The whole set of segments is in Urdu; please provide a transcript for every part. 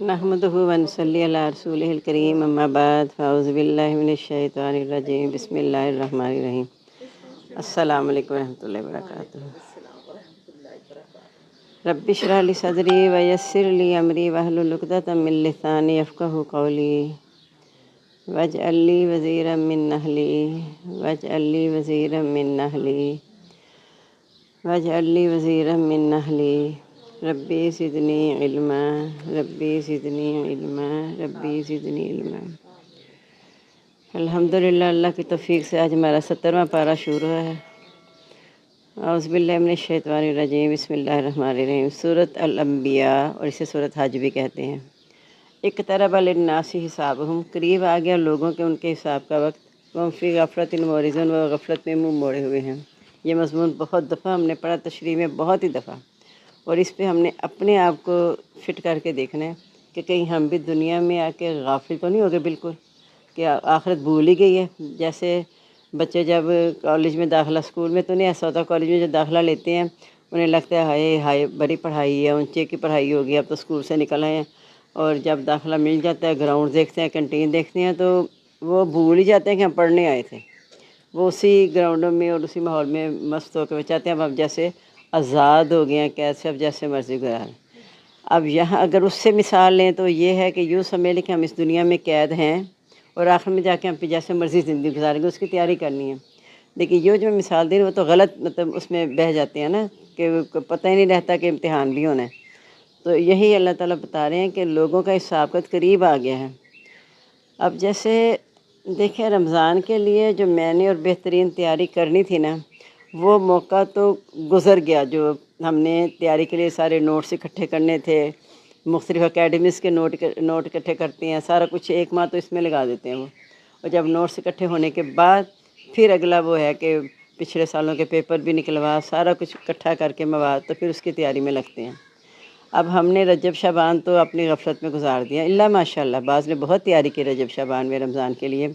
نحمدہ و نصلی علی رسولہ الکریم اما بعد فاعوذ باللہ من الشیطان الرجیم بسم اللہ الرحمن الرحیم السلام علیکم ورحمۃ اللہ وبرکاتہ۔ رب اشرح لی صدری ویسر لی امری واحلل عقدۃ من لسانی یفقہوا قولی واجعل لی وزیرا من اہلی واجعل لی وزیرا من اہلی واجعل لی وزیرا من اہلی ربی زدنی علما ربی زدنی علما ربی زدنی علما۔ الحمدللہ، اللہ کی توفیق سے آج ہمارا 70واں پارہ شروع ہے۔ اعوذ باللہ من الشیطان الرجیم بسم اللہ الرحمن الرحیم۔ سورۃ الانبیاء، اور اسے سورۃ حج بھی کہتے ہیں۔ اقترب للناس حسابہم، قریب آ گیا لوگوں کے ان کے حساب کا وقت۔ وہم فی غفلۃ معرضون، وہ غفلت میں منہ موڑے ہوئے ہیں۔ یہ مضمون بہت دفعہ ہم نے پڑھا، تشریح میں بہت ہی دفعہ، اور اس پہ ہم نے اپنے آپ کو فٹ کر کے دیکھنا ہے کہ کہیں ہم بھی دنیا میں آ کے غافل تو نہیں ہو گئے بالکل، کہ آخرت بھول ہی گئی ہے۔ جیسے بچے جب کالج میں داخلہ، اسکول میں تو نہیں ایسا ہوتا، کالج میں جو داخلہ لیتے ہیں انہیں لگتا ہے ہائے ہائے بڑی پڑھائی ہے، اونچے کی پڑھائی ہوگی، اب تو اسکول سے نکل آئے ہیں، اور جب داخلہ مل جاتا ہے، گراؤنڈ دیکھتے ہیں، کینٹین دیکھتے ہیں، تو وہ بھول ہی جاتے ہیں کہ ہم پڑھنے آئے تھے۔ وہ اسی گراؤنڈوں میں اور اسی ماحول میں مست ہو کے وہ چاہتے ہیں اب جیسے آزاد ہو گئے ہیں، کیسے اب جیسے مرضی گزار۔ اب یہاں اگر اس سے مثال لیں تو یہ ہے کہ یوں سمجھ لیں کہ ہم اس دنیا میں قید ہیں اور آخر میں جا کے ہم پہ جیسے مرضی زندگی گزاریں گے، اس کی تیاری کرنی ہے۔ لیکن یہ جو مثال دی وہ تو غلط، مطلب اس میں بہہ جاتے ہیں نا، کہ پتہ ہی نہیں رہتا کہ امتحان بھی ہونا ہے۔ تو یہی اللہ تعالیٰ بتا رہے ہیں کہ لوگوں کا حساب کا قریب آ گیا ہے۔ اب جیسے دیکھیں، رمضان کے لیے جو میں نے اور بہترین تیاری کرنی تھی نا، وہ موقع تو گزر گیا۔ جو ہم نے تیاری کے لیے سارے نوٹس اکٹھے کرنے تھے، مختلف اکیڈمیز کے نوٹ اکٹھے کرتے ہیں، سارا کچھ ایک ماہ تو اس میں لگا دیتے ہیں وہ، اور جب نوٹس اکٹھے ہونے کے بعد پھر اگلا وہ ہے کہ پچھلے سالوں کے پیپر بھی نکلوا، سارا کچھ اکٹھا کر کے مواد، تو پھر اس کی تیاری میں لگتے ہیں۔ اب ہم نے رجب شعبان تو اپنی غفلت میں گزار دیا، اللہ ماشاء اللہ بعض نے بہت تیاری کی رجب شعبان میں رمضان کے لیے،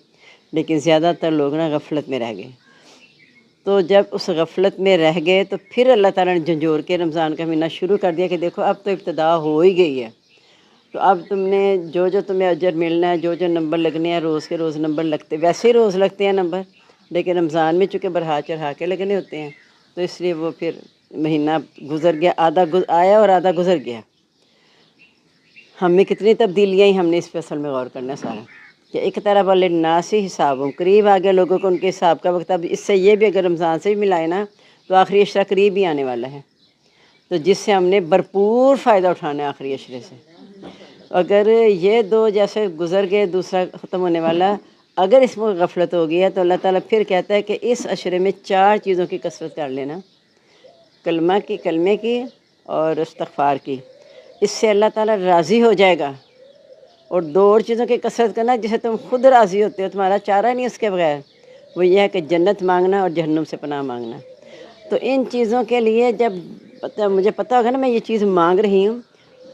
لیکن زیادہ تر لوگ نا غفلت میں رہ گئے۔ تو جب اس غفلت میں رہ گئے تو پھر اللہ تعالیٰ نے جھنجھوڑ کے رمضان کا مہینہ شروع کر دیا کہ دیکھو اب تو ابتدا ہو ہی گئی ہے، تو اب تم نے جو تمہیں اجر ملنا ہے، جو نمبر لگنے ہیں، روز کے روز نمبر لگتے، ویسے ہی روز لگتے ہیں نمبر، لیکن رمضان میں چونکہ بڑھا چڑھا کے لگنے ہوتے ہیں، تو اس لیے وہ پھر مہینہ گزر گیا، آدھا آیا اور آدھا گزر گیا۔ ہم میں کتنی تبدیلیاں ہی ہم نے اس پہ اصل میں غور کرنا ہے سارا، کہ ایک طرف للناس حسابہم، قریب آ گیا لوگوں کو ان کے حساب کا وقت۔ اب اس سے یہ بھی اگر رمضان سے بھی ملائے نا تو آخری عشرہ قریب ہی آنے والا ہے، تو جس سے ہم نے بھرپور فائدہ اٹھانا ہے آخری عشرے سے۔ اگر یہ دو جیسے گزر گئے، دوسرا ختم ہونے والا، اگر اس میں غفلت ہو گئی ہے تو اللہ تعالیٰ پھر کہتا ہے کہ اس عشرے میں 4 چیزوں کی کثرت کر لینا، کلمے کی اور استغفار کی، اس سے اللہ تعالیٰ راضی ہو جائے گا۔ اور 2 اور چیزوں کی کثرت کرنا جسے تم خود راضی ہوتے ہو، تمہارا چارہ نہیں اس کے بغیر، وہ یہ ہے کہ جنت مانگنا اور جہنم سے پناہ مانگنا۔ تو ان چیزوں کے لیے جب مجھے پتہ ہوگا نا میں یہ چیز مانگ رہی ہوں،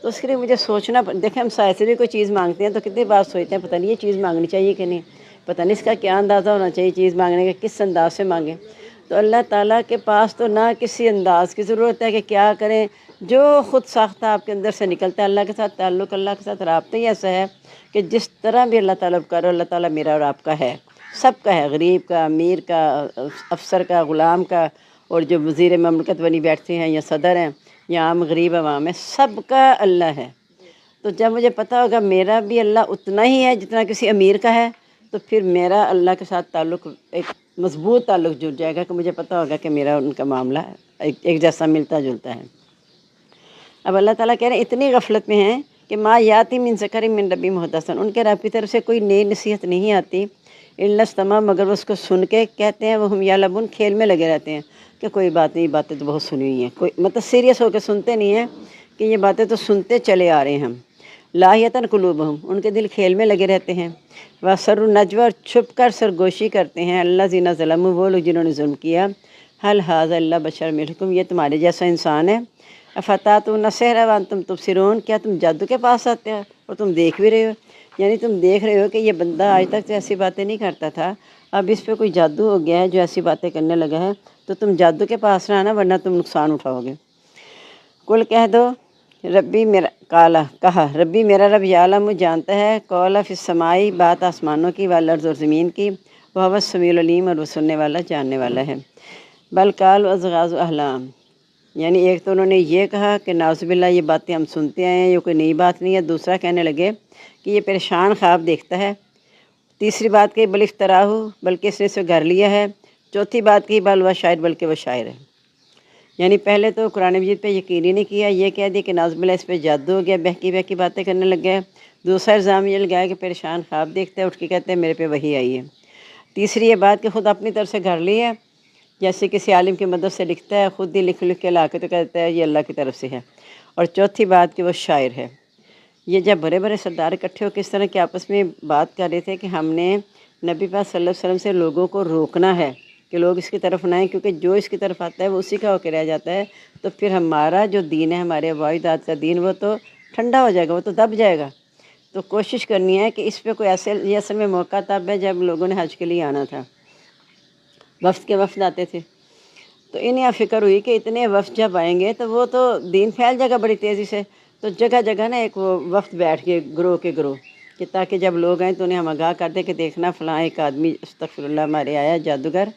تو اس کے لیے مجھے سوچنا دیکھیں ہم سائے سے بھی کوئی چیز مانگتے ہیں تو کتنی بار سوچتے ہیں پتہ نہیں یہ چیز مانگنی چاہیے کہ نہیں، پتہ نہیں اس کا کیا اندازہ ہونا چاہیے چیز مانگنے کا، کس انداز سے مانگیں۔ تو اللہ تعالیٰ کے پاس تو نہ کسی انداز کی ضرورت ہے کہ کیا کریں، جو خود ساختہ آپ کے اندر سے نکلتا ہے۔ اللہ کے ساتھ تعلق، اللہ کے ساتھ رابطہ ہی ایسا ہے کہ جس طرح بھی اللہ تعالیٰ کرو، اللہ تعالیٰ میرا اور آپ کا ہے، سب کا ہے، غریب کا، امیر کا، افسر کا، غلام کا، اور جو وزیر مملکت بنی بیٹھتے ہیں یا صدر ہیں یا عام غریب عوام ہے، سب کا اللہ ہے۔ تو جب مجھے پتہ ہوگا میرا بھی اللہ اتنا ہی ہے جتنا کسی امیر کا ہے، تو پھر میرا اللہ کے ساتھ تعلق ایک مضبوط تعلق جڑ جائے گا، کہ مجھے پتہ ہوگا کہ میرا ان کا معاملہ ایک جیسا ملتا جلتا ہے۔ اب اللہ تعالیٰ کہہ رہے ہیں اتنی غفلت میں ہیں کہ ما یاتی من ذکر من ربی محدثن، ان کے رب کی طرف سے کوئی نئی نصیحت نہیں آتی، الا استمع، مگر وہ اس کو سن کے کہتے ہیں، وہ ہم یلعبون، کھیل میں لگے رہتے ہیں کہ کوئی بات نہیں، باتیں تو بہت سنی ہوئی ہیں، کوئی مطلب سیریس ہو کے سنتے نہیں ہیں، کہ یہ باتیں تو سنتے چلے آ رہے ہیں ہم۔ لاہیتاً قلوبہم، ان کے دل کھیل میں لگے رہتے ہیں، واسروا النجوی، اور چھپ کر سرگوشی کرتے ہیں، الذین ظلموا، وہ لوگ جنہوں نے ظلم کیا، هل هذا الا بشر مثلکم، یہ تمہارے جیسا انسان ہے، افتاتون السحر وانتم تبصرون، کیا تم جادو کے پاس آتے ہو اور تم دیکھ بھی رہے ہو، یعنی تم دیکھ رہے ہو کہ یہ بندہ آج تک ایسی باتیں نہیں کرتا تھا، اب اس پہ کوئی جادو ہو گیا ہے جو ایسی باتیں کرنے لگا ہے، تو تم جادو کے پاس رہنا ورنہ تم نقصان اٹھاؤ گے۔ کل کہہ دو ربی میرا کالا کہا ربی میرا رب یعلم جانتا ہے، قول فی السمائی بات آسمانوں کی، والارض اور زمین کی، وہ السمیع العلیم اور وہ سننے والا جاننے والا ہے۔ بل قالوا اضغاث احلام، یعنی ایک تو انہوں نے یہ کہا کہ نعوذ باللہ یہ باتیں ہم سنتے آئے ہیں، یہ کوئی نئی بات نہیں ہے۔ دوسرا کہنے لگے کہ یہ پریشان خواب دیکھتا ہے۔ تیسری بات کہی بل افطراہ، بلکہ اس نے اسے گھر لیا ہے۔ چوتھی بات کہی بل وہ شاعر، بلکہ وہ شاعر ہے۔ یعنی پہلے تو قرآن مجید پہ یقین ہی نہیں کیا، یہ کہہ دیا کہ نعوذ باللہ اس پہ جادو ہو گیا، بہکی بہکی باتیں کرنے لگ گیا۔ دوسرا الزام یہ لگایا کہ پریشان خواب دیکھتا ہے، اٹھ کے کہتے ہیں میرے پہ وحی آئی ہے۔ تیسری یہ بات کہ خود اپنی طرف سے گھر لی ہے، جیسے کسی عالم کی مدد سے لکھتا ہے، خود ہی لکھ کے لا کے تو کہتا ہے یہ اللہ کی طرف سے ہے۔ اور چوتھی بات کہ وہ شاعر ہے۔ یہ جب بڑے بڑے سردار اکٹھے ہو کس طرح کے آپس میں بات کر رہے تھے کہ ہم نے نبی پاک صلی اللہ علیہ وسلم سے لوگوں کو روکنا ہے کہ لوگ اس کی طرف نہ آئیں، کیونکہ جو اس کی طرف آتا ہے وہ اسی کا ہو کے رہ جاتا ہے، تو پھر ہمارا جو دین ہے، ہمارے آبائی داد کا دین، وہ تو ٹھنڈا ہو جائے گا، وہ تو دب جائے گا۔ تو کوشش کرنی ہے کہ اس پہ کوئی ایسے، یہ اصل میں موقع تب ہے جب لوگوں نے حج کے لیے آنا تھا، وفد کے وفد آتے تھے، تو انہیں فکر ہوئی کہ اتنے وفد جب آئیں گے تو وہ تو دین پھیل جائے گا بڑی تیزی سے، تو جگہ جگہ نا ایک وہ وفد بیٹھ کے گروہ کے گروہ، کہ تاکہ جب لوگ آئیں تو انہیں ہم آگاہ کر دیں کہ دیکھنا فلاں ایک آدمی استغفر اللہ ہمارے آیا جادوگر،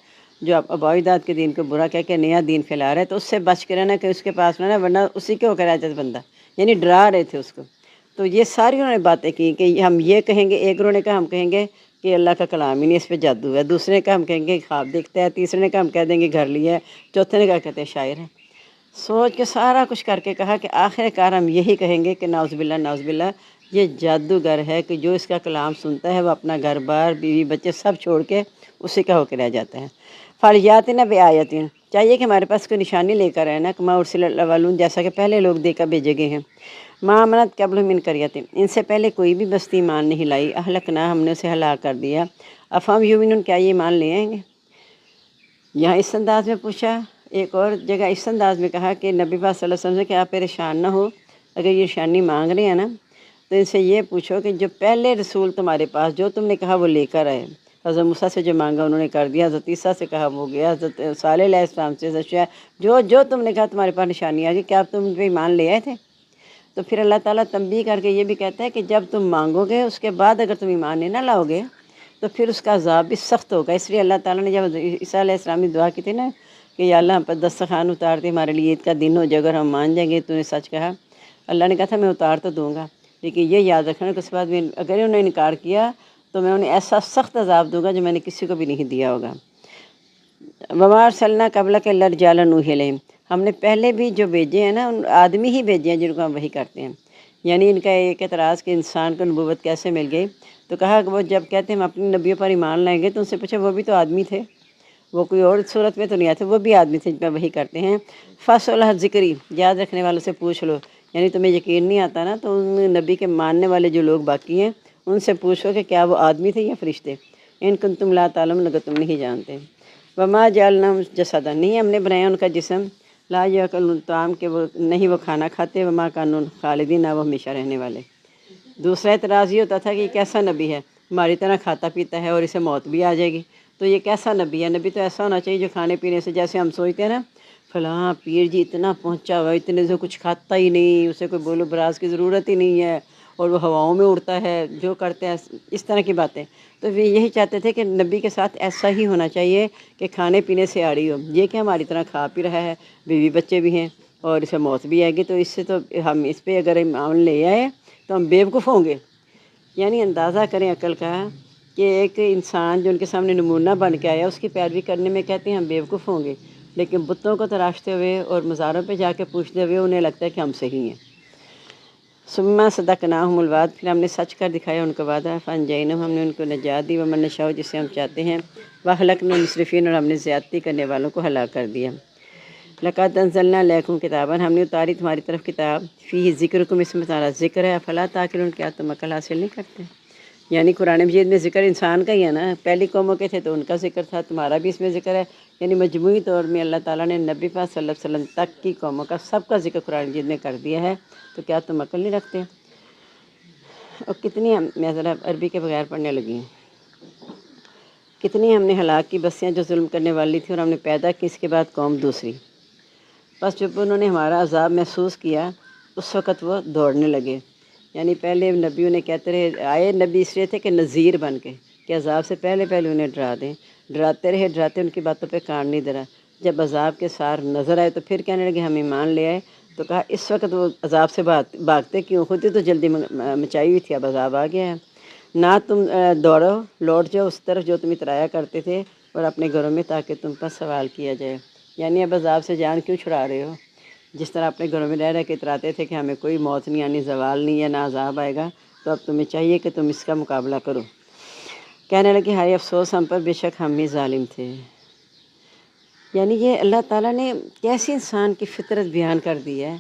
جو آبائی داد کے دین کو برا کہہ کے نیا دین پھیلا رہا ہے، تو اس سے بچ کے رہنا کہ اس کے پاس رہنا، ورنہ اسی کے ہو کر آ جاتا بندہ، یعنی ڈرا رہے تھے اس کو۔ تو یہ ساری انہوں نے باتیں کی کہ ہم یہ کہیں گے، ایک گروہ نے کہا ہم کہیں گے کہ اللہ کا کلام ہی نہیں، اس پہ جادو ہے۔ دوسرے نے کہا ہم کہیں گے خواب دیکھتا ہے۔ تیسرے نے کہا ہم کہہ دیں گے گھر لیا ہے۔ چوتھے نے کہا کہتے ہیں شاعر ہے۔ سوچ کے سارا کچھ کر کے کہا کہ آخر کار ہم یہی کہیں گے کہ نعوذ باللہ یہ جادوگر ہے کہ جو اس کا کلام سنتا ہے وہ اپنا گھر بار بیوی بچے سب چھوڑ کے اسی کا ہو کے رہ جاتا ہے۔ فَلْيَأْتِنَا بِآیَةٍ، چاہیے کہ ہمارے پاس کوئی نشانی لے کر آئے نا، کما ارسل الاولون، جیسا کہ پہلے لوگ دے کر بھیجے گئے ہیں۔ ما آمنت قبلہم من قریۃ، ان سے پہلے کوئی بھی بستی ایمان نہیں لائی، اہلکنا، ہم نے اسے ہلاک کر دیا۔ افہم یؤمنون، کیا یہ ایمان لے آئیں گے؟ یہاں اس انداز میں پوچھا، ایک اور جگہ اس انداز میں کہا کہ نبی پاک صلی اللہ علیہ وسلم سے کہ آپ پریشان نہ ہو، اگر یہ نشانی مانگ رہے ہیں نا تو ان سے یہ پوچھو کہ جو پہلے رسول تمہارے پاس جو تم نے کہا وہ لے کر آئے، حضرت موسیٰ سے جو مانگا انہوں نے کر دیا، حضرت عیسیٰ سے کہا وہ گیا، حضرت صالح علیہ السلام سے، حضرت شعیب، جو تم نے کہا تمہارے پاس نشانی آ گئی، کیا تم ان پہ ایمان لے آئے تھے؟ تو پھر اللہ تعالیٰ تنبیہ کر کے یہ بھی کہتا ہے کہ جب تم مانگو گے اس کے بعد اگر تم ایمان نہیں نہ لاؤ گے تو پھر اس کا عذاب بھی سخت ہوگا۔ اس لیے اللہ تعالیٰ نے جب عیسیٰ علیہ السلام نے دعا کی تھی نا کہ یا اللہ ہم پر دسترخوان اتار دے، ہمارے لیے عید کا دن ہو جائے اگر ہم مان جائیں گے تو نے سچ کہا، اللہ نے کہا تھا میں اتار تو دوں گا، لیکن یہ یاد رکھنا کہ اس کے بعد میں اگر انہوں نے انکار کیا تو میں انہیں ایسا سخت عذاب دوں گا جو میں نے کسی کو بھی نہیں دیا ہوگا۔ وما ارسلنا قبلک الا رجالا نوحی الیہم، ہم نے پہلے بھی جو بھیجے ہیں نا ان آدمی ہی بھیجے ہیں جن کو ہم وحی کرتے ہیں۔ یعنی ان کا ایک اعتراض کہ انسان کو نبوت کیسے مل گئی، تو کہا کہ وہ جب کہتے ہیں ہم اپنے نبیوں پر ایمان لائیں گے تو ان سے پوچھا وہ بھی تو آدمی تھے، وہ کوئی اور صورت میں تو نہیں آتے، وہ بھی آدمی تھے جن پر وحی کرتے ہیں۔ فَاسْأَلُوا أَهْلَ الذِّكْرِ، یاد رکھنے والوں سے پوچھ لو، یعنی تمہیں یقین نہیں آتا نا تو ان نبی کے ماننے والے جو لوگ باقی ہیں ان سے پوچھو کہ کیا وہ آدمی تھے یا فرشتے، ان کنتم لا تعلمون، اگر تم نہیں جانتے۔ وما جعلناہم جسدا، نہیں ہم نے بنایا ان کا جسم، لا یاکلون الطعام، کہ وہ نہیں وہ کھانا کھاتے، وما کانوا خالدین، نہ وہ ہمیشہ رہنے والے۔ دوسرا اعتراض یہ ہوتا تھا کہ یہ کیسا نبی ہے، ہماری طرح کھاتا پیتا ہے اور اسے موت بھی آ جائے گی، تو یہ کیسا نبی ہے؟ نبی تو ایسا ہونا چاہیے جو کھانے پینے سے، جیسے ہم سوچتے ہیں نا فلاں پیر جی اتنا پہنچا ہوا، اتنے سے کچھ کھاتا ہی نہیں، اسے کوئی بولو براز کی ضرورت ہی نہیں ہے، اور وہ ہواؤں میں اڑتا ہے، جو کرتے ہیں اس طرح کی باتیں۔ تو وہ یہی چاہتے تھے کہ نبی کے ساتھ ایسا ہی ہونا چاہیے کہ کھانے پینے سے آڑی ہو، یہ کہ ہماری طرح کھا پی رہا ہے، بیوی بچے بھی ہیں اور اسے موت بھی آئے گی، تو اس سے تو ہم اس پہ اگر ایمان لے آئے تو ہم بیوقوف ہوں گے۔ یعنی اندازہ کریں عقل کا کہ ایک انسان جو ان کے سامنے نمونہ بن کے آیا اس کی پیروی کرنے میں کہتے ہیں ہم بیوقوف ہوں گے، لیکن بتوں کو تراشتے ہوئے اور مزاروں پہ جا کے پوچھتے ہوئے انہیں لگتا ہے کہ ہم صحیح ہیں۔ ثم صدقناہم الوعد، پھر ہم نے سچ کر دکھایا ان کا وعدہ، فانجیناہم، ہم نے ان کو نجات دی، ومن نشاء، جسے ہم چاہتے ہیں، واہلکنا المسرفین، اور ہم نے زیادتی کرنے والوں کو ہلاک کر دیا۔ لقد انزلنا الیکم کتابا، ہم نے اتاری تمہاری طرف کتاب، فیہ ذکرکم، اس میں تمہارا ذکر ہے، افلا تعقلون، کیا تم عقل حاصل نہیں کرتے؟ یعنی قرآن مجید میں ذکر انسان کا ہی ہے نا، پہلی قوموں کے تھے تو ان کا ذکر تھا، تمہارا بھی اس میں ذکر ہے، یعنی مجموعی طور میں اللہ تعالیٰ نے نبی پاک صلی اللہ علیہ وسلم تک کی قوموں کا سب کا ذکر قرآن مجید میں کر دیا ہے، تو کیا تم عقل نہیں رکھتے؟ اور کتنی میں ذرا عربی کے بغیر پڑھنے لگی ہوں، کتنی ہم نے ہلاک کی بستیاں جو ظلم کرنے والی تھی، اور ہم نے پیدا کی اس کے بعد قوم دوسری، بس جب انہوں نے ہمارا عذاب محسوس کیا اس وقت وہ دوڑنے لگے۔ یعنی پہلے نبیوں نے کہتے رہے، آئے نبی اس لیے تھے کہ نذیر بن کے، کہ عذاب سے پہلے پہلے انہیں ڈرا دیں، ڈراتے رہے، ڈراتے ان کی باتوں پہ کان نہیں دھرا۔ جب عذاب کے سار نظر آئے تو پھر کہنے لگے ہم ایمان لے آئے، تو کہا اس وقت وہ عذاب سے بھاگتے کیوں، خود ہی تو جلدی مچائی ہوئی تھی، اب عذاب آ گیا ہے۔ نہ تم دوڑو، لوٹ جاؤ اس طرف جو تم اترایا کرتے تھے اور اپنے گھروں میں، تاکہ تم پر سوال کیا جائے۔ یعنی اب عذاب سے جان کیوں چھڑا رہے ہو؟ جس طرح اپنے گھروں میں رہ کے اتراتے تھے کہ ہمیں کوئی موت نہیں آنی، زوال نہیں ہے، نہ عذاب آئے گا، تو اب تمہیں چاہیے کہ تم اس کا مقابلہ کرو۔ کہنے لگے ہائے افسوس ہم پر، بے شک ہم ہی ظالم تھے۔ یعنی یہ اللہ تعالیٰ نے کیسی انسان کی فطرت بیان کر دی ہے۔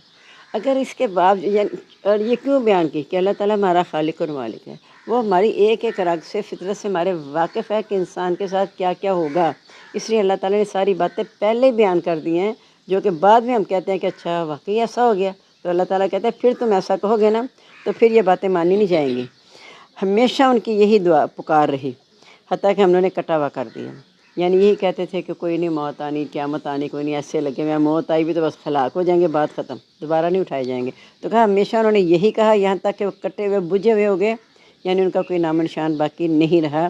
اگر اس کے باوجود، اور یہ کیوں بیان کی کہ اللہ تعالیٰ ہمارا خالق اور مالک ہے، وہ ہماری ایک ایک رگ سے، فطرت سے ہمارے واقف ہے کہ انسان کے ساتھ کیا کیا ہوگا۔ اس لیے اللہ تعالیٰ نے ساری باتیں پہلے بیان کر دی ہیں، جو کہ بعد میں ہم کہتے ہیں کہ اچھا واقعی ایسا ہو گیا، تو اللہ تعالیٰ کہتے ہیں پھر تم ایسا کہو گے نا تو پھر یہ باتیں مانی نہیں جائیں گی۔ ہمیشہ ان کی یہی دعا پکار رہی، حتیٰ کہ ہم نے کٹا ہوا کر دیا۔ یعنی یہی کہتے تھے کہ کوئی نہیں موت آنی، قیامت آنی کوئی نہیں، ایسے لگے ہوئے موت آئی بھی تو بس ہلاک ہو جائیں گے، بات ختم، دوبارہ نہیں اٹھائے جائیں گے۔ تو کہا ہمیشہ انہوں نے یہی کہا، یہاں تک کہ وہ کٹے ہوئے بجھے ہوئے ہو گئے، یعنی ان کا کوئی نام نشان باقی نہیں رہا۔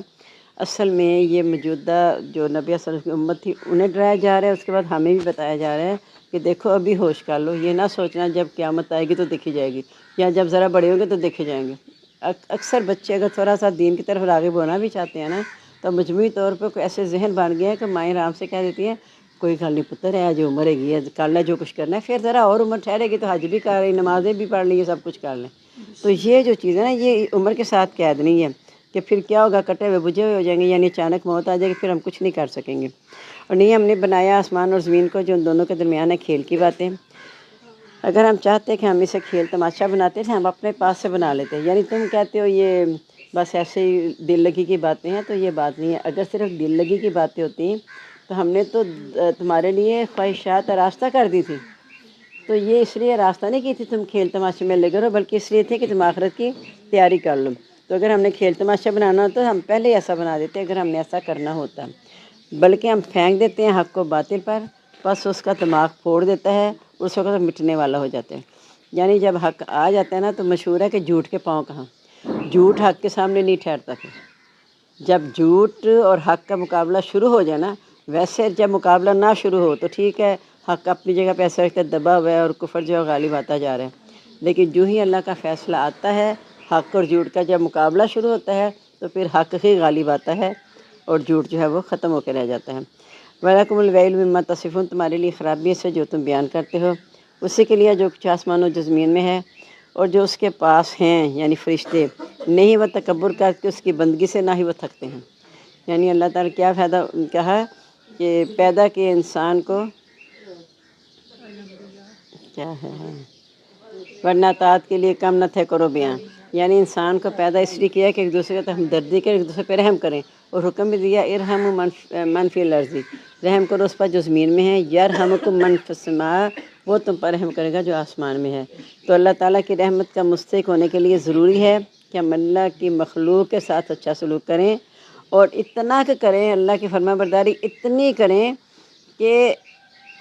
اصل میں یہ موجودہ جو نبی صلی اللہ علیہ وسلم کی امت تھی انہیں ڈرایا جا رہا ہے، اس کے بعد ہمیں بھی بتایا جا رہا ہے کہ دیکھو ابھی ہوش کر لو، یہ نہ سوچنا جب قیامت آئے گی تو دیکھی جائے گی، یا جب ذرا بڑے ہوں گے تو دیکھے جائیں گے۔ اکثر بچے اگر تھوڑا سا دین کی طرف راغب ہونا بھی چاہتے ہیں نا، تو مجموعی طور پہ کوئی ایسے ذہن بن گیا ہے کہ مائیں آرام سے کہہ دیتی ہیں کوئی گل نہیں پتر ہے، جو عمر ہے کر لیں جو کچھ کرنا ہے، پھر ذرا اور عمر ٹھہرے گی تو حج بھی کر رہی، نمازیں بھی پڑھ لی، یہ سب کچھ کر لیں۔ تو یہ جو چیز ہے نا، یہ عمر کے ساتھ قید نہیں ہے کہ پھر کیا ہوگا، کٹے ہوئے بجھے ہوئے ہو جائیں گے، یعنی اچانک موت آ جائے گی، پھر ہم کچھ نہیں کر سکیں گے۔ اور نہیں ہم نے بنایا آسمان اور زمین کو، جو ان دونوں کے درمیان ہے کھیل کی باتیں۔ اگر ہم چاہتے کہ ہم اسے کھیل تماشا بناتے تھے، ہم اپنے پاس سے بنا لیتے۔ یعنی تم کہتے ہو یہ بس ایسے ہی دل لگی کی باتیں ہیں، تو یہ بات نہیں ہے۔ اگر صرف دل لگی کی باتیں ہوتی تو ہم نے تو تمہارے لیے خواہشات راستہ کر دی تھی۔ تو یہ اس لیے راستہ نہیں کی تھی تم کھیل تماشے میں لگے رہو، بلکہ اس لیے تھے کہ تم آخرت کی تیاری کر لو۔ تو اگر ہم نے کھیل تماشا بنانا ہوتا تو ہم پہلے ایسا بنا دیتے، اگر ہم نے ایسا کرنا ہوتا۔ بلکہ ہم پھینک دیتے ہیں حق کو باطل پر، بس اس کا دماغ پھوڑ دیتا ہے، اس وقت مٹنے والا ہو جاتا ہے۔ یعنی جب حق آ جاتا ہے نا تو مشہور ہے کہ جھوٹ کے پاؤں کہاں، جھوٹ حق کے سامنے نہیں ٹھہرتا۔ پھر جب جھوٹ اور حق کا مقابلہ شروع ہو جائے نا، ویسے جب مقابلہ نہ شروع ہو تو ٹھیک ہے، حق اپنی جگہ پہ ایسا رکھتا دبا ہوا ہے اور کفر جو ہے غالب آتا جا رہا ہے۔ لیکن جو ہی اللہ کا فیصلہ آتا ہے، حق اور جھوٹ کا جب مقابلہ شروع ہوتا ہے تو پھر حق ہی غالب آتا ہے اور جھوٹ جو ہے وہ ختم ہو کے رہ جاتا ہے۔ وَلَكُمُ الْوَيْلُ مِمَّا تَصِفُونَ، تمہارے لیے خرابی سے جو تم بیان کرتے ہو، اسی کے لیے جو کچھ آسمان و جو زمین میں ہے اور جو اس کے پاس ہیں، یعنی فرشتے، نہیں وہ تکبر کر کے اس کی بندگی سے، نہ ہی وہ تھکتے ہیں۔ یعنی اللہ تعالیٰ کیا فائدہ کہا کہ پیدا کیے انسان کو، کیا ہے، ورنہ اطاعت کے لیے کم نہ تھے کرو بیان۔ یعنی انسان کو پیدا اس لیے کیا کہ ایک دوسرے کا ہمدردی کریں، ایک دوسرے پہ رحم کریں، اور حکم بھی دیا ارحموا من فی الارض، رحم کرو اس پر جو زمین میں ہے، یرحمکم من فی السماء، وہ تم پر رحم کرے گا جو آسمان میں ہے۔ تو اللہ تعالیٰ کی رحمت کا مستحق ہونے کے لیے ضروری ہے کہ ہم اللہ کی مخلوق کے ساتھ اچھا سلوک کریں، اور اتنا کہ کریں، اللہ کی فرما برداری اتنی کریں کہ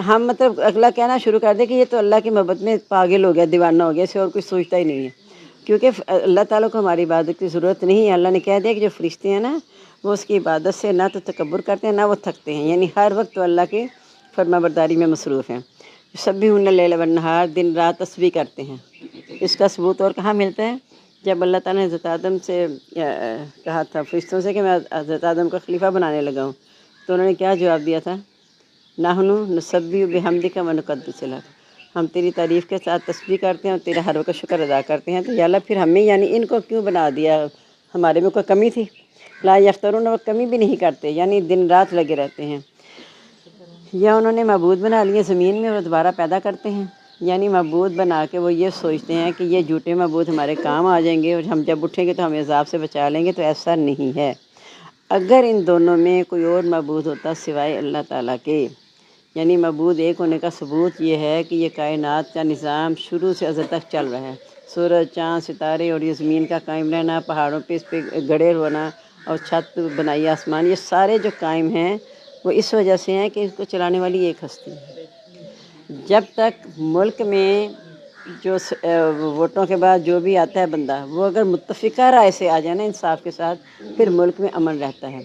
ہم مطلب اگلا کہنا شروع کر دے کہ یہ تو اللہ کی محبت میں پاگل ہو گیا، دیوانہ ہو گیا، اسے اور کچھ سوچتا ہی نہیں ہے۔ کیونکہ اللہ تعالیٰ کو ہماری عبادت کی ضرورت نہیں ہے۔ اللہ نے کہہ دیا کہ جو فرشتے ہیں نا، وہ اس کی عبادت سے نہ تو تکبر کرتے ہیں، نہ وہ تھکتے ہیں، یعنی ہر وقت وہ اللہ کی فرما برداری میں مصروف ہیں۔ یسبحون اللیل والنہار، دن رات تسبیح کرتے ہیں۔ اس کا ثبوت اور کہاں ملتا ہے؟ جب اللہ تعالیٰ نے حضرت آدم سے کہا تھا فرشتوں سے کہ میں حضرت آدم کو خلیفہ بنانے لگا ہوں، تو انہوں نے کیا جواب دیا تھا؟ نحن نسبح بحمدک ونقدس لک، ہم تیری تعریف کے ساتھ تسبیح کرتے ہیں اور تیرا ہر وقت شکر ادا کرتے ہیں۔ تو یا اللہ پھر ہمیں، یعنی ان کو کیوں بنا دیا؟ ہمارے میں کوئی کمی تھی؟ لا یفترون، وہ کمی بھی نہیں کرتے، یعنی دن رات لگے رہتے ہیں۔ یا انہوں نے معبود بنا لیے زمین میں اور دوبارہ پیدا کرتے ہیں، یعنی معبود بنا کے وہ یہ سوچتے ہیں کہ یہ جھوٹے معبود ہمارے کام آ جائیں گے اور ہم جب اٹھیں گے تو ہمیں عذاب سے بچا لیں گے۔ تو ایسا نہیں ہے۔ اگر ان دونوں میں کوئی اور معبود ہوتا سوائے اللہ تعالیٰ کے، یعنی معبود ایک ہونے کا ثبوت یہ ہے کہ یہ کائنات کا نظام شروع سے ازل تک چل رہا ہے، سورج، چاند، ستارے اور یہ زمین کا قائم رہنا، پہاڑوں پہ اس پہ گڑے ہونا اور چھت بنائی آسمان، یہ سارے جو قائم ہیں وہ اس وجہ سے ہیں کہ اس کو چلانے والی ایک ہستی ہے۔ جب تک ملک میں جو ووٹوں کے بعد جو بھی آتا ہے بندہ، وہ اگر متفقہ رائے سے آ جائے نا انصاف کے ساتھ، پھر ملک میں امن رہتا ہے۔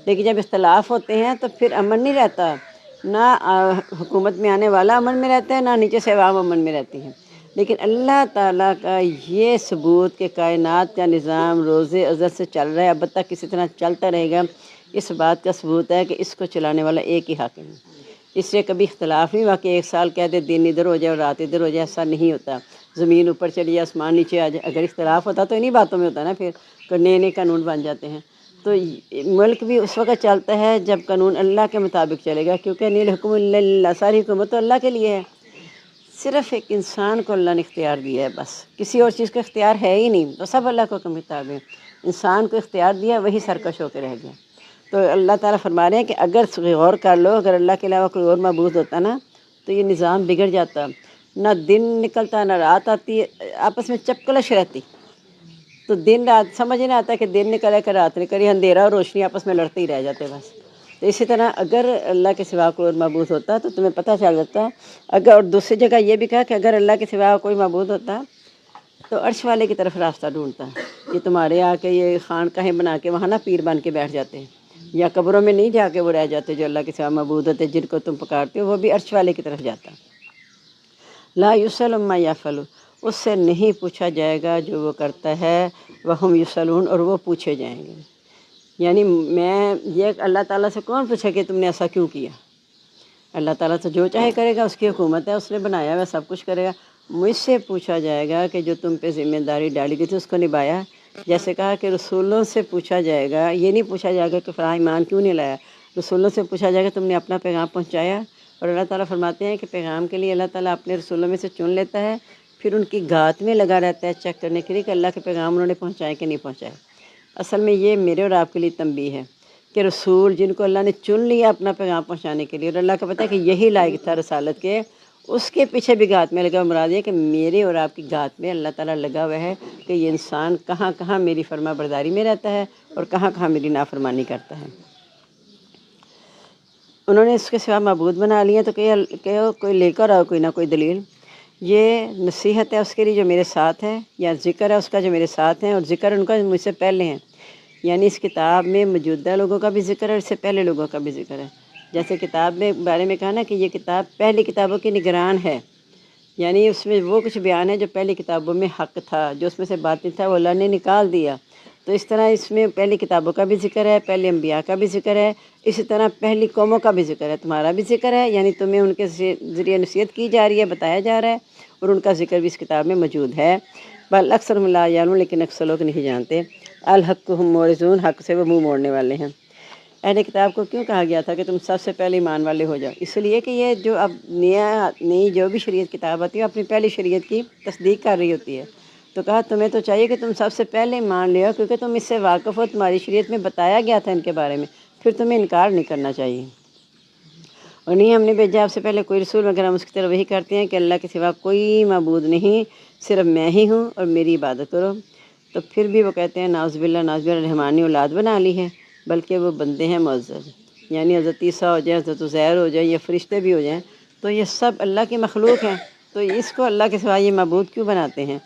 لیکن جب اختلاف ہوتے ہیں تو پھر امن نہیں رہتا، نہ حکومت میں آنے والا امن میں رہتا ہے، نہ نیچے سے عوام امن میں رہتی ہے۔ لیکن اللہ تعالیٰ کا یہ ثبوت کہ کائنات کا نظام روز ازل سے چل رہا ہے، اب تک کسی طرح چلتا رہے گا، اس بات کا ثبوت ہے کہ اس کو چلانے والا ایک ہی حاکم ہے۔ اس سے کبھی اختلاف نہیں ہوا کہ ایک سال کہہ دے دن ادھر ہو جائے اور رات ادھر ہو جائے، ایسا نہیں ہوتا۔ زمین اوپر چلی جائے، آسمان نیچے آ جائے، اگر اختلاف ہوتا تو انہی باتوں میں ہوتا نا، پھر نئے نئے قانون بن جاتے ہیں۔ تو ملک بھی اس وقت چلتا ہے جب قانون اللہ کے مطابق چلے گا، کیونکہ انِ الحکم الا للہ، ساری حکومت تو اللہ کے لیے ہے۔ صرف ایک انسان کو اللہ نے اختیار دیا ہے، بس کسی اور چیز کو اختیار ہے ہی نہیں، تو سب اللہ کو کتاب ہے۔ انسان کو اختیار دیا، وہی سرکش ہو کے رہ گیا۔ تو اللہ تعالیٰ فرما رہے ہیں کہ اگر غور کر لو، اگر اللہ کے علاوہ کوئی اور معبود ہوتا نا تو یہ نظام بگڑ جاتا، نہ دن نکلتا نہ رات آتی، آپس میں چپکلش رہتی۔ تو دن رات سمجھ نہیں آتا کہ دن نکلے کہ رات نکلی، اندھیرا اور روشنی آپس میں لڑتے ہی رہ جاتے بس۔ تو اسی طرح اگر اللہ کے سوا کوئی اور معبود ہوتا تو تمہیں پتہ چل جاتا۔ اگر اور دوسری جگہ یہ بھی کہا کہ اگر اللہ کے سوا کوئی معبود ہوتا تو عرش والے کی طرف راستہ ڈھونڈتا، یہ تمہارے آ کے یہ خانقاہیں بنا کے وہاں نہ پیر بن کے بیٹھ جاتے ہیں، یا قبروں میں نہیں جا کے وہ رہ جاتے جو اللہ کے سوا معبود ہوتے جن کو تم پکارتے ہو، وہ بھی عرش والے کی طرف جاتا۔ لا یسأل عما یفعل، اس سے نہیں پوچھا جائے گا جو وہ کرتا ہے، وہم یسألون، اور وہ پوچھے جائیں گے۔ یعنی میں یہ اللہ تعالیٰ سے کون پوچھے کہ تم نے ایسا کیوں کیا؟ اللہ تعالیٰ تو جو چاہے کرے گا، اس کی حکومت ہے، اس نے بنایا ہوا سب کچھ کرے گا۔ مجھ سے پوچھا جائے گا کہ جو تم پہ ذمہ داری ڈالی گئی تھی اس کو نبھایا۔ جیسے کہا کہ رسولوں سے پوچھا جائے گا، یہ نہیں پوچھا جائے گا کہ فلاں ایمان کیوں نہیں لایا، رسولوں سے پوچھا جائے گا تم نے اپنا پیغام پہنچایا۔ اور اللہ تعالیٰ فرماتے ہیں کہ پیغام کے لیے اللہ تعالیٰ اپنے رسولوں میں سے چن لیتا ہے، پھر ان کی گات میں لگا رہتا ہے چیک کرنے کے لیے کہ اللہ کے پیغام انہوں نے پہنچائے کہ نہیں پہنچائے۔ اصل میں یہ میرے اور آپ کے لیے تنبیہ ہے کہ رسول جن کو اللہ نے چن لیا اپنا پیغام پہنچانے کے لیے، اور اللہ کا پتہ ہے کہ یہی لائق تھا رسالت کے، اس کے پیچھے بھی گات میں لگا۔ مراد یہ کہ میرے اور آپ کی گات میں اللہ تعالیٰ لگا ہوا ہے کہ یہ انسان کہاں کہاں میری فرما برداری میں رہتا ہے اور کہاں کہاں میری نافرمانی کرتا ہے۔ انہوں نے اس کے سوا معبود بنا لیے تو کہ کوئی لے کر آؤ کوئی نہ کوئی دلیل۔ یہ نصیحت ہے اس کے لیے جو میرے ساتھ ہے، یا ذکر ہے اس کا جو میرے ساتھ ہیں، اور ذکر ان کا مجھ سے پہلے ہیں۔ یعنی اس کتاب میں موجودہ لوگوں کا بھی ذکر ہے، اس سے پہلے لوگوں کا بھی ذکر ہے۔ جیسے کتاب میں بارے میں کہا نا کہ یہ کتاب پہلی کتابوں کی نگران ہے، یعنی اس میں وہ کچھ بیان ہے جو پہلی کتابوں میں حق تھا، جو اس میں سے باطل تھا وہ اللہ نے نکال دیا۔ تو اس طرح اس میں پہلی کتابوں کا بھی ذکر ہے، پہلے انبیاء کا بھی ذکر ہے، اسی طرح پہلی قوموں کا بھی ذکر ہے، تمہارا بھی ذکر ہے، یعنی تمہیں ان کے ذریعے نصیحت کی جا رہی ہے، بتایا جا رہا ہے، اور ان کا ذکر بھی اس کتاب میں موجود ہے۔ بل اکثر لا یعلمون، لیکن اکثر لوگ نہیں جانتے۔ الحق ہم معرضون، حق سے وہ منہ موڑنے والے ہیں۔ اہل کتاب کو کیوں کہا گیا تھا کہ تم سب سے پہلے ایمان والے ہو جاؤ؟ اس لیے کہ یہ جو اب نئی جو بھی شریعت کتاب آتی ہے اپنی پہلی شریعت کی تصدیق کر رہی ہوتی ہے۔ تو کہا تمہیں تو چاہیے کہ تم سب سے پہلے مان لو، کیونکہ تم اس سے واقف ہو، تمہاری شریعت میں بتایا گیا تھا ان کے بارے میں، پھر تمہیں انکار نہیں کرنا چاہیے۔ اور نہیں ہم نے بھیجا آپ سے پہلے کوئی رسول، مگر ہم اس کی طرف وہی کرتے ہیں کہ اللہ کے سوا کوئی معبود نہیں، صرف میں ہی ہوں اور میری عبادت کرو۔ تو پھر بھی وہ کہتے ہیں ناؤذ باللہ، ناؤذ باللہ، رحمانی اولاد بنا لی ہے، بلکہ وہ بندے ہیں معزز۔ یعنی حضرت عیسیٰ ہو جائیں، حضرت عزیر ہو جائیں، یا فرشتے بھی ہو جائیں، تو یہ سب اللہ کی مخلوق ہیں، تو اس کو اللہ کے سوا یہ معبود کیوں بناتے ہیں؟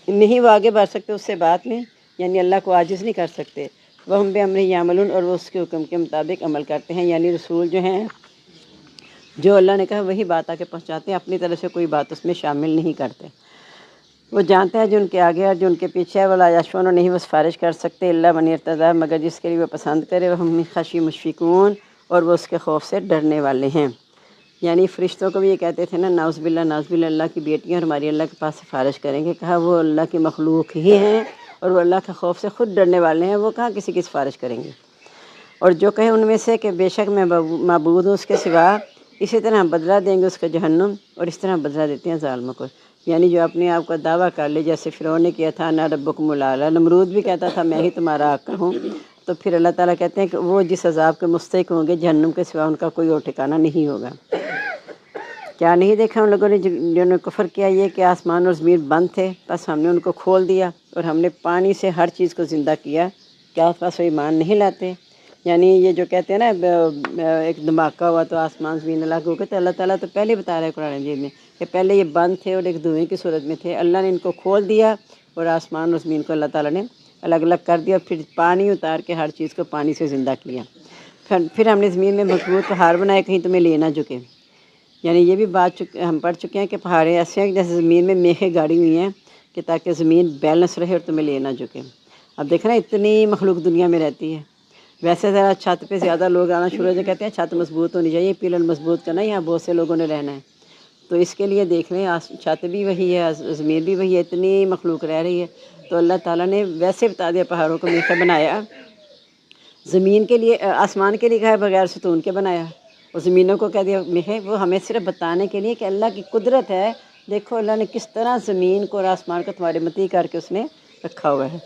نہیں وہ آگے بڑھ سکتے اس سے بات میں، یعنی اللہ کو عاجز نہیں کر سکتے۔ وہم بامرہ یعملون، اور وہ اس کے حکم کے مطابق عمل کرتے ہیں، یعنی رسول جو ہیں جو اللہ نے کہا وہی بات آ کے پہنچاتے ہیں، اپنی طرف سے کوئی بات اس میں شامل نہیں کرتے۔ وہ جانتے ہیں جو ان کے آگے اور جو ان کے پیچھے ہے، ولا یشفعون، نہیں وہ سفارش کر سکتے، الا من ارتضی، مگر جس کے لیے وہ پسند کرے، وہ من خشی مشفقون، اور وہ اس کے خوف سے ڈرنے والے ہیں۔ یعنی فرشتوں کو بھی یہ کہتے تھے نا ناؤذ باللہ، ناؤذ باللہ، اللہ کی بیٹیاں ہماری اللہ کے پاس سفارش کریں گے، کہا وہ اللہ کی مخلوق ہی ہیں اور وہ اللہ کے خوف سے خود ڈرنے والے ہیں، وہ کہاں کسی کی سفارش کریں گے۔ اور جو کہے ان میں سے کہ بے شک میں معبود ہوں اس کے سوا، اسی طرح بدلہ دیں گے اس کا جہنم، اور اس طرح بدلہ دیتے ہیں ظالموں کو۔ یعنی جو اپنے آپ کا دعویٰ کر لے، جیسے فرعون نے کیا تھا انا ربکم الاعلی، نمرود بھی کہتا تھا میں ہی تمہارا آقا ہوں، تو پھر اللہ تعالیٰ کہتے ہیں کہ وہ جس عذاب کے مستحق ہوں گے، جہنم کے سوا ان کا کوئی اور ٹھکانہ نہیں ہوگا۔ کیا نہیں دیکھا ان لوگوں نے جنہوں نے کفر کیا یہ کہ آسمان اور زمین بند تھے، بس ہم نے ان کو کھول دیا، اور ہم نے پانی سے ہر چیز کو زندہ کیا، کیا بس وہ ایمان نہیں لاتے؟ یعنی یہ جو کہتے ہیں نا ایک دھماکہ ہوا تو آسمان زمین اللہ کو، تو اللہ تعالیٰ تو پہلے بتا رہا ہے قرآن مجید میں کہ پہلے یہ بند تھے اور ایک دھوئیں کی صورت میں تھے، اللہ نے ان کو کھول دیا اور آسمان اور زمین کو اللہ تعالیٰ نے الگ الگ کر دیا، اور پھر پانی اتار کے ہر چیز کو پانی سے زندہ کیا۔ پھر ہم نے زمین میں مضبوط پہاڑ بنائے کہیں تمہیں لے نہ جھکے، یعنی یہ بھی بات ہم پڑھ چکے ہیں کہ پہاڑیں ایسے ہیں جیسے زمین میں میخیں گاڑی ہوئی ہیں کہ تاکہ زمین بیلنس رہے اور تمہیں لے نہ جھکے۔ اب دیکھنا اتنی مخلوق دنیا میں رہتی ہے، ویسے ذرا چھت پہ زیادہ لوگ آنا شروع ہو جائے، کہتے ہیں چھت مضبوط ہونی چاہیے، پلر مضبوط کرنا، یہاں بہت سے لوگوں نے رہنا ہے، تو اس کے لیے دیکھ لیں چھت بھی وہی ہے، زمین بھی وہی ہے، اتنی مخلوق رہ رہی ہے، تو اللہ تعالیٰ نے ویسے بتا دیا پہاڑوں کو میخیں بنایا، زمین کے لیے آسمان کے لیے کہا ہے بغیر ستون کے بنایا، اور زمینوں کو کہہ دیا میخیں، وہ ہمیں صرف بتانے کے لیے کہ اللہ کی قدرت ہے، دیکھو اللہ نے کس طرح زمین کو اور آسمان کو تمہارے مطیع کر کے اس نے رکھا ہوا ہے،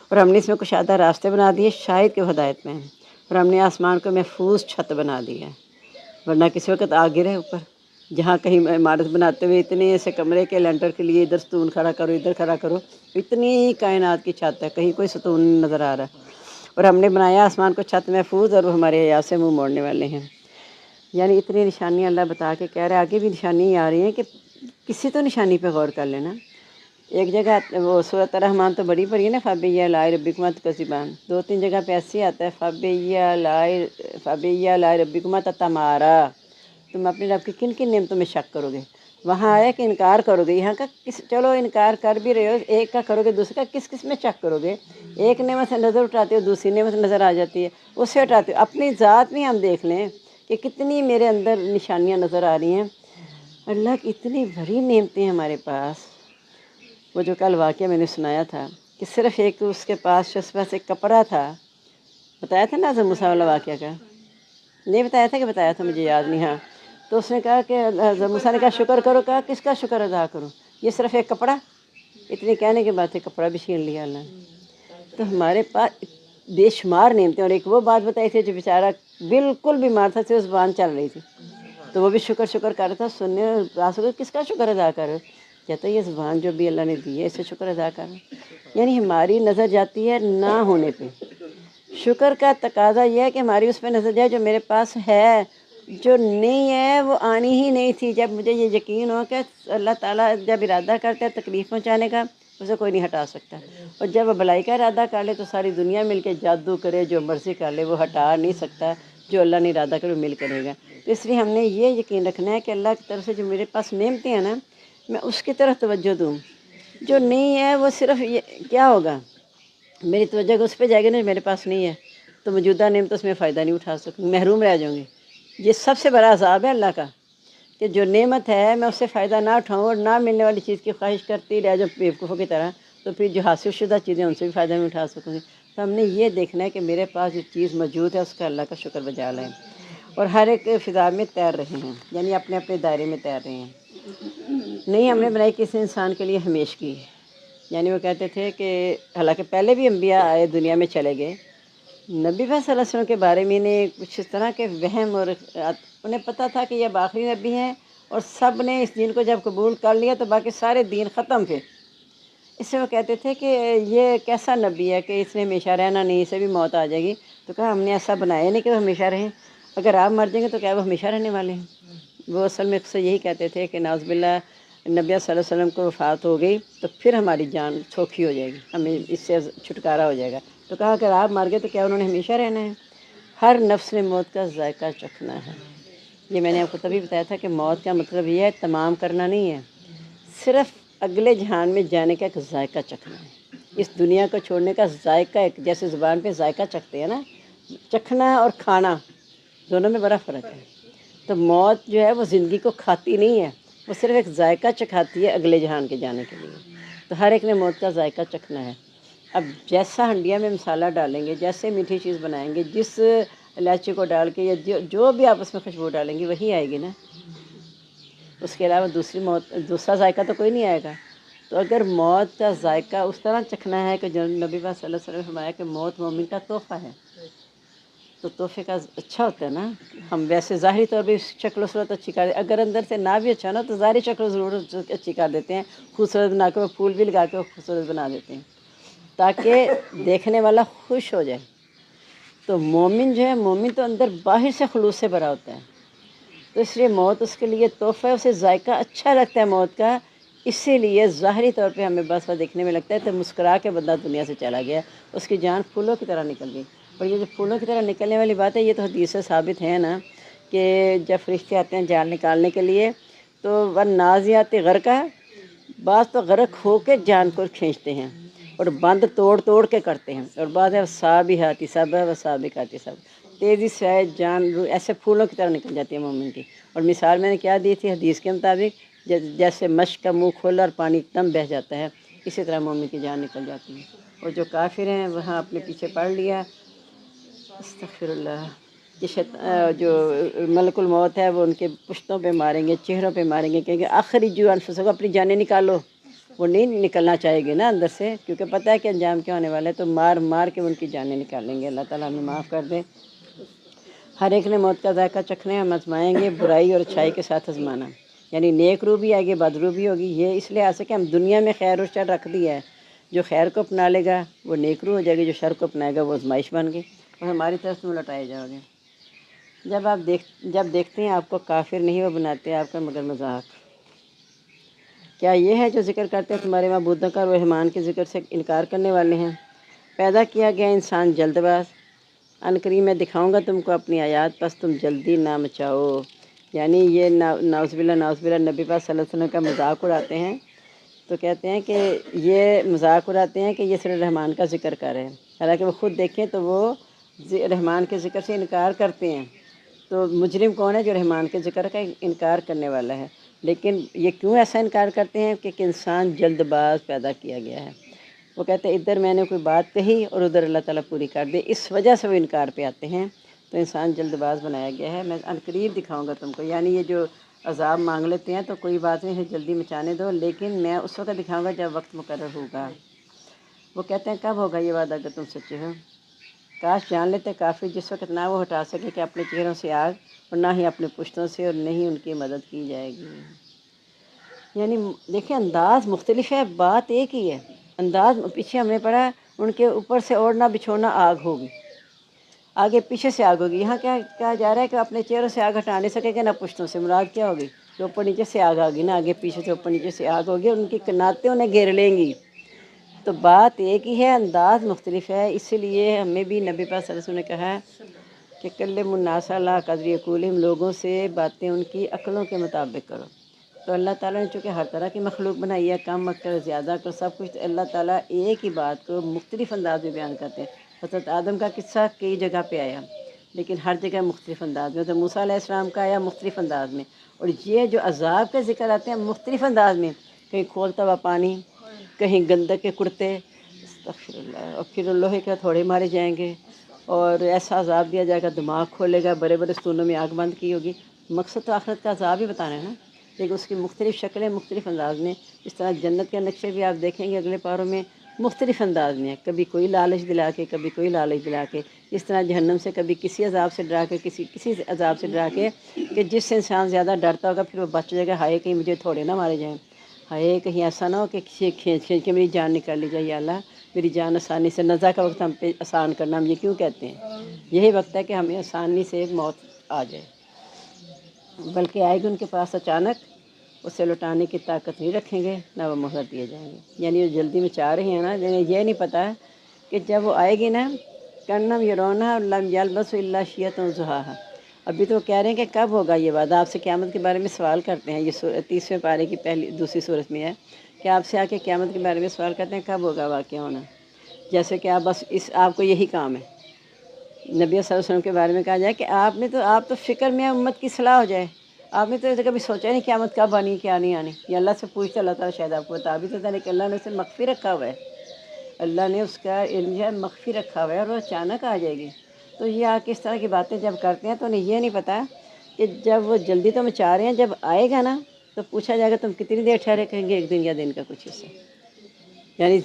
اور ہم نے اس میں کشادہ راستے بنا دیے شاید کہ ہدایت میں ہیں، اور ہم نے آسمان کو محفوظ چھت بنا دی ہے، ورنہ کسی وقت آ گرے اوپر، جہاں کہیں عمارت بناتے ہوئے اتنے ایسے کمرے کے لینٹر کے لیے ادھر ستون کھڑا کرو ادھر کھڑا کرو، اتنی کائنات کی چھت ہے، کہیں کوئی ستون نہیں نظر آ رہا ہے، اور ہم نے بنایا آسمان کو چھت محفوظ، اور وہ ہمارے حیا سے منہ موڑنے والے ہیں۔ یعنی اتنی نشانیاں اللہ بتا کے کہہ رہے ہیں، آگے بھی نشانیاں آ رہی ہیں کہ کسی تو نشانی پہ غور کر لینا۔ ایک جگہ وہ سورۃ الرحمن تو بڑی پڑھی ہے نا، فَبِأَيِّ آلَاءِ رَبِّكُمَا تُكَذِّبَانِ، 2-3 جگہ پہ ایسے آتا ہے فَبِأَيِّ آلَاءِ رَبِّكُمَا تَتَمَارَىٰ، تم اپنے رب کی کن کن نعمتوں میں شک کرو گے، وہاں آیا کہ انکار کرو گے، یہاں کا چلو انکار کر بھی رہے ہو، ایک کا کرو گے دوسرے کا کس کس میں شک کرو گے، ایک نعمت سے نظر اٹھاتے ہو دوسری نعمت نظر آ جاتی ہے، اس سے ہٹاتے ہو، اپنی ذات میں ہم دیکھ لیں کہ کتنی میرے اندر نشانیاں نظر آ رہی ہیں، اللہ کی اتنی بڑی نعمتیں ہیں ہمارے پاس۔ وہ جو کل واقعہ میں نے سنایا تھا کہ صرف ایک اس کے پاس پاس ایک کپڑا تھا، بتایا تھا نا حضرت موسیٰ والا واقعہ کا، نہیں بتایا تھا کہ بتایا تھا مجھے یاد نہیں، ہاں، تو اس نے کہا کہ حضرت موسیٰ نے کہا شکر کرو، کہا کس کا شکر ادا کروں، یہ صرف ایک کپڑا، اتنے کہنے کے بعد کپڑا بھی چھین لیا اللہ نے۔ تو ہمارے پاس بے شمار نعمتیں، اور ایک وہ بات بتائی تھی جو بیچارہ بالکل بیمار تھا، صرف زبان چل رہی تھی، تو وہ بھی شکر کر رہا تھا، سننے کس کا شکر ادا کرو، کہتا ہے یہ زبان جو بھی اللہ نے دی ہے اسے شکر ادا کرو، یعنی ہماری نظر جاتی ہے نہ ہونے پہ، شکر کا تقاضا یہ ہے کہ ہماری اس پہ نظر جائے جو میرے پاس ہے، جو نہیں ہے وہ آنی ہی نہیں تھی۔ جب مجھے یہ یقین ہو کہ اللہ تعالیٰ جب ارادہ کرتا ہے تکلیف پہنچانے کا، اسے کوئی نہیں ہٹا سکتا، اور جب وہ بھلائی کا ارادہ کر لے تو ساری دنیا مل کے جادو کرے، جو مرضی کر لے وہ ہٹا نہیں سکتا، جو اللہ نے ارادہ کرے وہ مل کرے گا۔ تو اس لیے ہم نے یہ یقین رکھنا ہے کہ اللہ کی طرف سے جو میرے پاس نعمتیں ہیں نا، میں اس کی طرف توجہ دوں، جو نہیں ہے وہ صرف یہ کیا ہوگا، میری توجہ اس پہ جائے گی نا میرے پاس نہیں ہے، تو موجودہ نعمت اس میں فائدہ نہیں اٹھا سکوں، محروم رہ جاؤں گی۔ یہ سب سے بڑا عذاب ہے اللہ کا کہ جو نعمت ہے میں اس سے فائدہ نہ اٹھاؤں اور نہ ملنے والی چیز کی خواہش کرتی رہ جاؤں بیوقوفوں کی طرح، تو پھر جو حاصل شدہ چیزیں ان سے بھی فائدہ نہیں اٹھا سکوں گی۔ تو ہم نے یہ دیکھنا ہے کہ میرے پاس جو چیز موجود ہے اس کا اللہ کا شکر بجا لیں، اور ہر ایک فضا میں تیر رہے ہیں، یعنی اپنے اپنے دائرے میں تیر رہے ہیں، نہیں ہم نے بنائی کسی انسان کے لیے ہمیشگی، یعنی وہ کہتے تھے کہ حالانکہ پہلے بھی انبیاء آئے دنیا میں چلے گئے، نبی صلی اللہ علیہ وسلم کے بارے میں انہیں کچھ اس طرح کے وہم، اور انہیں پتہ تھا کہ یہ اب آخری نبی ہیں، اور سب نے اس دین کو جب قبول کر لیا تو باقی سارے دین ختم تھے، اس سے وہ کہتے تھے کہ یہ کیسا نبی ہے کہ اس نے ہمیشہ رہنا نہیں، اسے بھی موت آ جائے گی، تو کہا ہم نے ایسا بنایا نہیں کہ وہ ہمیشہ رہیں، اگر آپ مر جائیں گے تو کیا وہ ہمیشہ رہنے والے ہیں؟ وہ اصل میں سے یہی کہتے تھے کہ نعوذ باللہ نبی صلی اللہ علیہ وسلم کو وفات ہو گئی تو پھر ہماری جان سوکھی ہو جائے گی، ہمیں اس سے چھٹکارا ہو جائے گا، تو کہا اگر آپ مر گئے تو کیا انہوں نے ہمیشہ رہنا ہے؟ ہر نفس نے موت کا ذائقہ چکھنا ہے، یہ میں نے آپ کو تبھی بتایا تھا کہ موت کا مطلب یہ ہے تمام کرنا نہیں ہے، صرف اگلے جہان میں جانے کا ایک ذائقہ چکھنا ہے، اس دنیا کو چھوڑنے کا ذائقہ، ایک جیسے زبان پہ ذائقہ چکھتے ہیں نا، چکھنا اور کھانا دونوں میں بڑا فرق ہے، تو موت جو ہے وہ زندگی کو کھاتی نہیں ہے، وہ صرف ایک ذائقہ چکھاتی ہے اگلے جہان کے جانے کے لیے، تو ہر ایک نے موت کا ذائقہ چکھنا ہے۔ اب جیسا ہنڈیا میں مسالہ ڈالیں گے، جیسے میٹھی چیز بنائیں گے، جس الائچی کو ڈال کے یا جو بھی آپ اس میں خوشبو ڈالیں گے وہی آئے گی نا، اس کے علاوہ دوسرا ذائقہ تو کوئی نہیں آئے گا۔ تو اگر موت کا ذائقہ اس طرح چکھنا ہے کہ جو نبی صلی اللہ علیہ وسلم نے فرمایا کہ موت مومن کا تحفہ ہے، تو تحفے کا اچھا ہوتا ہے نا، ہم ویسے ظاہری طور پہ شکل و صورت اچھی کر دیتے، اگر اندر سے نہ بھی اچھا نا تو ظاہری شکل و صورت اچھی کر دیتے ہیں، خوبصورت بنا کے پھول بھی لگا کے خوبصورت بنا دیتے ہیں تاکہ دیکھنے والا خوش ہو جائے، تو مومن جو ہے، مومن تو اندر باہر سے خلوص سے بھرا ہوتا ہے، تو اس لیے موت اس کے لیے تحفہ ہے، اسے ذائقہ اچھا لگتا ہے موت کا، اسی لیے ظاہری طور پہ ہمیں بس دیکھنے میں لگتا ہے تو مسکرا کے بندہ دنیا سے چلا گیا، اس کی جان پھولوں کی طرح نکل گئی۔ اور یہ جو پھولوں کی طرح نکلنے والی بات ہے، یہ تو حدیث سے ثابت ہے نا کہ جب فرشتے آتے ہیں جان نکالنے کے لیے تو والنازعات غرقا، بعض تو غرق ہو کے جان کو کھینچتے ہیں اور بند توڑ توڑ کے کرتے ہیں، اور بعض ہے سابحاتی سبا و سابقاتی سب، تیزی سے جان ایسے پھولوں کی طرح نکل جاتی ہے مومن کی۔ اور مثال میں نے کیا دی تھی حدیث کے مطابق، جیسے مشق کا منہ کھولا اور پانی ایک دم بہہ جاتا ہے، اسی طرح مومن کی جان نکل جاتی ہے۔ اور جو کافر ہیں وہاں اپنے پیچھے پڑھ لیا، استغفر اللہ، جو ملک الموت ہے وہ ان کے پشتوں پہ ماریں گے، چہروں پہ ماریں گے، کہیں گے اخرجوا انفسکم، اپنی جانیں نکالو۔ وہ نہیں نکلنا چاہے گی نا اندر سے، کیونکہ پتہ ہے کہ انجام کیا ہونے والا ہے، تو مار مار کے ان کی جانیں نکالیں گے۔ اللہ تعالیٰ ہمیں معاف کر دے۔ ہر ایک نے موت کا ذائقہ چکھنا ہے، ہم آزمائیں گے برائی اور اچھائی کے ساتھ آزمانا، یعنی نیک روح بھی آئے گی، بد روح بھی ہوگی۔ یہ اس لیے ایسے کہ ہم دنیا میں خیر اور شر رکھ دیا ہے، جو خیر کو اپنا لے گا وہ نیک روح ہو جائے گی، جو شر کو اپنائے گا وہ آزمائش بن گئی اور ہماری طرف تم لوٹائے جاؤ گے۔ جب دیکھتے ہیں آپ کو کافر نہیں، وہ بناتے ہیں آپ کا مگر مذاق۔ کیا یہ ہے جو ذکر کرتے ہیں تمہارے معبودوں کا اور رحمان کے ذکر سے انکار کرنے والے ہیں؟ پیدا کیا گیا انسان جلد باز، عنقریب میں دکھاؤں گا تم کو اپنی آیات، پس تم جلدی نہ مچاؤ۔ یعنی یہ نعوذ باللہ نبی پاک صلی اللہ علیہ وسلم کا مذاق اڑاتے ہیں، تو کہتے ہیں کہ یہ مذاق اڑاتے ہیں کہ یہ صرف رحمان کا ذکر کر رہے ہیں، حالانکہ وہ خود دیکھیں تو وہ رحمان کے ذکر سے انکار کرتے ہیں۔ تو مجرم کون ہے؟ جو رحمان کے ذکر کا انکار کرنے والا ہے۔ لیکن یہ کیوں ایسا انکار کرتے ہیں کہ انسان جلد باز پیدا کیا گیا ہے۔ وہ کہتے ہیں ادھر میں نے کوئی بات کہی اور ادھر اللہ تعالیٰ پوری کر دے، اس وجہ سے وہ انکار پہ آتے ہیں۔ تو انسان جلد باز بنایا گیا ہے، میں عنقریب دکھاؤں گا تم کو، یعنی یہ جو عذاب مانگ لیتے ہیں تو کوئی بات نہیں ہے، جلدی مچانے دو، لیکن میں اس وقت دکھاؤں گا جب وقت مقرر ہوگا۔ وہ کہتے ہیں کب ہوگا یہ وعدہ اگر تم سچے ہو؟ کاش جان لیتے کافر جس وقت نہ وہ ہٹا سکے کہ اپنے چہروں سے آگ، اور نہ ہی اپنے پشتوں سے، اور نہیں ان کی مدد کی جائے گی۔ یعنی دیکھیں انداز مختلف ہے، بات ایک ہی ہے، انداز پیچھے ہم نے پڑھا ان کے اوپر سے اوڑھنا بچھونا آگ ہوگی، آگے پیچھے سے آگ ہوگی۔ یہاں کیا کہا جا رہا ہے کہ اپنے چہروں سے آگ ہٹا نہیں سکے گا نہ پشتوں سے، مراد کیا ہوگی؟ کہ اوپر نیچے سے آگ آگی، نہ آگے پیچھے سے اوپر نیچے سے آگ ہوگی، اور ان کی کناتیں انہیں گھیر لیں گی۔ تو بات ایک ہی ہے، انداز مختلف ہے، اسی لیے ہمیں بھی نبی پاک صلی اللہ علیہ وسلم نے کہا کہ کلموا الناس علی قدر عقولہم، لوگوں سے باتیں ان کی عقلوں کے مطابق کرو۔ تو اللہ تعالیٰ نے چونکہ ہر طرح کی مخلوق بنائی ہے، کم کر زیادہ کر سب کچھ، اللہ تعالیٰ ایک ہی بات کو مختلف انداز میں بیان کرتے ہیں۔ حضرت آدم کا قصہ کئی جگہ پہ آیا، لیکن ہر جگہ مختلف انداز میں۔ تو موسیٰ علیہ السلام کا آیا مختلف انداز میں، اور یہ جو عذاب کا ذکر آتے ہیں مختلف انداز میں، کہیں کھولتا ہوا پانی، کہیں گندک کے کرتے، استغفر اللہ، اور پھر لوہے کے ہتھوڑے مارے جائیں گے، اور ایسا عذاب دیا جائے گا دماغ کھولے گا، بڑے بڑے ستونوں میں آگ بند کی ہوگی۔ مقصد تو آخرت کا عذاب ہی بتانا ہے نا، لیکن اس کی مختلف شکلیں مختلف انداز میں۔ اس طرح جنت کے نقشے بھی آپ دیکھیں گے اگلے پاروں میں مختلف انداز میں، کبھی کوئی لالچ دلا کے، کبھی کوئی لالچ دلا کے، اس طرح جہنم سے کبھی کسی عذاب سے ڈرا کے، کسی عذاب سے ڈرا کے کہ جس سے انسان زیادہ ڈرتا ہوگا پھر وہ بچ جائے گا، ہائے کہیں مجھے تھوڑے نہ مارے جائیں، ہائے کہیں ایسا نہ ہو کہ کسی کھینچ کے میری جان نکال لی جائے، یا اللہ میری جان آسانی سے، نزا کا وقت ہم پہ آسان کرنا، ہم یہ کیوں کہتے ہیں؟ یہی وقت ہے کہ ہمیں آسانی سے موت آ جائے، بلکہ آئے گی ان کے پاس اچانک، اسے لوٹانے کی طاقت نہیں رکھیں گے، نہ وہ مہلت دیے جائیں گے۔ یعنی وہ جلدی میں چاہ رہے ہیں نا، یہ نہیں پتہ کہ جب وہ آئے گی نا، کَأَنَّهُمْ يَرَوْنَهَا لَمْ يَلْبَثُوا إِلَّا عَشِيَّةً وَضُحَاهَا۔ ابھی تو وہ کہہ رہے ہیں کہ کب ہوگا یہ وعدہ، آپ سے قیامت کے بارے میں سوال کرتے ہیں، یہ 30ویں پارے کی دوسری صورت میں ہے کہ آپ سے آ کے قیامت کے بارے میں سوال کرتے ہیں کب ہوگا واقعہ ہونا، جیسے کہ آپ بس آپ کو یہی کام ہے۔ نبی صلی اللہ علیہ وسلم کے بارے میں کہا جائے کہ آپ تو فکر میں امت کی اصلاح ہو جائے، آپ نے تو کبھی سوچا نہیں قیامت کب آنی کیا نہیں آنی، یہ اللہ سے پوچھتے، اللہ تعالیٰ شاید آپ کو بتا بھی دیتا، لیکن اللہ نے اسے مخفی رکھا ہوا ہے، اللہ نے اس کا علم جو ہے مخفی رکھا ہوا ہے، اور وہ اچانک آ جائے گی۔ تو یہ آ کے اس طرح کی باتیں جب کرتے ہیں تو انہیں یہ نہیں پتہ کہ جب وہ جلدی تو مچا رہے ہیں، جب آئے گا نا تو پوچھا جائے گا تم کتنی دیر ٹھہرے، کہیں گے ایک دن یا دن کا کچھ حصہ، یعنی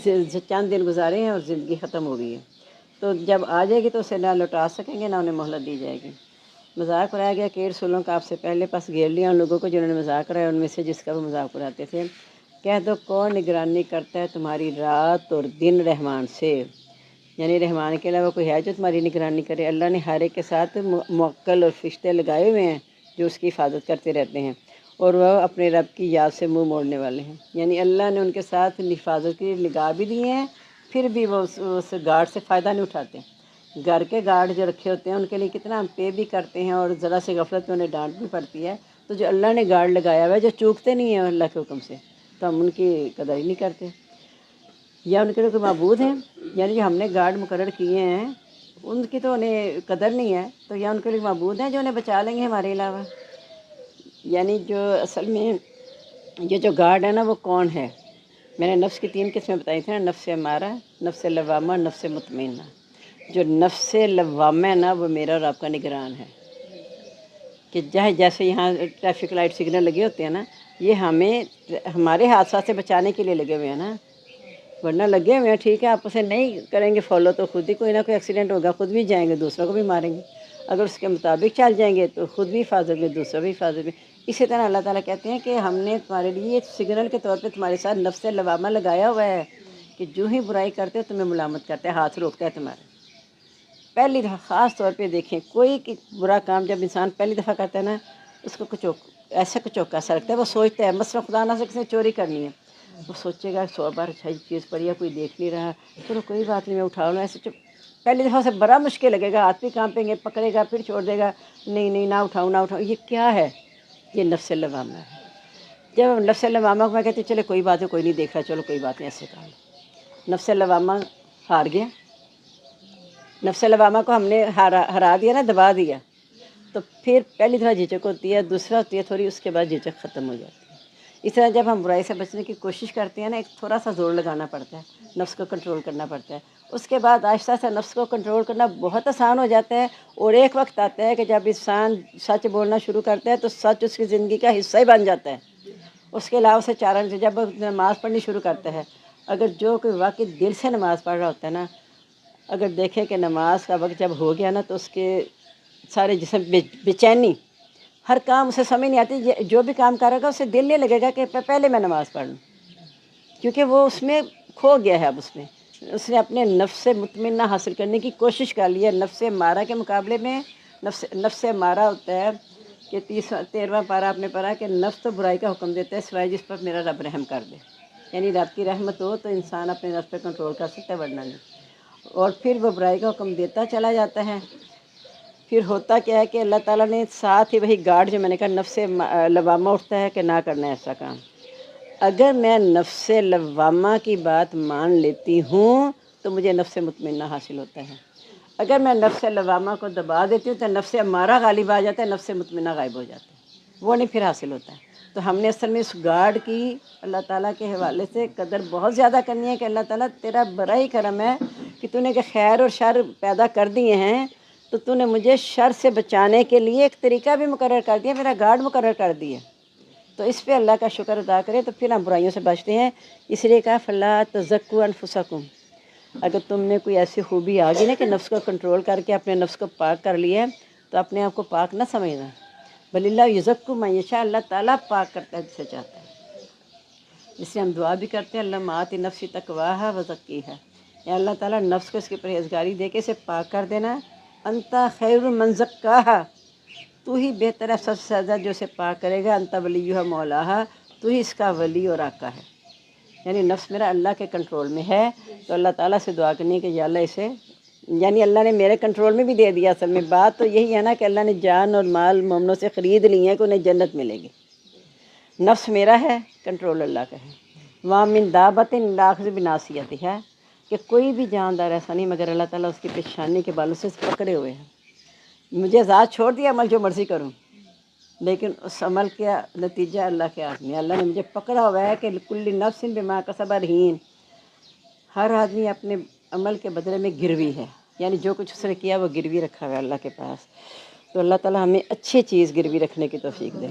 چند دن گزارے ہیں اور زندگی ختم ہو گئی ہے۔ تو جب آ جائے گی تو اسے نہ لوٹا سکیں گے، نہ انہیں مہلت دی جائے گی۔ مذاق اڑایا گیا کہ رسولوں کا آپ سے پہلے پس گھیر لیا ان لوگوں کو جنہوں نے مذاق اڑایا، ان میں سے جس کا وہ مذاق اڑاتے تھے۔ کہہ دو کون نگرانی کرتا ہے تمہاری رات اور دن رحمان سے، یعنی رحمان کے علاوہ کوئی ہے جو تمہاری نگرانی کرے؟ اللہ نے ہر ایک کے ساتھ موکل اور فرشتے لگائے ہوئے ہیں جو اس کی حفاظت کرتے رہتے ہیں، اور وہ اپنے رب کی یاد سے منہ موڑنے والے ہیں۔ یعنی اللہ نے ان کے ساتھ حفاظت کی نگاہ بھی دی ہیں، پھر بھی وہ اس گارڈ سے فائدہ نہیں اٹھاتے۔ گھر کے گارڈ جو رکھے ہوتے ہیں ان کے لیے کتنا ہم پے بھی کرتے ہیں، اور ذرا سے غفلت میں انہیں ڈانٹ بھی پڑتی ہے، تو جو اللہ نے گارڈ لگایا ہوا ہے جو چوکتے نہیں ہیں اللہ کے حکم سے، تو ہم ان کی قدر ہی نہیں کرتے، یا ان کے لیے کوئی معبود ہیں؟ یعنی جو ہم نے گارڈ مقرر کیے ہیں ان کی تو انہیں قدر نہیں ہے، تو یا ان کے لیے معبود ہیں جو انہیں بچا لیں گے ہمارے علاوہ؟ یعنی جو اصل میں یہ جو گارڈ ہے نا وہ کون ہے؟ میں نے نفس کی 3 قسمیں بتائی تھیں نا، نفس امارہ، نفس لوامہ، نفس مطمئنہ۔ جو نفس لوامہ ہے نا وہ میرا اور آپ کا نگران ہے، کہ جیسے یہاں ٹریفک لائٹ سگنل لگے ہوتے ہیں نا، یہ ہمیں ہمارے حادثات سے بچانے کے لیے لگے ہوئے ہیں نا، ورنہ لگے ہوئے ہیں ٹھیک ہے، آپ اسے نہیں کریں گے فالو تو خود ہی کوئی نہ کوئی ایکسیڈنٹ ہوگا، خود بھی جائیں گے، دوسروں کو بھی ماریں گے۔ اگر اس کے مطابق چل جائیں گے تو خود بھی حفاظت میں، دوسروں بھی حفاظت میں۔ اسی طرح اللہ تعالیٰ کہتے ہیں کہ ہم نے تمہارے لیے سگنل کے طور پہ تمہارے ساتھ نفس لوامہ لگایا ہوا ہے، کہ جو ہی برائی کرتے ہو تمہیں ملامت کرتے ہیں، ہاتھ روکتا ہے تمہارے۔ پہلی دفعہ خاص طور پہ دیکھیں، کوئی برا کام جب انسان پہلی دفعہ کرتا ہے نا، اس کو کچھ ایسا کچھ چوکا سا لگتا ہے، وہ سوچتا ہے مثلا خدا نہ سے کسی نے چوری کرنی ہے، وہ سوچے گا 100 بار اچھا چیز پڑی ہے، کوئی دیکھ نہیں رہا، چلو کوئی بات نہیں میں اٹھا لوں، ایسے پہلی دفعہ سے بڑا مشکل لگے گا، ہاتھ بھی کانپیں گے، پکڑے گا پھر چھوڑ دے گا، نہیں نہیں نہ اٹھاؤں نہ اٹھاؤں۔ یہ کیا ہے؟ یہ نفس لوامہ ہے۔ جب نفس لوامہ کو میں کہتی ہوں چلے کوئی بات ہے، کوئی نہیں دیکھ رہا، چلو کوئی بات نہیں، ایسے کہا، نفس لوامہ ہار گیا۔ نفس لوامہ کو ہم نے ہرا دیا نا، دبا دیا، تو پھر پہلی دفعہ جھجک ہوتی ہے، دوسرا ہوتی ہے تھوڑی، اس کے بعد جھجک ختم ہو جاتی ہے۔ اس طرح جب ہم برائی سے بچنے کی کوشش کرتے ہیں نا، ایک تھوڑا سا زور لگانا پڑتا ہے، نفس کو کنٹرول کرنا پڑتا ہے، اس کے بعد آہستہ سے نفس کو کنٹرول کرنا بہت آسان ہو جاتا ہے، اور ایک وقت آتا ہے کہ جب انسان سچ بولنا شروع کرتا ہے تو سچ اس کی زندگی کا حصہ ہی بن جاتا ہے۔ اس کے علاوہ سے چارن سے جب نماز پڑھنی شروع کرتا ہے، اگر جو کوئی واقعی دل سے نماز پڑھ رہا ہوتا ہے نا، اگر دیکھے کہ نماز کا وقت جب ہو گیا نا تو اس کے سارے جسم بے چینی، ہر کام اسے سمجھ نہیں آتی، جو بھی کام کرے گا اسے دل نہیں لگے گا کہ پہلے میں نماز پڑھ لوں، کیونکہ وہ اس میں کھو گیا ہے۔ اب اس نے اپنے نفس مطمئنہ حاصل کرنے کی کوشش کر لی ہے۔ نفس مارا کے مقابلے میں نفس مارا ہوتا ہے کہ 13واں پارہ آپ نے پڑھا کہ نفس تو برائی کا حکم دیتا ہے سوائے جس پر میرا رب رحم کر دے، یعنی رب کی رحمت ہو تو انسان اپنے نفس پہ کنٹرول کر سکتا ہے، ورنہ نہیں، اور پھر وہ برائی کا حکم دیتا چلا جاتا ہے۔ پھر ہوتا کیا ہے کہ اللہ تعالیٰ نے ساتھ ہی وہی گارڈ جو میں نے کہا نفس لوامہ اٹھتا ہے کہ نہ کرنا ایسا کام۔ اگر میں نفس لوامہ کی بات مان لیتی ہوں تو مجھے نفس مطمئنہ حاصل ہوتا ہے، اگر میں نفس لوامہ کو دبا دیتی ہوں تو نفس امارہ غالب آ جاتا ہے، نفس مطمئنہ غائب ہو جاتا ہے، وہ نہیں پھر حاصل ہوتا ہے۔ تو ہم نے اصل میں اس گارڈ کی اللہ تعالیٰ کے حوالے سے قدر بہت زیادہ کرنی ہے کہ اللہ تعالیٰ تیرا بڑا ہی کرم ہے کہ تو نے کہ خیر اور شر پیدا کر دیے ہیں، تو نے مجھے شر سے بچانے کے لیے ایک طریقہ بھی مقرر کر دیا، میرا گارڈ مقرر کر دیا، تو اس پہ اللہ کا شکر ادا کریں تو پھر ہم برائیوں سے بچتے ہیں۔ اس لیے کہا فلا تزکوا انفسکم، اگر تم میں کوئی ایسی خوبی آ گئی نا کہ نفس کو کنٹرول کر کے اپنے نفس کو پاک کر لیا ہے تو اپنے آپ کو پاک نہ سمجھنا، بل اللہ یزکی من یشاء، اللہ تعالیٰ پاک کرتا ہے جسے چاہتا ہے۔ اس سے ہم دعا بھی کرتے ہیں اللہم آت نفسی تقواہا وزکیہا، یا اللہ تعالیٰ نفس کو اس کی پرہیزگاری دے کے اسے پاک کر دینا، انت خیر من زکاہا، تو ہی بہتر ہے سب سے زیادہ جو اسے پاک کرے گا، انت ولیہا مولاہا، تو ہی اس کا ولی اور آقا ہے۔ یعنی نفس میرا اللہ کے کنٹرول میں ہے، تو اللہ تعالیٰ سے دعا کرنی کہ یا اللہ اسے، یعنی اللہ نے میرے کنٹرول میں بھی دے دیا۔ اصل میں بات تو یہی ہے نا کہ اللہ نے جان اور مال مومنوں سے خرید لی ہیں کہ انہیں جنت ملے گی۔ نفس میرا ہے، کنٹرول اللہ کا ہے۔ وَمَا مِن دَابَّةٍ إِلَّا آخِذٌ بِنَاصِيَتِهَا، کہ کوئی بھی جاندار ایسا نہیں مگر اللہ تعالیٰ اس کی پیشانی کے بالوں سے پکڑے ہوئے ہیں۔ مجھے ذات چھوڑ دیا، عمل جو مرضی کروں، لیکن اس عمل کا نتیجہ اللہ کے ہاتھ میں۔ اللہ نے مجھے پکڑا ہوا ہے کہ لِكُلِّ نَفْسٍ بِمَا كَسَبَتْ رَهِينٌ، ہر آدمی اپنے عمل کے بدلے میں گروی ہے، یعنی جو کچھ اس نے کیا وہ گروی رکھا ہوا ہے اللہ کے پاس۔ تو اللہ تعالیٰ ہمیں اچھی چیز گروی رکھنے کی توفیق دے۔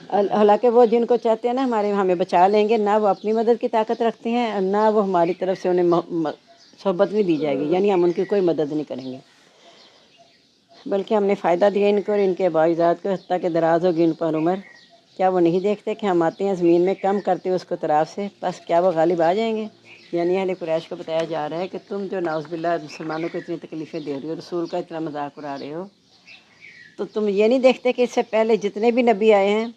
حالانکہ وہ جن کو چاہتے ہیں نا ہمیں بچا لیں گے، نہ وہ اپنی مدد کی طاقت رکھتے ہیں اور نہ وہ ہماری طرف سے انہیں صحبت بھی دی جائے گی، یعنی ہم ان کی کوئی مدد نہیں کریں گے، بلکہ ہم نے فائدہ دیا ان کو اور ان کے باعزات کو، حتیٰ کہ دراز ہوگی ان پر عمر۔ کیا وہ نہیں دیکھتے کہ ہم آتے ہیں زمین میں کم کرتے اس کو طرف سے، بس کیا وہ غالب آ جائیں گے؟ یعنی اہل قریش کو بتایا جا رہا ہے کہ تم جو نعوذ باللہ مسلمانوں کو اتنی تکلیفیں دے رہی ہو، رسول کا اتنا مذاق اڑا رہے ہو، تو تم یہ نہیں دیکھتے کہ اس سے پہلے جتنے بھی نبی آئے ہیں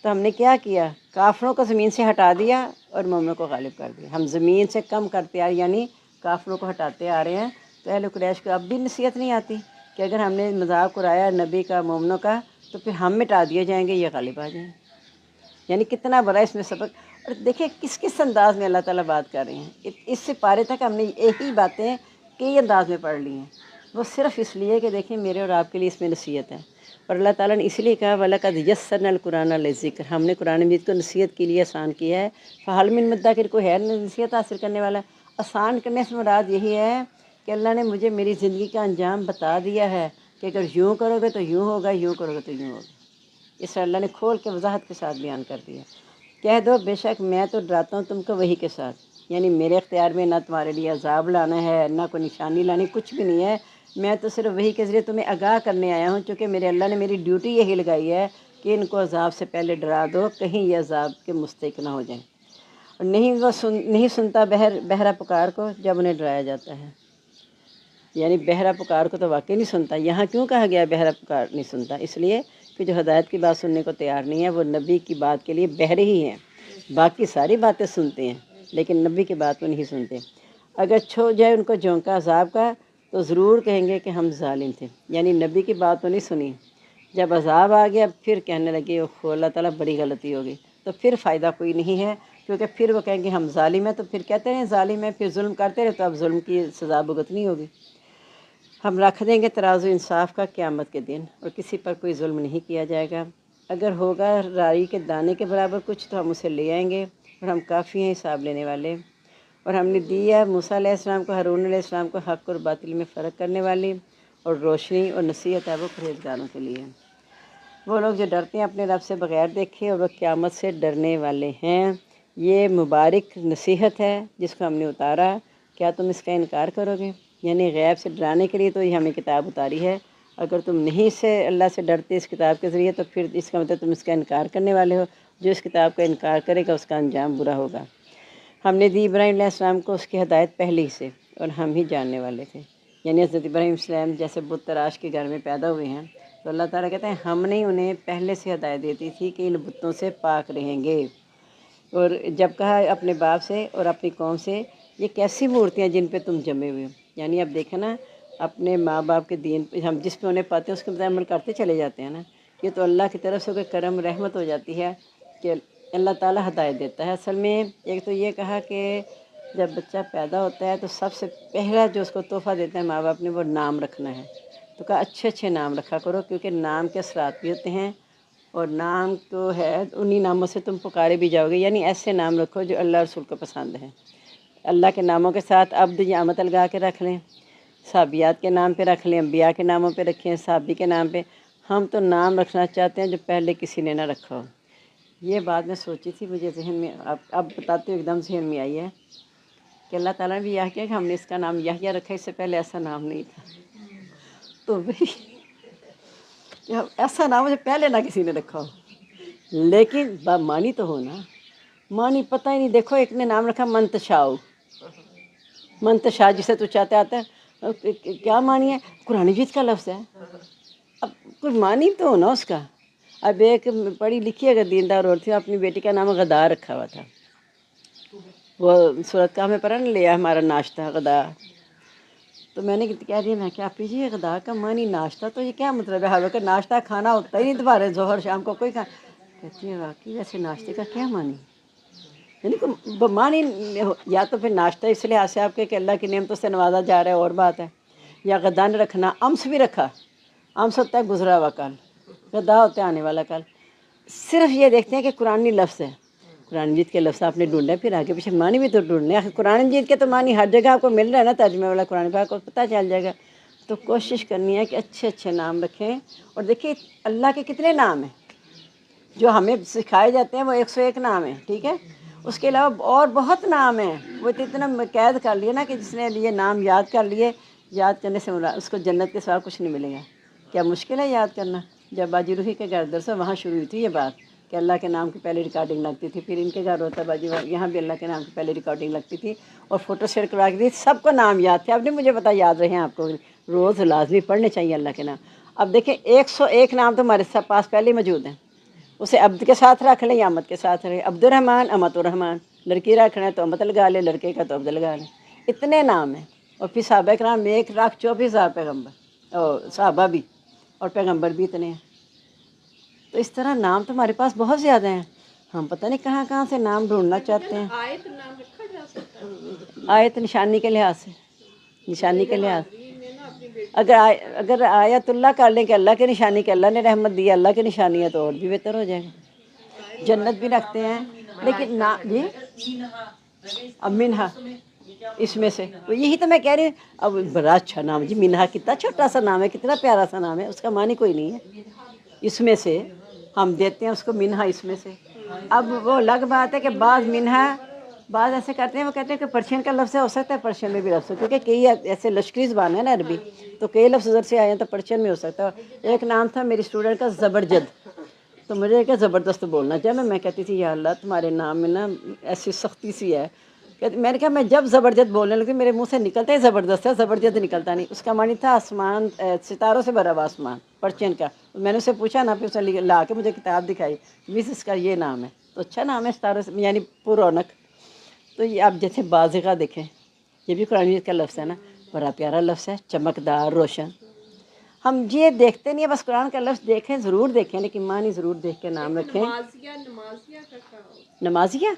تو ہم نے کیا کیا؟ کافروں کو زمین سے ہٹا دیا اور مومنوں کو غالب کر دیا۔ ہم زمین سے کم کرتے آ رہے، یعنی کافروں کو ہٹاتے آ رہے ہیں۔ تو اہل قریش کو اب بھی نصیحت نہیں آتی کہ اگر ہم نے مذاق اڑایا نبی کا، مومنوں کا، تو پھر ہم مٹا دیے جائیں گے، یہ غالب آ جائیں۔ یعنی کتنا بڑا اس میں سبق۔ اور دیکھیں کس کس انداز میں اللہ تعالیٰ بات کر رہے ہیں۔ اس سے پارے تک ہم نے یہی باتیں کئی انداز میں پڑھ لی ہیں، وہ صرف اس لیے کہ دیکھیں میرے اور آپ کے لیے اس میں نصیحت ہے۔ اور اللہ تعالیٰ نے اس لیے کہا وَلَقَدْ يَسَّرْنَا الْقُرْآنَ لِلذِّكْرِ، ہم نے قرآن مجید کو نصیحت کے لیے آسان کیا ہے۔ فَهَلْ مِن مُدَّكِرٍ، کوئی ہے نصیحت حاصل کرنے والا؟ آسان کرنے سے مراد یہی ہے کہ اللہ نے مجھے میری زندگی کا انجام بتا دیا ہے کہ اگر یوں کرو گے تو یوں ہوگا، یوں کرو گے تو یوں ہوگا۔ اس سے اللہ نے کھول کے وضاحت کے ساتھ بیان کر دیا۔ کہہ دو بے شک میں تو ڈراتا ہوں تم کو وحی کے ساتھ، یعنی میرے اختیار میں نہ تمہارے لیے عذاب لانا ہے، نہ کوئی نشانی لانی، کچھ بھی نہیں ہے۔ میں تو صرف وحی کے ذریعے تمہیں آگاہ کرنے آیا ہوں، چونکہ میرے اللہ نے میری ڈیوٹی یہی لگائی ہے کہ ان کو عذاب سے پہلے ڈرا دو، کہیں یہ عذاب کے مستحق نہ ہو جائیں۔ اور نہیں سنتا بہرا پکار کو جب انہیں ڈرایا جاتا ہے، یعنی بہرا پکار کو تو واقعی نہیں سنتا۔ یہاں کیوں کہا گیا بہرا پکار نہیں سنتا؟ اس لیے کہ جو ہدایت کی بات سننے کو تیار نہیں ہے وہ نبی کی بات کے لیے بہرے ہی ہیں، باقی ساری باتیں سنتے ہیں لیکن نبی کی بات کو نہیں سنتے۔ اگر چھو جائے ان کو جھونکا عذاب کا تو ضرور کہیں گے کہ ہم ظالم تھے، یعنی نبی کی بات تو نہیں سنی، جب عذاب آ گیا پھر کہنے لگے اوہ اللہ تعالیٰ بڑی غلطی ہوگی، تو پھر فائدہ کوئی نہیں ہے، کیونکہ پھر وہ کہیں گے ہم ظالم ہیں، تو پھر کہتے ہیں ظالم ہیں، پھر ظلم کرتے رہے تو اب ظلم کی سزا بھگتنی ہوگی۔ ہم رکھ دیں گے ترازو انصاف کا قیامت کے دن، اور کسی پر کوئی ظلم نہیں کیا جائے گا۔ اگر ہوگا رائی کے دانے کے برابر کچھ تو ہم اسے لے آئیں گے، اور ہم کافی ہیں حساب لینے والے۔ اور ہم نے دی ہے موسیٰ علیہ السلام کو، ہارون علیہ السلام کو، حق اور باطل میں فرق کرنے والی اور روشنی اور نصیحت ہے وہ پرہیزگاروں کے لیے۔ وہ لوگ جو ڈرتے ہیں اپنے رب سے بغیر دیکھے اور وہ قیامت سے ڈرنے والے ہیں، یہ مبارک نصیحت ہے جس کو ہم نے اتارا، کیا تم اس کا انکار کرو گے؟ یعنی غیب سے ڈرانے کے لیے تو یہ ہمیں کتاب اتاری ہے، اگر تم نہیں سے اللہ سے ڈرتے اس کتاب کے ذریعے تو پھر اس کا مطلب تم اس کا انکار کرنے والے ہو۔ جو اس کتاب کا انکار کرے گا اس کا انجام برا ہوگا۔ ہم نے دی ابراہیم علیہ السلام کو اس کی ہدایت پہلے سے، اور ہم ہی جاننے والے تھے۔ یعنی حضرت ابراہیم علیہ السلام جیسے بت تراش کے گھر میں پیدا ہوئے ہیں تو اللہ تعالیٰ کہتے ہیں ہم نے انہیں پہلے سے ہدایت دیتی تھی کہ ان بتوں سے پاک رہیں گے۔ اور جب کہا اپنے باپ سے اور اپنی قوم سے یہ کیسی مورتیاں جن پہ تم جمے ہوئے ہو، یعنی اب دیکھیں نا اپنے ماں باپ کے دین پہ ہم جس پہ انہیں پاتے ہیں اس کے مطابق عمل کرتے چلے جاتے ہیں نا، یہ تو اللہ کی طرف سے کوئی کرم رحمت ہو جاتی ہے کہ اللہ تعالیٰ ہدایت دیتا ہے۔ اصل میں ایک تو یہ کہا کہ جب بچہ پیدا ہوتا ہے تو سب سے پہلا جو اس کو تحفہ دیتا ہے ماں باپ نے وہ نام رکھنا ہے، تو کہا اچھے اچھے نام رکھا کرو کیونکہ نام کے اثرات بھی ہوتے ہیں، اور نام تو ہے انہی ناموں سے تم پکارے بھی جاؤ گے، یعنی ایسے نام رکھو جو اللہ رسول کو پسند ہے۔ اللہ کے ناموں کے ساتھ عبد یا امت لگا کے رکھ لیں، صحابیات کے نام پہ رکھ لیں، انبیاء کے ناموں پہ رکھیں، صحابی کے نام پہ۔ ہم تو نام رکھنا چاہتے ہیں جو پہلے کسی نے نہ رکھا ہو۔ یہ بات میں سوچی تھی، مجھے ذہن میں اب بتاتے ہوئے ایک دم ذہن میں آئی ہے کہ اللہ تعالیٰ نے بھی یہ کیا کہ ہم نے اس کا نام یحییٰ رکھا، اس سے پہلے ایسا نام نہیں تھا، تو وہی ایسا نام مجھے پہلے نہ کسی نے رکھا ہو، لیکن مانی تو ہو نا، مانی پتہ ہی نہیں۔ دیکھو ایک نے نام رکھا منتشاؤ، منتشا جسے تو چاہتے آتا ہے، کیا مانی ہے؟ قرآن مجید کا لفظ ہے، اب کوئی مانی تو ہو نا اس کا۔ اب ایک پڑھی لکھی اگر دیندار اور تھی، اپنی بیٹی کا نام غدا رکھا ہوا تھا، وہ صورت کا ہمیں پڑھا نہیں لیا ہمارا ناشتہ غدا، تو میں نے کہہ دیا میں کیا پی جی غدا کا معنی ناشتہ، تو یہ کیا مطلب ہے؟ حالانکہ ناشتہ کھانا ہوتا ہی نہیں دوبارہ ظہر شام کو کوئی کہتی ہے واقعی ویسے ناشتے کا کیا معنی؟ یعنی معنی یا تو پھر ناشتہ اس لحاظ سے آپ کے کہ اللہ کی نعمتوں سے نوازا جا رہا ہے اور بات ہے، یا غدا نے رکھنا، امس بھی رکھا، امس ہوتا ہے گزرا ہوا کل، غدا ہوتا ہے آنے والا کل۔ صرف یہ دیکھتے ہیں کہ قرآنی لفظ ہے، قرآن مجید کے لفظ آپ نے ڈھونڈا ہے، پھر آگے پیچھے معنی بھی تو ڈھونڈنے ہیں۔ قرآن مجید کے تو معنی ہر جگہ آپ کو مل رہا ہے نا، ترجمے والا قرآن پاک کو پتہ چل جائے گا۔ تو کوشش کرنی ہے کہ اچھے اچھے نام رکھیں، اور دیکھیے اللہ کے کتنے نام ہیں جو ہمیں سکھائے جاتے ہیں، وہ 101 نام ہیں، ٹھیک ہے؟ اس کے علاوہ اور بہت نام ہیں، وہ تو اتنا قید کر لیے نا کہ جس نے یہ نام یاد کر لیے، یاد کرنے سے اس کو جنت کے سوا کچھ نہیں ملے گا۔ کیا مشکل ہے یاد کرنا؟ جب باجی روحی کے گھر درس وہاں شروع ہوئی تھی یہ بات، کہ اللہ کے نام کی پہلے ریکارڈنگ لگتی تھی، پھر ان کے گھر روتا باجی یہاں بھی اللہ کے نام کی پہلے ریکارڈنگ لگتی تھی اور فوٹو شیئر کروا کے دی، سب کو نام یاد تھے۔ اب نہیں مجھے پتا یاد رہے ہیں آپ کو، روز لازمی پڑھنے چاہیے اللہ کے نام۔ اب دیکھیں 101 نام تو ہمارے پاس پہلے ہی موجود ہیں، اسے عبد کے ساتھ رکھ لیں یا امت کے ساتھ رکھیں، عبد الرحمن، امت الرحمن، لڑکی رکھنا ہے تو امت لگا لیں، لڑکے کا تو عبد لگا لیں، اتنے نام ہیں۔ اور پھر صحابہ کرام 1,24,000 پیغمبر اور صحابہ بھی اور پیغمبر بھی اتنے ہیں، تو اس طرح نام تو ہمارے پاس بہت زیادہ ہیں، ہم پتہ نہیں کہاں کہاں سے نام ڈھونڈنا چاہتے ہیں۔ آیت نام رکھا جا سکتا ہے، آیت نشانی کے لحاظ سے، نشانی کے لحاظ نے نا اپنی بیٹی اگر آیت اللہ کر لیں کہ اللہ کی نشانی کہ اللہ نے رحمت دی، اللہ کی نشانی ہے، تو اور بھی بہتر ہو جائے گا۔ جنت بھی رکھتے ہیں لیکن جی اب منہا اس میں سے، تو یہی تو میں کہہ رہی ہوں۔ اب بڑا اچھا نام جی، منہا کتنا چھوٹا سا نام ہے، کتنا پیارا سا نام ہے، اس کا معنی کوئی نہیں ہے۔ اس میں سے ہم دیتے ہیں اس کو منہا، اس میں سے۔ اب وہ الگ بات ہے کہ بعض منہا بعض ایسے کرتے ہیں، وہ کہتے ہیں کہ پرشین کا لفظ ہے، ہو سکتا ہے پرشین میں بھی لفظ ہو، کیونکہ کئی ایسے لشکری زبان ہے نا عربی، تو کئی لفظ ادھر سے آئے ہیں تو پرشین میں ہو سکتا ہے۔ ایک نام تھا میری اسٹوڈنٹ کا زبرجد، تو مجھے کیا زبردست بولنا چاہیے، میں کہتی تھی یا اللہ تمہارے نام میں نا ایسی سختی سی ہے، میں نے کہا میں جب زبرجد بولنے لگتی میرے منہ سے نکلتا ہے زبردست ہے، زبرجد نکلتا نہیں۔ اس کا معنی تھا آسمان، ستاروں سے بھرا ہوا آسمان، پرچین کا۔ میں نے اسے پوچھا نا، پھر اس نے لا کے مجھے کتاب دکھائی، مس اس کا یہ نام ہے، تو اچھا نام ہے ستاروں سے، یعنی پر رونق۔ تو یہ آپ جیسے بازغہ دیکھیں، یہ بھی قرآن مجید کا لفظ ہے نا، بڑا پیارا لفظ ہے، چمکدار، روشن۔ ہم یہ دیکھتے نہیں ہیں، بس قرآن کا لفظ دیکھیں، ضرور دیکھیں، لیکن معنی ضرور دیکھ کے نام رکھیں۔ نمازیہ کا کیا ہوتا نمازیہ ہے؟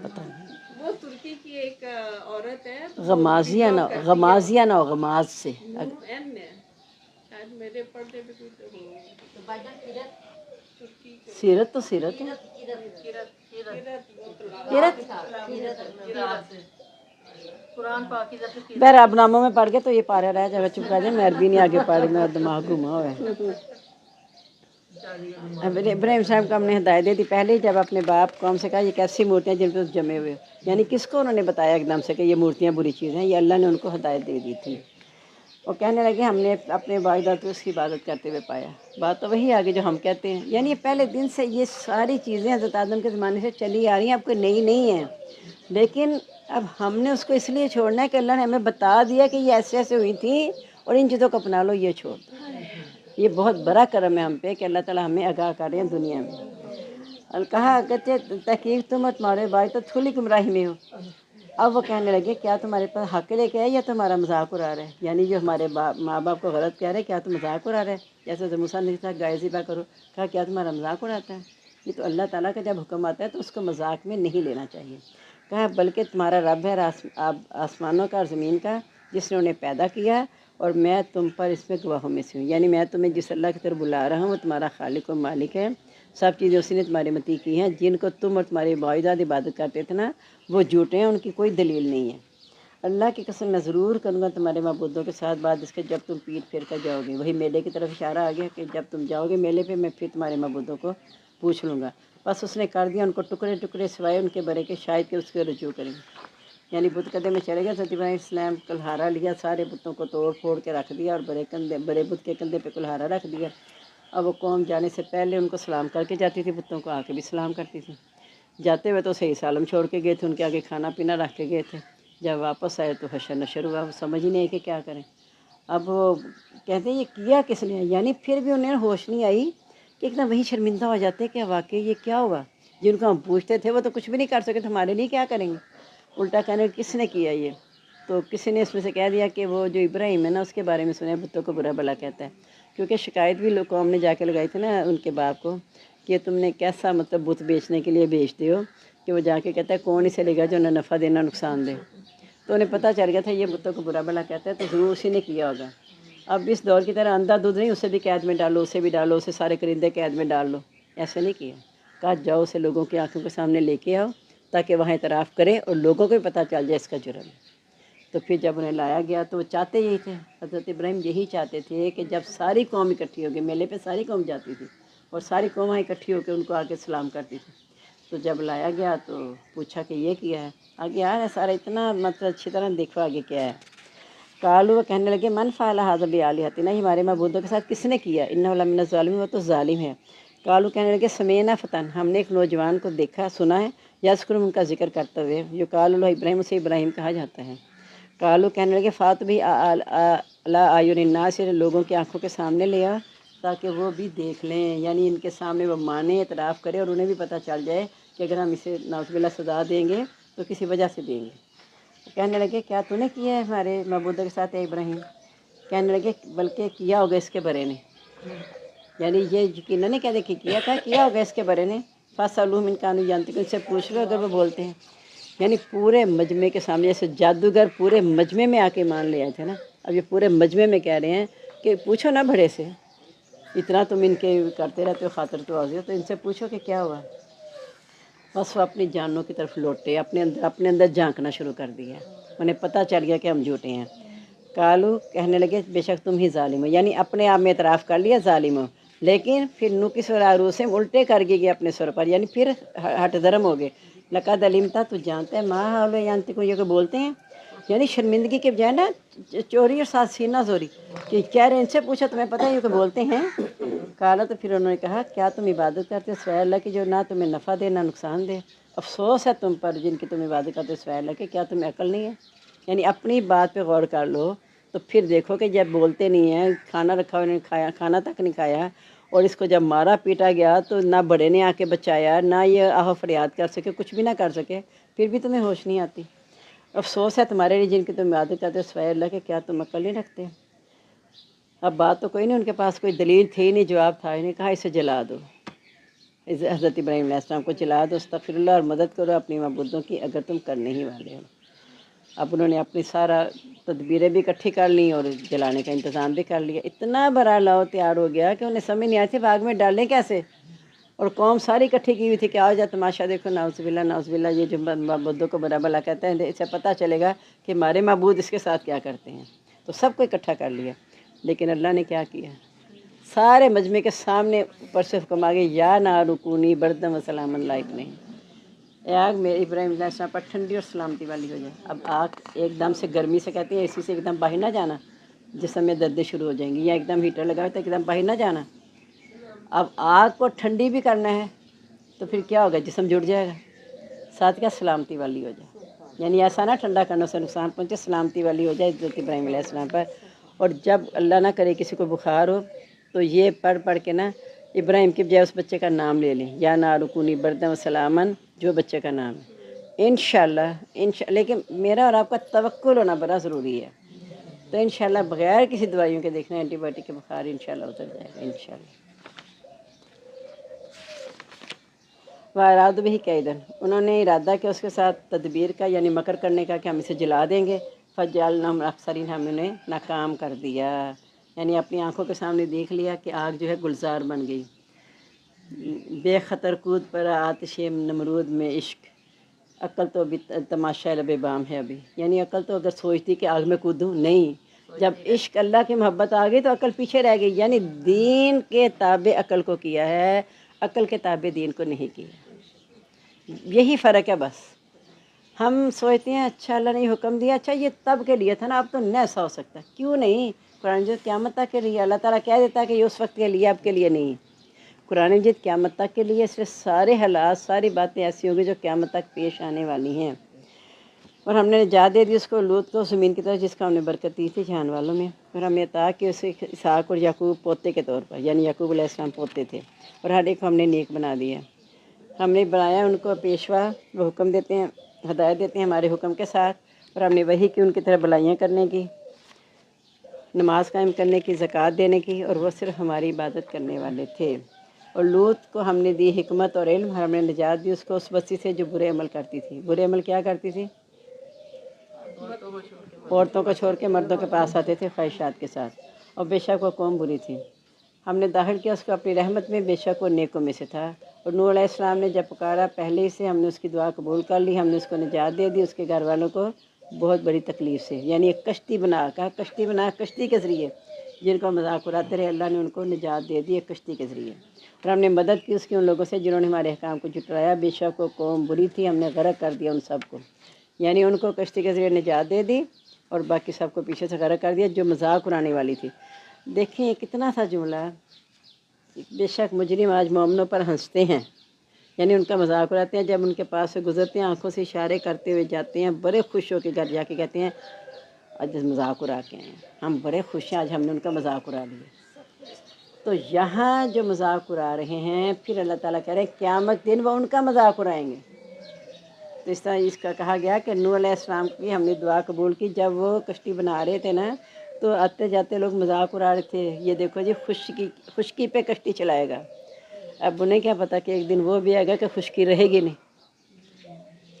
پتہ نہیں، وہ ترکی کی ایک عورت ہے، غمازیہ نہ، غمازیہ نہ، غماز سے ایم نے شاید میرے پڑھنے میں کوئی ترکی سیرت تو سیرت ہے، بہر اب ناموں میں پڑھ گئے تو یہ پارا رہ جائے، چپ کر جائے، میں عربی نہیں آگے پڑھ، میرا دماغ گھوما ہوا ہے۔ ابراہیم صاحب کو ہم نے ہدایت دے دی پہلے ہی، جب اپنے باپ قوم سے کہا یہ کیسی مورتیاں جن پہ جمے ہوئے، یعنی کس کو انہوں نے بتایا ایک دم سے کہ یہ مورتیاں بری چیزیں ہیں، یہ اللہ نے ان کو ہدایت دے دی تھی۔ وہ کہنے لگے ہم نے اپنے والدہ کو اس کی عبادت کرتے ہوئے پایا، بات تو وہی آگے جو ہم کہتے ہیں، یعنی یہ پہلے دن سے یہ ساری چیزیں حضرت آدم کے زمانے سے چلی آ رہی ہیں، اب کوئی نئی نہیں ہیں، لیکن اب ہم نے اس کو اس لیے چھوڑنا ہے کہ اللہ نے ہمیں بتا دیا کہ یہ ایسے ایسے ہوئی تھیں اور ان چیزوں کو اپنا لو، یہ چھوڑ دو۔ یہ بہت بڑا کرم ہے ہم پہ کہ اللہ تعالیٰ ہمیں آگاہ کر رہے ہیں دنیا میں۔ اور کہا کہتے تحقیق تم اور تمہارے بھائی تو تھولی گمراہی میں ہو۔ اب وہ کہنے لگے کیا تمہارے پاس حق لے کے ہے یا تمہارا مذاق اڑا رہا ہے، یعنی جو ہمارے ماں باپ کو غلط کہہ رہے ہیں، کیا تم مذاق اڑا رہے ہیں، جیسے تو موسیٰ نے کہا گائے ذبح کرو، کہا کیا تمہارا مذاق اڑاتا ہے؟ یہ تو اللہ تعالیٰ کا جب حکم آتا ہے تو اس کو مذاق میں نہیں لینا چاہیے۔ کہا بلکہ تمہارا رب ہے آسمانوں کا اور زمین کا، جس نے انہیں پیدا کیا، اور میں تم پر اس میں گواہوں میں سے ہوں، یعنی میں تمہیں جس اللہ کی طرف بلا رہا ہوں وہ تمہارا خالق و مالک ہے، سب چیزیں اسی نے تمہاری متی کی ہیں، جن کو تم اور تمہارے باوجداد عبادت کرتے تھے نا وہ جھوٹے ہیں، ان کی کوئی دلیل نہیں ہے۔ اللہ کی قسم میں ضرور کروں گا تمہارے معبودوں کے ساتھ بات، اس کے جب تم پیٹ پھیر کر جاؤ گے، وہی میلے کی طرف اشارہ آ گیا کہ جب تم جاؤ گے میلے پہ میں پھر تمہارے معبودوں کو پوچھ لوں گا۔ بس اس نے کر دیا ان کو ٹکڑے ٹکڑے سوائے ان کے برے کے، شاید کہ اس کے رجوع کریں گے، یعنی بت قدے میں چلے گئے، حضرت ابراہیم السلام کلہارا لیا، سارے بتوں کو توڑ پھوڑ کے رکھ دیا اور بڑے بت کے کندھے پہ کلہارا رکھ دیا۔ اب وہ قوم جانے سے پہلے ان کو سلام کر کے جاتی تھی، بتوں کو آ کے بھی سلام کرتی تھی، جاتے ہوئے تو صحیح سالم چھوڑ کے گئے تھے، ان کے آگے کھانا پینا رکھ کے گئے تھے، جب واپس آئے تو حشر نشر ہوا، وہ سمجھ ہی نہیں کہ کیا کریں۔ اب وہ کہتے ہیں یہ کیا کس نے، یعنی پھر بھی انہیں ہوش نہیں آئی کہ ایک دم وہی شرمندہ ہو جاتے کہ واقعی یہ کیا ہوا، جن کو ہم پوچھتے تھے وہ تو کچھ بھی نہیں کر سکے، ہمارے لیے کیا کریں گے، الٹا کہنے کس نے کیا یہ، تو کسی نے اس میں سے کہہ دیا کہ وہ جو ابراہیم ہے نا اس کے بارے میں سنا ہے بتوں کو برا بلا کہتا ہے، کیونکہ شکایت بھی لوگ قوم نے جا کے لگائی تھی نا ان کے باپ کو کہ تم نے کیسا مطلب بت بیچنے کے لیے بیچتے ہو، کہ وہ جا کے کہتا ہے کون اسے لے گا جو نہ نفع دے نہ نقصان دے، تو انہیں پتہ چل گیا تھا یہ بتوں کو برا بلا کہتا ہے، تو ضرور اسی نے کیا ہوگا۔ اب اس دور کی طرح اندھا دودھ نہیں، اسے بھی قید میں ڈالو، اسے بھی ڈالو، اسے سارے کرندے قید میں ڈال لو، ایسے نہیں کیا، کہا جاؤ اسے لوگوں کی آنکھوں کے سامنے لے کے آؤ تاکہ وہاں اعتراف کرے اور لوگوں کو بھی پتہ چل جائے اس کا جرم ہے۔ تو پھر جب انہیں لایا گیا تو وہ چاہتے یہی تھے، حضرت ابراہیم یہی چاہتے تھے کہ جب ساری قوم اکٹھی ہو گئی، میلے پہ ساری قوم جاتی تھی اور ساری قوم وہاں اکٹھی ہو کے ان کو آ کے سلام کرتی تھی، تو جب لایا گیا تو پوچھا کہ یہ کیا ہے، آگے آ رہا ہے سارا اتنا مطلب اچھی طرح دیکھو آگے کیا ہے۔ قالوا وہ کہنے لگے من فعل ھذا بآلہتنا، یہ ہمارے معبودوں کے ساتھ کس نے کیا، انہ لمن الظالمین، وہ تو ظالم ہے، کالو کہنے لگے سمینا فتن، ہم نے ایک نوجوان کو دیکھا سنا ہے، یذکرہم ان کا ذکر کرتے ہوئے، جو قال اللہ ابراہیم، اسے ابراہیم کہا جاتا ہے۔ کالو کہنے لگے فات بھی لا آیون الناس، لوگوں کی آنکھوں کے سامنے لے آ تاکہ وہ بھی دیکھ لیں، یعنی ان کے سامنے وہ مانے، اعتراف کرے، اور انہیں بھی پتہ چل جائے کہ اگر ہم اسے نعوذ باللہ سزا دیں گے تو کسی وجہ سے دیں گے۔ کہنے لگے کیا تو نے کیا ہے ہمارے معبودوں کے ساتھ اے ابراہیم؟ کہنے لگے بلکہ کیا ہوگا اس کے برے نے، یعنی یہ یقیناً نہیں کہتے کہ کیا ہوگا اس کے برے نے، فاسألوہم ان کانوا ینطقون، ان سے پوچھ لو اگر وہ بولتے ہیں۔ یعنی پورے مجمع کے سامنے، جیسے جادوگر پورے مجمع میں آ کے مان لے آئے تھے نا، اب یہ پورے مجمع میں کہہ رہے ہیں کہ پوچھو نا بڑے سے، اتنا تم ان کے کرتے رہتے ہو خاطر تو آگے ہو، تو ان سے پوچھو کہ کیا ہوا۔ بس وہ اپنی جانوں کی طرف لوٹے، اپنے اندر جھانکنا شروع کر دیا، انہیں پتہ چل گیا کہ ہم جھوٹے ہیں۔ کالو کہنے لگے بے شک تم ہی ظالم ہو، یعنی اپنے آپ میں اعتراف کر لیا ظالم ہو، لیکن پھر نکس اور عروسم الٹے کر گئے اپنے سر پر، یعنی پھر ہٹ درم ہو گئے۔ لقد علمتا، تو جانتا ہے، ما ہؤلاء ینطقون، یہ کہ بولتے ہیں، یعنی شرمندگی کے بجائے نا چوری اور ساتھ سینہ زوری، کہ کہہ رہے ان سے پوچھا تمہیں پتہ ہے یہ کہ بولتے ہیں۔ کالا، تو پھر انہوں نے کہا کیا تم عبادت کرتے ہو سوائے اللہ کی جو نہ تمہیں نفع دے نہ نقصان دے؟ افسوس ہے تم پر جن کی تم عبادت کرتے ہو سوائے اللہ کے، کیا تمہیں عقل نہیں ہے؟ یعنی اپنی بات پہ غور کر لو تو پھر دیکھو کہ جب بولتے نہیں ہیں، کھانا رکھا انہوں نے کھایا، کھانا تک نہیں کھایا، اور اس کو جب مارا پیٹا گیا تو نہ بڑے نے آ کے بچایا، نہ یہ آہ و فریاد کر سکے، کچھ بھی نہ کر سکے، پھر بھی تمہیں ہوش نہیں آتی۔ افسوس ہے تمہارے لیے جن کی تم عبادت کرتے ہو سوائے اللہ کے، کیا تم عقل نہیں رکھتے؟ اب بات تو کوئی نہیں، ان کے پاس کوئی دلیل تھی نہیں، جواب تھا، انہیں کہا اسے جلا دو، حضرت ابراہیم علیہ السلام کو جلا دو، استغفر اللہ، اور مدد کرو اپنی معبودوں کی اگر تم کرنے ہی والے ہو۔ اب انہوں نے اپنی سارا تدبیریں بھی اکٹھی کر لیں اور جلانے کا انتظام بھی کر لیا۔ اتنا بڑا لاؤ تیار ہو گیا کہ انہیں سمجھ نہیں آئی تھی باغ میں ڈالیں کیسے، اور قوم ساری اکٹھی کی ہوئی تھی کہ آؤ جا تماشا دیکھو، نعوذ باللہ نعوذ باللہ، یہ جو معبودوں کو برا بلا کہتے ہیں، اسے پتہ چلے گا کہ ہمارے معبود اس کے ساتھ کیا کرتے ہیں، تو سب کو اکٹھا کر لیا۔ لیکن اللہ نے کیا کیا، سارے مجمع کے سامنے اوپر سے حکم آ گئے، یا نار کونی بردم و سلام لائق نہیں، اے آگ میرے ابراہیم علیہ السلام پر ٹھنڈی اور سلامتی والی ہو جائے۔ اب آگ ایک دم سے گرمی سے کہتی ہیں اسی سے ایک دم باہر نہ جانا، جسم میں دردیں شروع ہو جائیں گی، یا ایک دم ہیٹر لگا تو ایک دم باہر نہ جانا۔ اب آگ کو ٹھنڈی بھی کرنا ہے تو پھر کیا ہوگا، جسم جڑ جائے گا، ساتھ کیا سلامتی والی ہو جائے، یعنی ایسا نہ ٹھنڈا کرنے سے نقصان پہنچے، سلامتی والی ہو جائے حضرت ابراہیم علیہ السلام پر۔ اور جب اللہ نہ کرے کسی کو بخار ہو تو یہ پڑھ کے نا ابراہیم کی بجائے اس بچے کا نام لے لیں، یا نار کونی بردم و سلامن، جو بچے کا نام ہے، انشاءاللہ لیکن میرا اور آپ کا توکل ہونا بڑا ضروری ہے، تو انشاءاللہ بغیر کسی دوائیوں کے دیکھنا اینٹی بایوٹک کے بخار انشاءاللہ اتر جائے گا انشاءاللہ۔ وَأَرَادُوا بِهِ كَيْدًا، انہوں نے ارادہ کیا اس کے ساتھ تدبیر کا، یعنی مکر کرنے کا کہ ہم اسے جلا دیں گے، فَجَعَلْنَاهُمُ الْأَخْسَرِينَ، ہم نے انہیں ناکام کر دیا، یعنی اپنی آنکھوں کے سامنے دیکھ لیا کہ آگ جو ہے گلزار بن گئی۔ بے خطر کود پر آتش نمرود میں عشق، عقل تو ابھی تماشا لب بام ہے ابھی، یعنی عقل تو اگر سوچتی کہ آگ میں کودوں، نہیں، جب عشق اللہ کی محبت آ گئی تو عقل پیچھے رہ گئی، یعنی دین کے تابع عقل کو کیا ہے، عقل کے تابع دین کو نہیں کیا، یہی فرق ہے بس۔ ہم سوچتے ہیں اچھا اللہ نے حکم دیا، اچھا یہ تب کے لیے تھا نا، اب تو نہیں ایسا ہو سکتا، کیوں نہیں؟ قرآن مجید قیامت تک کے لیے، اللہ تعالیٰ کہہ دیتا ہے کہ یہ اس وقت کے لیے، اب کے لیے نہیں۔ قرآن مجید قیامت تک کے لیے، صرف سارے حالات، ساری باتیں ایسی ہوں گی جو قیامت تک پیش آنے والی ہیں۔ اور ہم نے نجات دے دی اس کو، لوط کو، زمین کی طرف جس کا ہم نے برکت دی تھی جہان والوں میں، اور ہم نے عطا کہ اسے اسحاق اور یعقوب پوتے کے طور پر، یعنی یعقوب علیہ السلام پوتے تھے، اور ہر ایک کو ہم نے نیک بنا دیا، ہم نے بنایا ان کو پیشوا، وہ حکم دیتے ہیں، ہدایت دیتے ہیں ہمارے حکم کے ساتھ، اور ہم نے وہی کی ان کی طرف بلائیاں کرنے کی، نماز قائم کرنے کی، زکوٰۃ دینے کی، اور وہ صرف ہماری عبادت کرنے والے تھے۔ اور لوط کو ہم نے دی حکمت اور علم، ہم نے نجات دی اس کو اس بستی سے جو برے عمل کرتی تھی۔ برے عمل کیا کرتی تھی؟ عورتوں کو چھوڑ کے مردوں کے پاس آتے تھے خواہشات کے ساتھ، اور بے شک وہ قوم بری تھی۔ ہم نے داخل کیا اس کو اپنی رحمت میں، بے شک وہ نیکوں میں سے تھا۔ اور نوح علیہ السلام نے جب پکارا پہلے ہی سے، ہم نے اس کی دعا قبول کر لی، ہم نے اس کو نجات دے دی اس کے گھر والوں کو بہت بڑی تکلیف سے، یعنی ایک کشتی بنا کشتی کے ذریعے جن کو مذاق اڑاتے رہے، اللہ نے ان کو نجات دے دی ایک کشتی کے ذریعے۔ اور ہم نے مدد کی اس کی ان لوگوں سے جنہوں نے ہمارے احکام کو جھٹلایا، بے شک وہ قوم بری تھی، ہم نے غرق کر دیا ان سب کو، یعنی ان کو کشتی کے ذریعے نجات دے دی اور باقی سب کو پیچھے سے غرق کر دیا جو مذاق اڑانے والی تھی۔ دیکھیں یہ کتنا سا جملہ ہے، بے شک مجرم آج مومنوں پر ہنستے ہیں، یعنی ان کا مذاق اڑاتے ہیں، جب ان کے پاس سے گزرتے ہیں آنکھوں سے اشارے کرتے ہوئے جاتے ہیں، بڑے خوش ہو کے گھر جا کے کہتے ہیں آج مذاق اڑا کے ہیں، ہم بڑے خوش ہیں، آج ہم نے ان کا مذاق اڑا لیا۔ تو یہاں جو مذاق اڑا رہے ہیں، پھر اللہ تعالیٰ کہہ رہے ہیں قیامت دن وہ ان کا مذاق اڑائیں گے۔ تو اس طرح اس کا کہا گیا کہ نوح علیہ السلام کی ہم نے دعا قبول کی، جب وہ کشتی بنا رہے تھے نا تو آتے جاتے لوگ مذاق اڑا رہے تھے، یہ دیکھو جی خشکی پہ کشتی چلائے گا۔ اب انہیں کیا پتہ کہ ایک دن وہ بھی آئے گا کہ خشکی رہے گی نہیں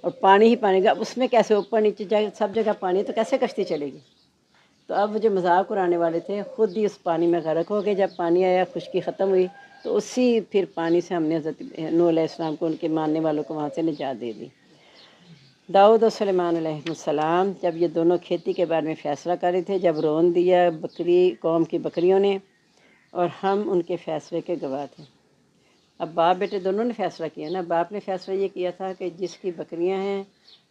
اور پانی ہی پانی گا، اس میں کیسے اوپر نیچے جائے، سب جگہ پانی، تو کیسے کشتی چلے گی؟ تو اب جو مذاق اڑانے والے تھے خود ہی اس پانی میں غرق ہو گئے۔ جب پانی آیا، خشکی ختم ہوئی، تو اسی پھر پانی سے ہم نے حضرت نوح علیہ السلام کو، ان کے ماننے والوں کو وہاں سے نجات دے دی۔ داؤد اور سلیمان علیہ السلام جب یہ دونوں کھیتی کے بارے میں فیصلہ کر رہے تھے، جب رون دیا قوم کی بکریوں نے، اور ہم ان کے فیصلے کے گواہ تھے۔ اب باپ بیٹے دونوں نے فیصلہ کیا نا۔ باپ نے فیصلہ یہ کیا تھا کہ جس کی بکریاں ہیں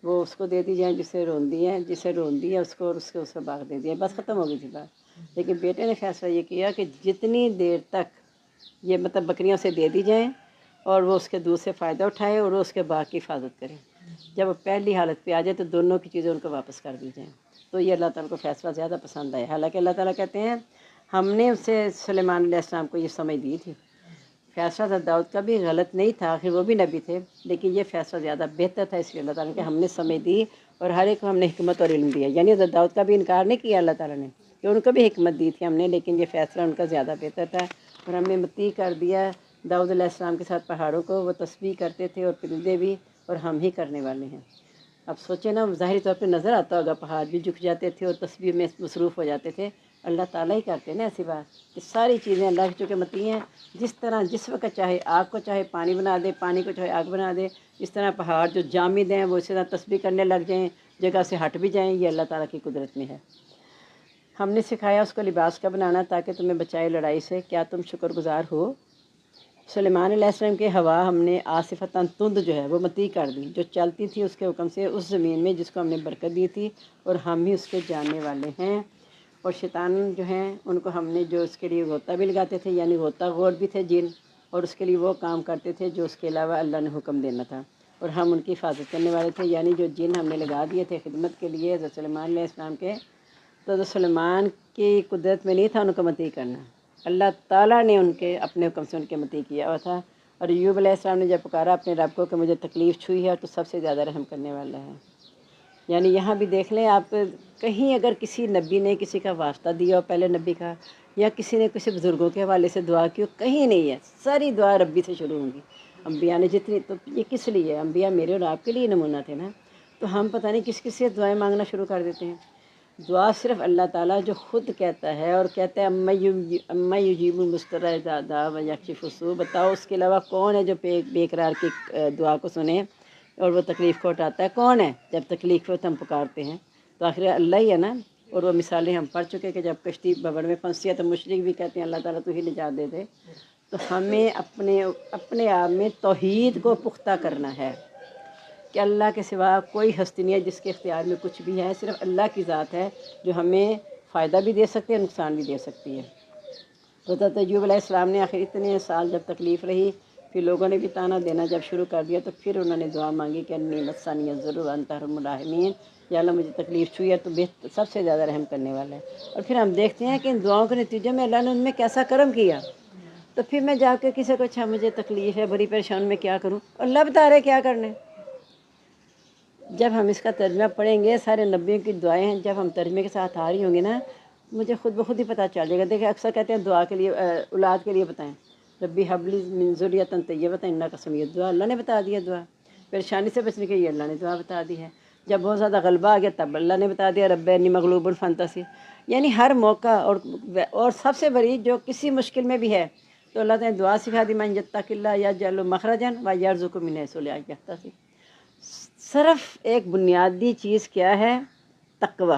وہ اس کو دے دی جائیں، جسے روندی ہیں، جسے روندی ہے اس کو، اور اس کو باغ دے دیا، بس ختم ہو گئی تھی بات۔ لیکن بیٹے نے فیصلہ یہ کیا کہ جتنی دیر تک یہ مطلب بکریاں اسے دے دی جائیں اور وہ اس کے دودھ سے فائدہ اٹھائے اور وہ اس کے باغ کی حفاظت کرے، جب وہ پہلی حالت پہ آ جائے تو دونوں کی چیزیں ان کو واپس کر دی جائیں۔ تو یہ اللہ تعالیٰ کو فیصلہ زیادہ پسند آیا۔ حالانکہ اللہ تعالیٰ کہتے ہیں ہم نے اسے سلیمان علیہ السلام کو یہ سمجھ دی تھی، فیصلہ حضرت داؤد کا بھی غلط نہیں تھا، آخر وہ بھی نبی تھے، لیکن یہ فیصلہ زیادہ بہتر تھا، اس لیے اللہ تعالیٰ نے کہ ہم نے سمجھ دی اور ہر ایک کو ہم نے حکمت اور علم دیا۔ یعنی حضرت داؤد کا بھی انکار نہیں کیا اللہ تعالیٰ نے کہ ان کو بھی حکمت دی تھی ہم نے، لیکن یہ فیصلہ ان کا زیادہ بہتر تھا، اور ہم نے مطیع کر دیا داؤد علیہ السلام کے ساتھ پہاڑوں کو، وہ تسبیح کرتے تھے اور پرندے بھی، اور ہم ہی کرنے والے ہیں۔ اب سوچیں نا، ظاہری طور پہ نظر آتا ہوگا پہاڑ بھی جھک جاتے تھے اور تسبیح میں مصروف ہو جاتے تھے، اللہ تعالیٰ ہی کرتے نا ایسی بات کہ ساری چیزیں اللہ کی چونکہ مطیع ہیں، جس طرح جس وقت چاہے آگ کو چاہے پانی بنا دے، پانی کو چاہے آگ بنا دے، اس طرح پہاڑ جو جامد ہیں وہ اسی طرح تسبیح کرنے لگ جائیں، جگہ سے ہٹ بھی جائیں، یہ اللہ تعالیٰ کی قدرت میں ہے۔ ہم نے سکھایا اس کو لباس کا بنانا تاکہ تمہیں بچائے لڑائی سے، کیا تم شکر گزار ہو؟ سلیمان علیہ السلام کے ہوا ہم نے آصفتاً تند جو ہے وہ مطیع کر دی، جو چلتی تھی اس کے حکم سے اس زمین میں جس کو ہم نے برکت دی تھی، اور ہم ہی اس کے جاننے والے ہیں۔ اور شیطان جو ہیں ان کو ہم نے جو اس کے لیے غوطہ بھی لگاتے تھے، یعنی غوطہ غور بھی تھے جن، اور اس کے لیے وہ کام کرتے تھے جو اس کے علاوہ اللہ نے حکم دینا تھا، اور ہم ان کی حفاظت کرنے والے تھے، یعنی جو جن ہم نے لگا دیے تھے خدمت کے لیے حضرت سلیمان علیہ السلام کے، تو حضرت سلیمان کی قدرت میں نہیں تھا ان کو مطیع کرنا، اللہ تعالیٰ نے ان کے اپنے حکم سے ان کے مطیع کیا ہوا تھا۔ اور ایوب علیہ السلام نے جب پکارا اپنے رب کو کہ مجھے تکلیف چھوئی ہے، تو سب سے زیادہ رحم کرنے والا ہے۔ یعنی یہاں بھی دیکھ لیں آپ، کہیں اگر کسی نبی نے کسی کا واسطہ دیا ہو پہلے نبی کا، یا کسی نے کسی بزرگوں کے حوالے سے دعا کی ہو، کہیں نہیں ہے، ساری دعا ربی سے شروع ہوں گی۔ انبیاء نے جتنی، تو یہ کس لیے ہے؟ انبیاء میرے اور آپ کے لیے نمونہ تھے نا، تو ہم پتہ نہیں کس سے دعائیں مانگنا شروع کر دیتے ہیں۔ دعا صرف اللہ تعالیٰ جو خود کہتا ہے، اور کہتا ہے اما یجیب المضطر اذا دعا ویکشف السوء، بتاؤ اس کے علاوہ کون ہے جو بے قرار کی دعا کو سنے اور وہ تکلیف کو ہٹاتا ہے؟ کون ہے؟ جب تکلیف ہو تو ہم پکارتے ہیں، تو آخر اللہ ہی ہے نا۔ اور وہ مثالیں ہم پڑھ چکے کہ جب کشتی ببڑ میں پھنسی ہے تو مشرک بھی کہتے ہیں اللہ تعالیٰ تو ہی نجات دے دے۔ تو ہمیں اپنے آپ میں توحید کو پختہ کرنا ہے کہ اللہ کے سوا کوئی ہستی نہیں ہے جس کے اختیار میں کچھ بھی ہے، صرف اللہ کی ذات ہے جو ہمیں فائدہ بھی دے سکتی ہے، نقصان بھی دے سکتی ہے۔ تو حضرت ایوب علیہ السلام نے آخر اتنے سال جب تکلیف رہی، پھر لوگوں نے بھی تانا دینا جب شروع کر دیا، تو پھر انہوں نے دعا مانگی کہ انی مسنی الضر وانت ارحم الراحمین، یا اللہ مجھے تکلیف چھوئی ہے تو سب سے زیادہ رحم کرنے والا ہے۔ اور پھر ہم دیکھتے ہیں کہ ان دعاؤں کے نتیجے میں اللہ نے ان میں کیسا کرم کیا۔ تو پھر میں جا کے کسی کو اچھا مجھے تکلیف ہے، بڑی پریشان، میں کیا کروں؟ اللہ بتا رہے کیا کرنے۔ جب ہم اس کا ترجمہ پڑھیں گے، سارے نبیوں کی دعائیں ہیں، جب ہم ترجمے کے ساتھ آ رہی ہوں گی نا، مجھے خود بخود ہی پتہ چل جائے گا۔ دیکھیں اکثر کہتے ہیں دعا کے لیے، اولاد کے لیے بتائیں، ربی حب لی من ذریۃ طیبۃ انک سمیع الدعاء، اللہ نے بتا دیا دعا۔ پریشانی سے بچنے کے لیے اللہ نے دعا بتا دی ہے۔ جب بہت زیادہ غلبہ آ گیا تب اللہ نے بتا دیا رب انی مغلوب فانتصر۔ یعنی ہر موقع، اور سب سے بڑی جو کسی مشکل میں بھی ہے تو اللہ تعالیٰ نے دعا سکھا دی، من یتق اللہ یجعل لہ مخرجا ویرزقہ من حیث لا یحتسب۔ صرف ایک بنیادی چیز کیا ہے؟ تقوی،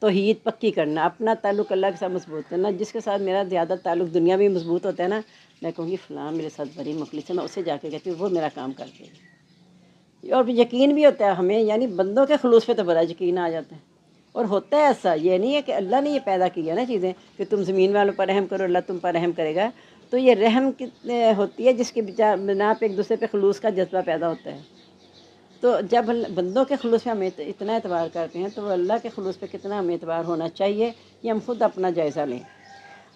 توحید پکی کرنا، اپنا تعلق اللہ کے ساتھ مضبوط کرنا۔ جس کے ساتھ میرا زیادہ تعلق دنیا میں مضبوط ہوتا ہے نا، میں کہوں گی فلاں میرے ساتھ بڑی مخلص ہے، میں اسے جا کے کہتی ہوں وہ میرا کام کر دے گی۔ اور یقین بھی ہوتا ہے ہمیں، یعنی بندوں کے خلوص پہ تو بڑا یقین آ جاتا ہے، اور ہوتا ہے ایسا۔ یہ نہیں ہے کہ اللہ نے یہ پیدا کیا نا چیزیں کہ تم زمین والوں پر رحم کرو اللہ تم پر رحم کرے گا، تو یہ رحم ہوتی ہے جس کی بنا پہ ایک دوسرے پہ خلوص کا جذبہ پیدا ہوتا ہے۔ تو جب بندوں کے خلوص پہ ہم اتنا اعتبار کرتے ہیں تو اللہ کے خلوص پہ کتنا ہمیں اعتبار ہونا چاہیے، یہ ہم خود اپنا جائزہ لیں۔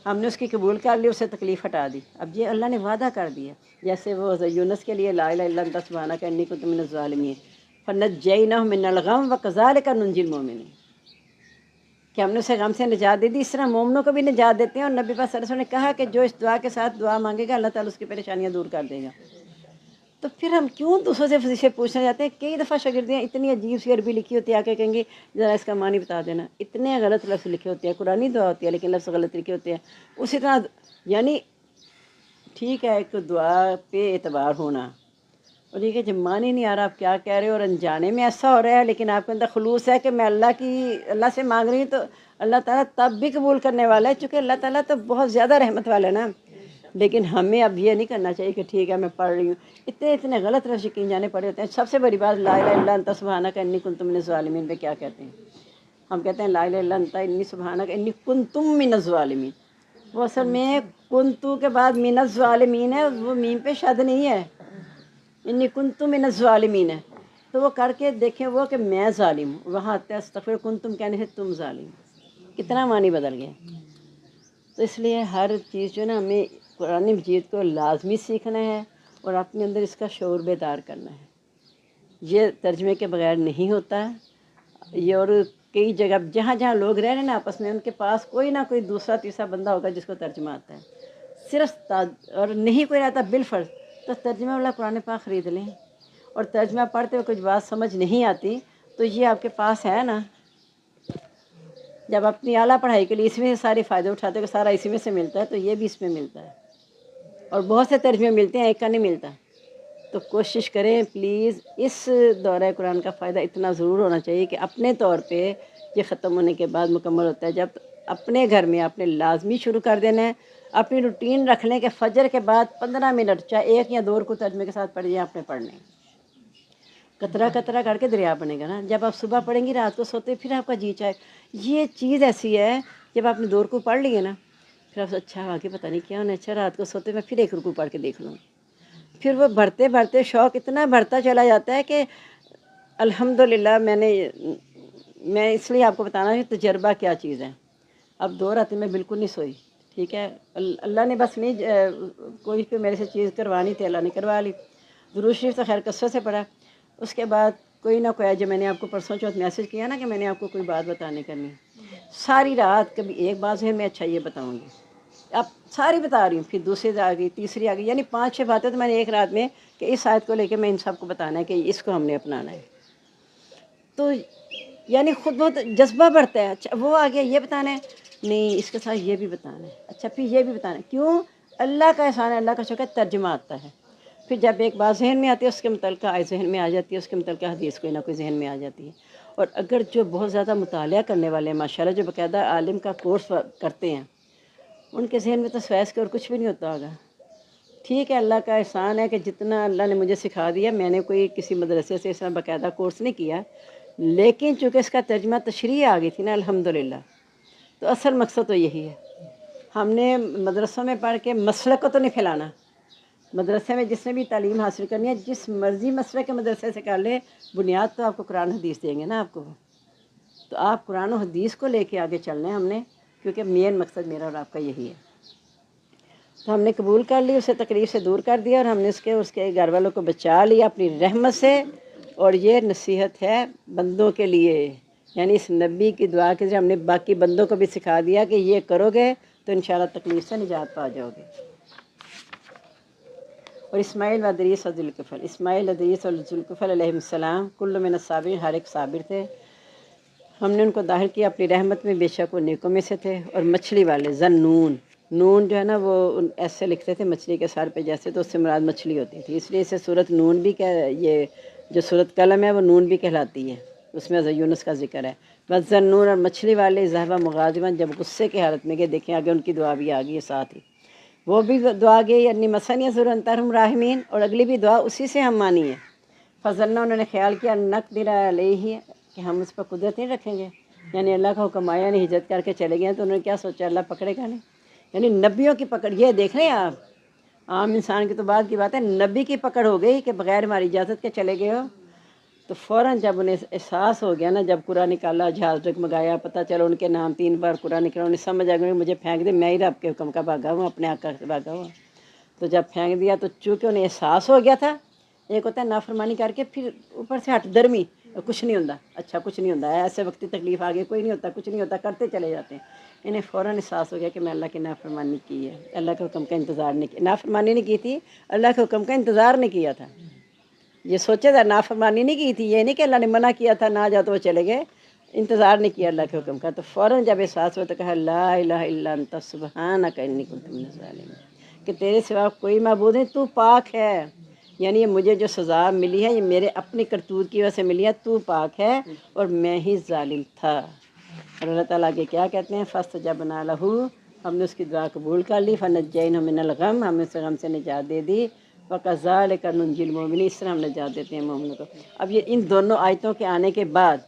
ہم نے اس کی قبول کر لی، اسے تکلیف ہٹا دی، اب یہ اللہ نے وعدہ کر دیا، جیسے وہ یونس کے لیے لا الہ الا انت سبحانک انی کنت من الظالمین فنجیناہ من الغم وکذالک ننجی المؤمنین، کہ ہم نے اسے غم سے نجات دے دی، اس طرح مومنوں کو بھی نجات دیتے ہیں۔ اور نبی پاک صلی اللہ علیہ وسلم نے کہا کہ جو اس دعا کے ساتھ دعا مانگے گا اللہ تعالیٰ اس کی پریشانیاں دور کر دے گا۔ تو پھر ہم کیوں دوسروں سے فضیلت پوچھنے جاتے ہیں؟ کئی دفعہ شاگردیاں اتنی عجیب سی عربی لکھی ہوتی ہے، آ کے کہیں گے ذرا اس کا معنی بتا دینا، اتنے غلط لفظ لکھے ہوتے ہیں، قرآنی دعا ہوتی ہے لیکن لفظ غلط لکھے ہوتے ہیں۔ اسی طرح یعنی ٹھیک ہے ایک دعا پہ اعتبار ہونا، اور یہ کہ جب معنی نہیں آ رہا آپ کیا کہہ رہے ہو اور انجانے میں ایسا ہو رہا ہے، لیکن آپ کے اندر خلوص ہے کہ میں اللہ سے مانگ رہی ہوں، تو اللہ تعالیٰ تب بھی قبول کرنے والا ہے، چونکہ اللہ تعالیٰ تو بہت زیادہ رحمت والا ہے نا۔ لیکن ہمیں اب یہ نہیں کرنا چاہیے کہ ٹھیک ہے میں پڑھ رہی ہوں، اتنے غلط لفظ یقین جانے پڑے ہوتے ہیں۔ سب سے بڑی بات لا الہ الا انت سبحانک انی کنت من الظالمین پہ کیا کہتے ہیں؟ ہم کہتے ہیں لا الہ الا انت انی سبحانک انی کنت من الظالمین، وہ اصل میں کنتو کے بعد من الظالمین ہے، وہ میم پہ شد نہیں ہے، انی کنت من الظالمین ہے، تو وہ کر کے دیکھیں وہ کہ میں ظالم ہوں، وہاں آتا ہے استغفر کنتم کہنے سے تم ظالم، کتنا معنی بدل گیا۔ تو اس لیے ہر چیز جو ہے نا ہمیں قرآن مجید کو لازمی سیکھنا ہے اور اپنے اندر اس کا شعور بیدار کرنا ہے۔ یہ ترجمے کے بغیر نہیں ہوتا ہے۔ یہ اور کئی جگہ جہاں جہاں لوگ رہ رہے ہیں نا آپس میں، ان کے پاس کوئی نہ کوئی دوسرا تیسرا بندہ ہوگا جس کو ترجمہ آتا ہے، صرف اور نہیں کوئی رہتا بالفرض تو ترجمہ والا قرآن پاک خرید لیں، اور ترجمہ پڑھتے ہوئے کچھ بات سمجھ نہیں آتی تو یہ آپ کے پاس ہے نا، جب اپنی اعلیٰ پڑھائی کے لیے اس میں سے سارے فائدے اٹھاتے کہ سارا اسی میں سے ملتا ہے تو یہ بھی اس میں ملتا ہے، اور بہت سے ترجمے ملتے ہیں، ایک کا نہیں ملتا۔ تو کوشش کریں پلیز، اس دورہ قرآن کا فائدہ اتنا ضرور ہونا چاہیے کہ اپنے طور پہ یہ ختم ہونے کے بعد مکمل ہوتا ہے، جب اپنے گھر میں آپ نے لازمی شروع کر دینا ہے، اپنی روٹین رکھ لیں کہ فجر کے بعد 15 منٹ چاہے ایک یا دو رکوع ترجمے کے ساتھ پڑھ جائیں، آپ نے پڑھنے، قطرہ قطرہ کر کے دریا بنے گا نا۔ جب آپ صبح پڑھیں گی رات کو سوتے پھر آپ کا جی چاہے، یہ چیز ایسی ہے جب آپ نے 2 رکوع پڑھ لیے نا پھر آپ اچھا آگے پتہ نہیں کیا ہونا، اچھا رات کو سوتے میں پھر 1 رکوع پڑھ کے دیکھ لوں، پھر وہ بڑھتے بڑھتے شوق اتنا بڑھتا چلا جاتا ہے کہ الحمدللہ میں اس لیے آپ کو بتانا ہے تجربہ کیا چیز ہے۔ اب 2 راتیں میں بالکل نہیں سوئی، ٹھیک ہے، اللہ نے بس نہیں کوئی پہ میرے سے چیز کروانی تھی، اللہ نے کروا لی۔ درود شریف تو خیر کثرت سے پڑھا، اس کے بعد کوئی نہ کوئی، جو میں نے آپ کو پرسوں چوتھ میسج کیا نا کہ میں نے آپ کو کوئی بات بتانے کرنی، ساری رات کبھی ایک بات ذہن میں، اچھا یہ بتاؤں گی، اب ساری بتا رہی ہوں، پھر دوسری آ گئی، تیسری آ گئی، یعنی 5-6 باتیں تو میں نے ایک رات میں کہ اس آیت کو لے کے میں ان سب کو بتانا ہے کہ اس کو ہم نے اپنانا ہے۔ تو یعنی خود بہت جذبہ بڑھتا ہے، اچھا وہ آ گیا یہ بتانا ہے، نہیں اس کے ساتھ یہ بھی بتانا ہے، اچھا پھر یہ بھی بتانا ہے، کیوں؟ اللہ کا احسان ہے، اللہ کا شکر ہے، ترجمہ آتا ہے، پھر جب ایک بات ذہن میں آتی ہے اس کے متعلقہ آیت ذہن میں آ جاتی ہے، اس کے متعلقہ حدیث کوئی نہ کوئی ذہن میں آ جاتی ہے۔ اور اگر جو بہت زیادہ مطالعہ کرنے والے ہیں ماشاءاللہ، جو باقاعدہ عالم کا کورس کرتے ہیں، ان کے ذہن میں تو سوائے کے اور کچھ بھی نہیں ہوتا ہوگا۔ ٹھیک ہے، اللہ کا احسان ہے کہ جتنا اللہ نے مجھے سکھا دیا، میں نے کوئی کسی مدرسے سے اس طرح باقاعدہ کورس نہیں کیا، لیکن چونکہ اس کا ترجمہ تشریح آ گئی تھی نا الحمدللہ، تو اصل مقصد تو یہی ہے۔ ہم نے مدرسوں میں پڑھ کے مسلک کو تو نہیں پھیلانا، مدرسے میں جس نے بھی تعلیم حاصل کرنی ہے جس مرضی مسلک کے مدرسے سے کر لے، بنیاد تو آپ کو قرآن حدیث دیں گے نا آپ کو، تو آپ قرآن و حدیث کو لے کے آگے چلنا ہے ہم نے، کیونکہ مین مقصد میرا اور آپ کا یہی ہے۔ تو ہم نے قبول کر لی، اسے تکلیف سے دور کر دیا، اور ہم نے اس کے گھر والوں کو بچا لیا اپنی رحمت سے۔ اور یہ نصیحت ہے بندوں کے لیے، یعنی اس نبی کی دعا کے ذریعے ہم نے باقی بندوں کو بھی سکھا دیا کہ یہ کرو گے تو انشاءاللہ تکلیف سے نجات پا جاؤ گے۔ اور اسماعیل و ادریس و ذوالکفل، اسماعیل ادریس اور ذوالکفل علیہ السلام کل من الصابرین، ہر ایک صابر تھے، ہم نے ان کو داخل کیا اپنی رحمت میں، بے شک وہ نیکوں میں سے تھے۔ اور مچھلی والے ذنون، نون جو ہے نا وہ ایسے لکھتے تھے مچھلی کے سر پہ جیسے، تو اس سے مراد مچھلی ہوتی تھی، اس لیے اسے سورۃ نون بھی یہ جو سورۃ قلم ہے وہ نون بھی کہلاتی ہے، اس میں یونس کا ذکر ہے۔ بس ذنون اور مچھلی والے ذهب مغاضبا، جب غصے کی حالت میں گئے، دیکھیں آگے ان کی دعا بھی آ گئی ہے ساتھ ہی، وہ بھی دعا گئی انی مسنی ضر انت ارحم الراحمین، اور اگلی بھی دعا اسی سے ہم مانی ہے۔ فظنوا، انہوں نے خیال کیا، نقدر علیہ، کہ ہم اس پر قدرت نہیں رکھیں گے، یعنی اللہ کا حکم آیا نہیں، ہجرت کر کے چلے گئے تو انہوں نے کیا سوچا اللہ پکڑے گا نہیں، یعنی نبیوں کی پکڑ، یہ دیکھ رہے ہیں آپ، عام انسان کی تو بات کی بات ہے، نبی کی پکڑ ہو گئی کہ بغیر ہماری اجازت کے چلے گئے ہو. تو فوراً جب انہیں احساس ہو گیا نا، جب قرآن نکالا، جہاز ڈگمگایا، پتہ چلا ان کے نام 3 بار قرآن نکلا، انہیں سمجھ آ گئی مجھے پھینک دے، میں ہی رب کے حکم کا بھاگا ہوں، اپنے آقا سے بھاگا ہوں. تو جب پھینک دیا تو چونکہ انہیں احساس ہو گیا تھا، ایک ہوتا ہے نافرمانی کر کے پھر اوپر سے ہٹ درمی، کچھ نہیں ہوتا، اچھا کچھ نہیں ہوتا، ایسے وقتی تکلیف آگے کوئی نہیں ہوتا، کچھ نہیں ہوتا، کرتے چلے جاتے ہیں. انہیں فوراً احساس ہو گیا کہ میں اللہ کی نافرمانی کی ہے، اللہ کے حکم کا انتظار نہیں کیا، نافرمانی نہیں کی تھی، اللہ کے حکم کا انتظار نہیں کیا تھا. یہ سوچے تھا نافرمانی نہیں کی تھی، یہ نہیں کہ اللہ نے منع کیا تھا نہ جاؤ تو وہ چلے گئے، انتظار نہیں کیا اللہ کے حکم کا. تو فوراً جب احساس ہوا تو کہا لا الہ الا انت سبحانک انی کنت من الظالمین، کہ تیرے سوا کوئی معبود نہیں، تو پاک ہے. یعنی یہ مجھے جو سزا ملی ہے یہ میرے اپنی کرتوت کی وجہ سے ملی ہے، تو پاک ہے اور میں ہی ظالم تھا. اور اللہ تعالیٰ کے کیا کہتے ہیں، فاستجبنا لہ، ہم نے اس کی دعا قبول کر لی، فنجینہ من الغم، ہم نے اس غم سے نجات دے دی، وکذالک ننجی المؤمنین، اس طرح ہم نجات دیتے ہیں مومنوں کو. اب یہ ان دونوں آیتوں کے آنے کے بعد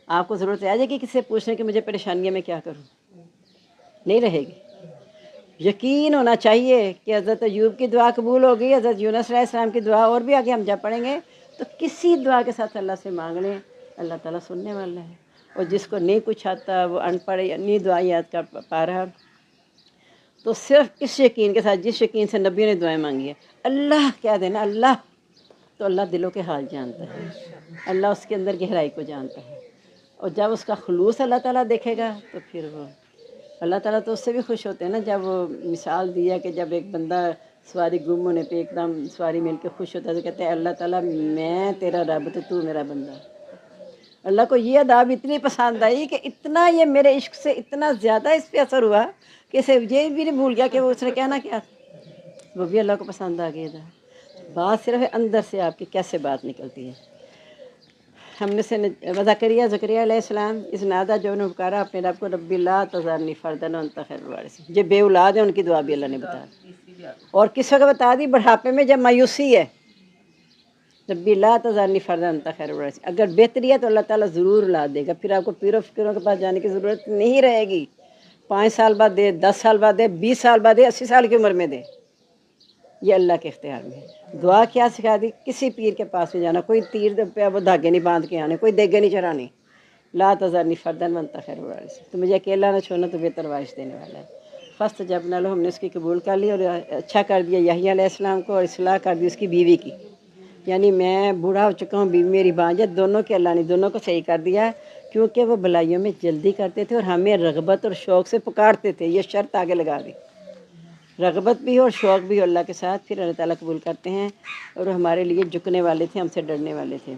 آپ کو ضرورت آ جائے گی کسی سے پوچھنے کہ مجھے پریشانی ہے میں کیا کروں؟ نہیں رہے گی. یقین ہونا چاہیے کہ حضرت ایوب کی دعا قبول ہوگی، حضرت یونس علیہ السلام کی دعا، اور بھی آگے ہم جب پڑھیں گے تو کسی دعا کے ساتھ اللہ سے مانگ لیں، اللہ تعالیٰ سننے والا ہے. اور جس کو نہیں کچھ آتا، وہ ان پڑھ نہیں دعا یاد کر پا رہا، تو صرف اس یقین کے ساتھ جس یقین سے نبی نے دعائیں مانگی ہے، اللہ کیا دینا، اللہ تو اللہ دلوں کے حال جانتا ہے، اللہ اس کے اندر گہرائی کو جانتا ہے. اور جب اس کا خلوص اللہ تعالیٰ دیکھے گا تو پھر وہ اللہ تعالیٰ تو اس سے بھی خوش ہوتے ہیں نا. جب وہ مثال دیا کہ جب ایک بندہ سواری گم ہونے پہ ایک دم سواری مل کے خوش ہوتا ہے تو کہتے ہیں اللہ تعالیٰ میں تیرا رب تو میرا بندہ. اللہ کو یہ اداب اتنی پسند آئی کہ اتنا یہ میرے عشق سے اتنا زیادہ اس پہ اثر ہوا کہ اسے یہ بھی نہیں بھول گیا کہ وہ اس نے کہنا کیا تھا، وہ بھی اللہ کو پسند آ گیا تھا. بات صرف اندر سے آپ کی کیسے بات نکلتی ہے. ہم نے سے زکریا علیہ السلام اس نادا جو نے پکارا اپنے رب کو، ربی لا تذرنی فردا وانت خیر الوارثین، جو بے اولاد ہیں ان کی دعا بھی اللہ نے بتا. اور کس وقت بتا دی؟ بڑھاپے میں جب مایوسی ہے، ربی لا تذرنی فردا وانت خیر الوارثین. اگر بہتری ہے تو اللہ تعالیٰ ضرور اولاد دے گا، پھر آپ کو پیر و فقیروں کے پاس جانے کی ضرورت نہیں رہے گی. 5 سال بعد دے، 10 سال بعد دے، 20 سال بعد دے، 80 سال کی عمر میں دے، یہ اللہ کے اختیار میں ہے. دعا کیا سکھا دی؟ کسی پیر کے پاس نہیں جانا، کوئی تیر پہ وہ دھاگے نہیں باندھ کے آنے، کوئی دیگے نہیں چڑھانی. لا تذرنی فردا وانت خیر الوارثین، تو مجھے اکیلا نہ چھوڑنا، تو بہتر وارث دینے والا ہے. فاستجبنا لہ، ہم نے اس کی قبول کر لی اور اچھا کر دیا یحییٰ علیہ السلام کو، اور اصلاح کر دی اس کی بیوی کی. یعنی میں بوڑھا ہو چکا ہوں، بیوی میری بانجھ ہے، دونوں کے اللہ نے دونوں کو صحیح کر دیا، کیونکہ وہ بلائیوں میں جلدی کرتے تھے اور ہمیں رغبت اور شوق سے پکارتے تھے. یہ شرط آگے لگا دی، رغبت بھی ہو اور شوق بھی ہو اللہ کے ساتھ، پھر اللہ تعالیٰ قبول کرتے ہیں. اور وہ ہمارے لیے جھکنے والے تھے، ہم سے ڈرنے والے تھے.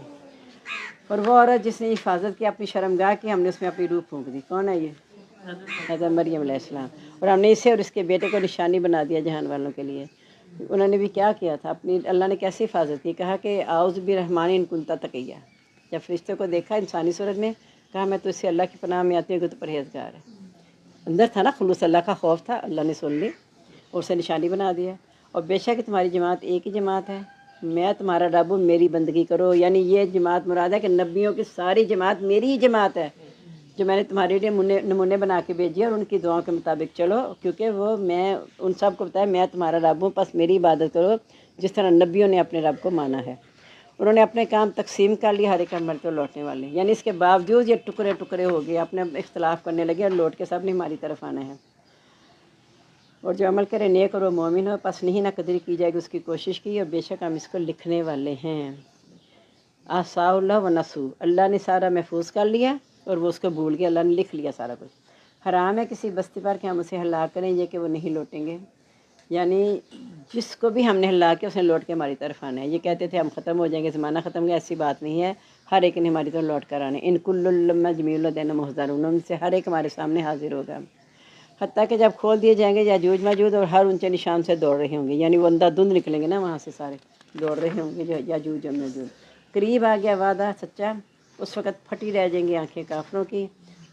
اور وہ عورت جس نے حفاظت کی اپنی شرمگاہ کی، ہم نے اس میں اپنی روح پھونک دی. کون ہے یہ؟ حضرت مریم علیہ السلام. اور ہم نے اسے اور اس کے بیٹے کو نشانی بنا دیا جہان والوں کے لیے. انہوں نے بھی کیا کیا تھا اپنی، اللہ نے کیسی حفاظت کی؟ کہا کہ اعوذ برحمن ان کنت تقیہ. جب فرشتے کو دیکھا انسانی صورت میں، کہا میں تو اس سے اللہ کی پناہ میں آتی ہوں کہ تو پرہیزگار ہے. اندر تھا نا خلوص، اللہ کا خوف تھا، اللہ نے سن لی اور اسے نشانی بنا دیا. اور بے شک تمہاری جماعت ایک ہی جماعت ہے، میں تمہارا رب ہوں، میری بندگی کرو. یعنی یہ جماعت مراد ہے کہ نبیوں کی ساری جماعت میری ہی جماعت ہے، جو میں نے تمہارے لیے نمونے بنا کے بھیجی، اور ان کی دعاؤں کے مطابق چلو، کیونکہ وہ میں ان سب کو بتایا میں تمہارا رب ہوں، پس میری عبادت کرو جس طرح نبیوں نے اپنے رب کو مانا ہے. انہوں نے اپنے کام تقسیم کر لیا، ہر ایک عمل کو لوٹنے والے. یعنی اس کے باوجود یہ ٹکڑے ٹکڑے ہو گئے، اپنے اختلاف کرنے لگے، اور لوٹ کے سب نے ہماری طرف آنا ہے. اور جو عمل کرے نیک اور وہ مومن ہو، پس نہیں نہ قدری کی جائے گی اس کی کوشش کی، اور بے شک ہم اس کو لکھنے والے ہیں. احصاء اللہ و نسوا، اللہ نے سارا محفوظ کر لیا اور وہ اس کو بھول گیا، اللہ نے لکھ لیا سارا کچھ. حرام ہے کسی بستی پر کہ ہم اسے ہلاک کریں، یہ کہ وہ نہیں لوٹیں گے. یعنی جس کو بھی ہم نے ہلاک کیا اس نے لوٹ کے ہماری طرف آنا ہے. یہ کہتے تھے ہم ختم ہو جائیں گے، زمانہ ختم ہو گیا، ایسی بات نہیں ہے، ہر ایک نے ہماری طرف لوٹ کر آنے. ان کل لما جمیع لدینا محضرون، ان سے ہر ایک ہمارے سامنے حاضر ہوگا. حتیٰ کہ جب کھول دیے جائیں گے یاجوج ماجوج، اور ہر اونچے نشان سے دوڑ رہے ہوں گے. یعنی وہ اندھا دھند نکلیں گے نا وہاں سے، سارے دوڑ رہے ہوں گے جو یاجوج اور ماجوج. قریب آ گیا وعدہ سچا، اس وقت پھٹی رہ جائیں گی آنکھیں کافروں کی،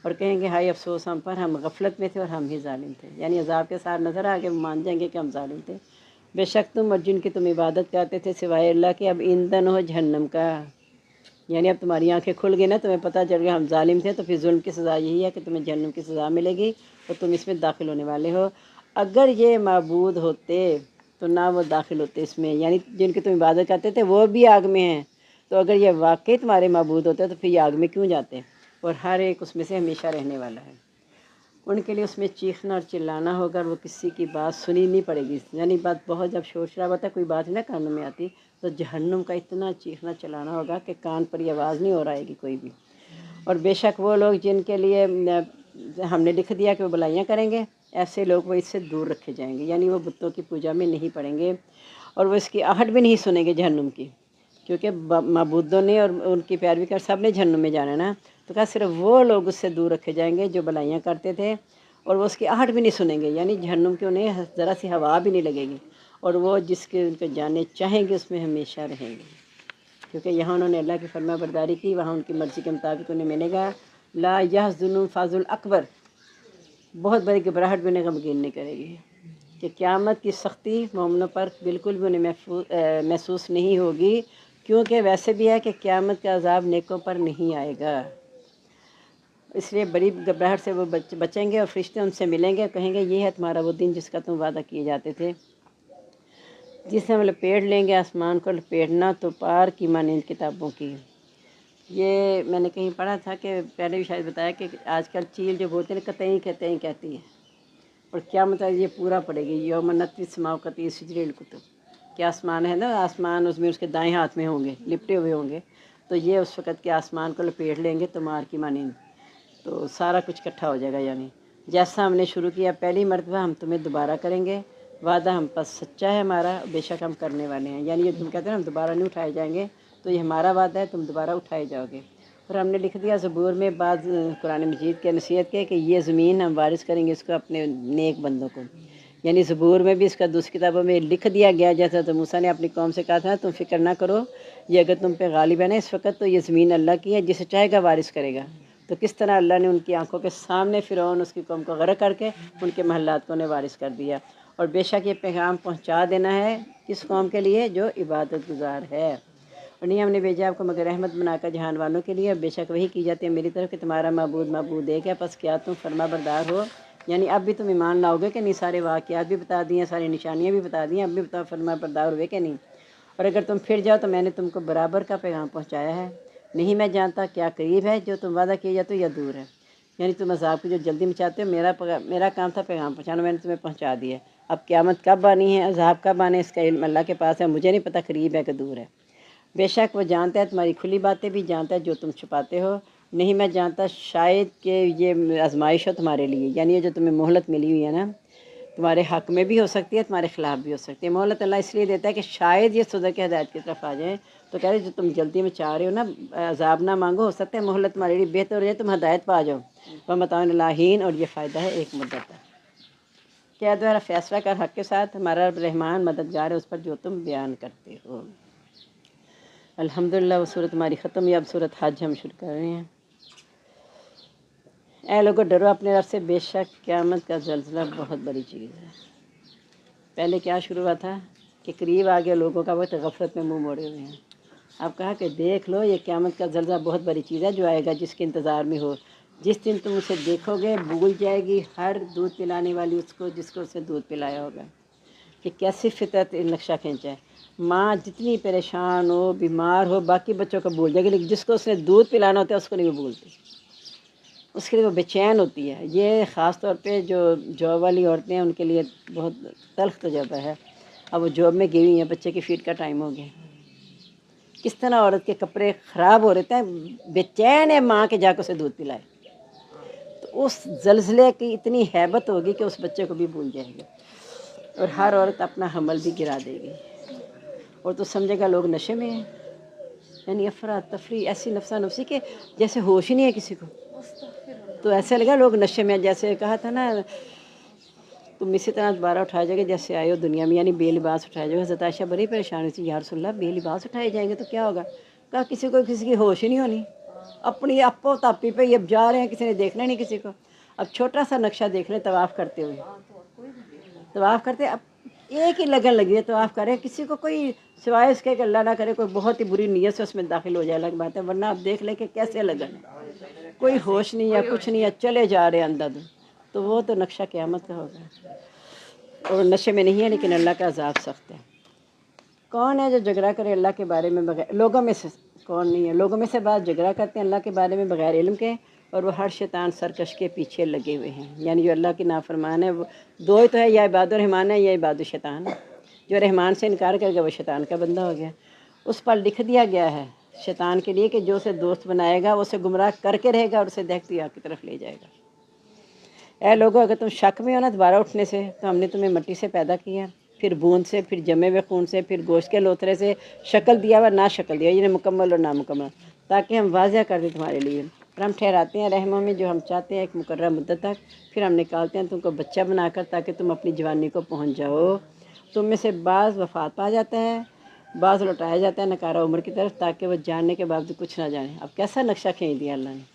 اور کہیں گے ہائے افسوس ہم پر، ہم غفلت میں تھے اور ہم ہی ظالم تھے. یعنی عذاب کے ساتھ نظر آ کے مان جائیں گے کہ ہم ظالم تھے. بے شک تم اور جن کی تم عبادت کرتے تھے سوائے اللہ کے، اب ایندھن ہو جہنم کا. یعنی اب تمہاری آنکھیں کھل گئی نا، تمہیں پتہ چل گیا ہم ظالم تھے، تو پھر ظلم کی سزا یہی ہے کہ تمہیں جہنم کی سزا ملے گی اور تم اس میں داخل ہونے والے ہو. اگر یہ معبود ہوتے تو نہ وہ داخل ہوتے اس میں، یعنی جن کی تم عبادت کرتے تھے وہ بھی آگ میں ہیں، تو اگر یہ واقعی تمہارے معبود ہوتے تو پھر یہ آگ میں کیوں جاتے؟ اور ہر ایک اس میں سے ہمیشہ رہنے والا ہے۔ ان کے لیے اس میں چیخنا اور چلانا ہوگا، اور وہ کسی کی بات سنی نہیں پڑے گی، یعنی بات بہت جب شور شرابہ ہوتا ہے کوئی بات نہ کانوں میں آتی، تو جہنم کا اتنا چیخنا چلانا ہوگا کہ کان پر یہ آواز نہیں ہو رہا ہے کوئی بھی۔ اور بے شک وہ لوگ جن کے لیے ہم نے لکھ دیا کہ وہ بلائیاں کریں گے، ایسے لوگ وہ اس سے دور رکھے جائیں گے، یعنی وہ بتوں کی پوجا میں نہیں پڑیں گے، اور وہ اس کی آہٹ بھی نہیں سنیں گے جہنم کی، کیونکہ معبودوں نے اور ان کی پیروی کر سب نے جہنم میں جانا نا، تو کہا صرف وہ لوگ اس سے دور رکھے جائیں گے جو بلائیاں کرتے تھے، اور وہ اس کی آہٹ بھی نہیں سنیں گے، یعنی جہنم کی انہیں ذرا سی ہوا بھی نہیں لگے گی، اور وہ جس کے ان کو جانے چاہیں گے اس میں ہمیشہ رہیں گے، کیونکہ یہاں انہوں نے اللہ کی فرما برداری کی، وہاں ان کی مرضی کے مطابق انہیں ملے گا۔ لا یحزن فاضل الاکبر، بہت بڑی گھبراہٹ بھی انہیں غمگین نہیں کرے گی، کہ قیامت کی سختی مومنوں پر بالکل بھی انہیں محسوس نہیں ہوگی، کیونکہ ویسے بھی ہے کہ قیامت کا عذاب نیکوں پر نہیں آئے گا، اس لیے بڑی گھبراہٹ سے وہ بچیں گے، اور فرشتے ان سے ملیں گے اور کہیں گے یہ ہے تمہارا وہ دن جس کا تم وعدہ کیے جاتے تھے، جس سے ہم لپیٹ لیں گے آسمان کو لپیٹنا تو پار کی مانند کتابوں کی۔ یہ میں نے کہیں پڑھا تھا کہ پہلے بھی شاید بتایا کہ آج کل چیل جو بولتے ہیں کتئی کہتے کہتی ہے، اور کیا مطلب یہ پورا پڑے گی یوم نطوی السماء کطی سجل الکتب، کہ آسمان ہے نا، آسمان اس میں اس کے دائیں ہاتھ میں ہوں گے، لپٹے ہوئے ہوں گے، تو یہ اس وقت کے آسمان کو لپیٹ لیں گے تمہار کی مانند، تو سارا کچھ اکٹھا ہو جائے گا، یعنی جیسا ہم نے شروع کیا پہلی مرتبہ ہم تمہیں دوبارہ کریں گے، وعدہ ہم پس سچا ہے ہمارا، بے شک ہم کرنے والے ہیں، یعنی یہ تم کہتے ہیں ہم دوبارہ نہیں اٹھائے جائیں گے، تو یہ ہمارا وعدہ ہے، تم دوبارہ اٹھائے جاؤ گے۔ اور ہم نے لکھ دیا زبور میں بعض قرآن مجید کے نصیحت کے کہ یہ زمین ہم وارث کریں گے اس کو اپنے نیک بندوں کو، یعنی زبور میں بھی اس کا دوسری کتابوں میں لکھ دیا گیا، جیسا تو موسیٰ نے اپنی قوم سے کہا تھا تم فکر نہ کرو، یہ اگر تم پہ غالب ہے نا اس وقت، تو یہ زمین اللہ کی ہے، جسے چاہے گا وارث کرے گا، تو کس طرح اللہ نے ان کی آنکھوں کے سامنے فرعون اس کی قوم کو غرق کر کے ان کے محلات کو انہیں وارث کر دیا، اور بے شک یہ پیغام پہنچا دینا ہے کس قوم کے لیے؟ جو عبادت گزار ہے، اور نہیں ہم نے بھیجا آپ کو مگر رحمت بنا کر جہان والوں کے لیے، بے شک وہی کی جاتی ہے میری طرف کہ تمہارا معبود ایک ہے، پس کیا تم فرما بردار ہو؟ یعنی اب بھی تم ایمان لاؤ گے کہ نہیں؟ سارے واقعات بھی بتا دیے، ساری نشانیاں بھی بتا دی، اب بھی بتاؤ فرما بردار ہوئے کہ نہیں؟ اور اگر تم پھر جاؤ تو میں نے تم کو برابر کا پیغام پہنچایا ہے، نہیں میں جانتا کیا قریب ہے جو تم وعدہ کیے جاتے ہو یا دور ہے، یعنی تم عذاب کی جو جلدی مچاتے ہو، میرا کام تھا پیغام پہنچانا، میں نے تمہیں پہنچا دیا، اب قیامت کب آنی ہے، عذاب کب آنے، اس کا علم اللہ کے پاس ہے، مجھے نہیں پتہ قریب ہے کہ دور ہے، بے شک وہ جانتا ہے تمہاری کھلی باتیں بھی، جانتا ہے جو تم چھپاتے ہو، نہیں میں جانتا شاید کہ یہ آزمائش ہو تمہارے لیے، یعنی یہ جو تمہیں مہلت ملی ہوئی ہے نا، تمہارے حق میں بھی ہو سکتی ہے، تمہارے خلاف بھی ہو سکتی ہے، مہلت اللہ اس لیے دیتا ہے کہ شاید یہ سزا کی ہدایت کی طرف آ جائیں، تو کہہ رہے جو تم جلدی میں چاہ رہے ہو نا عذاب نہ مانگو، ہو سکتا ہے مہلت تمہارے لیے بہتر ہو جائے، تم ہدایت پا جاؤ، وَمَتَاعٌ إِلَىٰ حِینٍ، اور یہ فائدہ ہے ایک مدت تک، کیا دوبارہ فیصلہ کر حق کے ساتھ، ہمارا رب رحمان مددگار ہے اس پر جو تم بیان کرتے ہو۔ الحمدللہ وہ صورت ہماری ختم ہوئی، اب صورت حج ہم شروع کر رہے ہیں۔ اے لوگوں ڈرو اپنے رب سے، بے شک قیامت کا زلزلہ بہت بڑی چیز ہے۔ پہلے کیا شروع ہوا تھا کہ قریب آ گیا لوگوں کا وقت، غفلت میں منہ موڑے ہوئے ہیں، اب کہا کہ دیکھ لو یہ قیامت کا زلزلہ بہت بڑی چیز ہے جو آئے گا، جس کے انتظار میں ہو، جس دن تم اسے دیکھو گے بھول جائے گی ہر دودھ پلانے والی اس کو جس کو اسے دودھ پلایا ہوگا، کہ کیسی فطرت نقشہ کھینچا ہے، ماں جتنی پریشان ہو بیمار ہو باقی بچوں کو بھول جائے گی، لیکن جس کو اس نے دودھ پلانا ہوتا ہے اس کو نہیں وہ بھولتی، اس کے لیے وہ بے چین ہوتی ہے۔ یہ خاص طور پہ جو جاب والی عورتیں ہیں ان کے لیے بہت تلخ تجربہ ہے، اب وہ جاب میں گئی ہوئی ہیں، بچے کی فیڈ کا ٹائم ہو گیا، کس طرح عورت کے کپڑے خراب ہو رہتے ہیں، بے چین ہے ماں کے جا کے اسے دودھ پلائے، تو اس زلزلے کی اتنی ہیبت ہوگی کہ اس بچے کو بھی بھول جائے گی، اور ہر عورت اپنا حمل بھی گرا دے گی، اور تو سمجھے گا لوگ نشے میں ہیں، یعنی افراتفری ایسی نفسا نفسی کہ جیسے ہوش ہی نہیں ہے کسی کو، تو ایسے لگا لوگ نشے میں، جیسے کہا تھا نا تم اسی طرح دوبارہ اٹھائے جائے گے جیسے آئے ہو دنیا میں، یعنی بے لباس اٹھائے جائے گا۔ حضرت عائشہ بڑی پریشانی تھی، یا رسول اللہ بے لباس اٹھائے جائیں گے تو کیا ہوگا؟ کہا کسی کو کسی کی ہوش ہی نہیں ہونی، اپنی اپو تاپی پہ اب جا رہے ہیں، کسی نے دیکھنا نہیں کسی کو۔ اب چھوٹا سا نقشہ دیکھ لیں طواف کرتے ہوئے، طواف کرتے اب ایک ہی لگن لگی ہے طواف کرے، کسی کو کوئی سوائے اس کے کہ اللہ نہ کرے کوئی بہت ہی بری نیت سے اس میں داخل ہو جائے الگ بات ہے، ورنہ آپ دیکھ لیں کہ کیسے لگن ہے، کوئی ہوش نہیں ہے کچھ نہیں ہے، چلے جا رہے ہیں اندھا دھند، تو وہ تو نقشہ قیامت کا ہوگا۔ اور نشے میں نہیں ہے، لیکن اللہ کا عذاب سخت ہے۔ کون ہے جو جھگڑا کرے اللہ کے بارے میں بغیر، لوگوں میں سے کون نہیں ہے؟ لوگوں میں سے بعض جھگڑا کرتے ہیں اللہ کے بارے میں بغیر علم کے، اور وہ ہر شیطان سرکش کے پیچھے لگے ہوئے ہیں۔ یعنی جو اللہ کی نافرمان ہے وہ دو ہی تو ہے، یا عباد الرحمان ہے یا عباد الشیطان ہے۔ جو رحمان سے انکار کرے گا وہ شیطان کا بندہ ہو گیا۔ اس پر لکھ دیا گیا ہے شیطان کے لیے کہ جو اسے دوست بنائے گا وہ اسے گمراہ کر کے رہے گا اور اسے دیکھتی آگ کی طرف لے جائے گا۔ اے لوگوں، اگر تم شک میں ہو نا دوبارہ اٹھنے سے، تو ہم نے تمہیں مٹی سے پیدا کیا، پھر بوند سے، پھر جمے ہوئے خون سے، پھر گوشت کے لوتھڑے سے، شکل دیا اور نہ شکل دیا، یعنی مکمل اور نامکمل، تاکہ ہم واضح کر دیں تمہارے لیے۔ اور ہم ٹھہراتے ہیں رحموں میں جو ہم چاہتے ہیں ایک مقررہ مدت تک، پھر ہم نکالتے ہیں تم کو بچہ بنا کر تاکہ تم اپنی جوانی کو پہنچ جاؤ۔ تم میں سے بعض وفات پا جاتا ہے، بعض لوٹایا جاتا ہے نکارہ عمر کی طرف، تاکہ وہ جاننے کے باوجود کچھ نہ جانے۔ اب کیسا نقشہ کھینچ دیا اللہ نے۔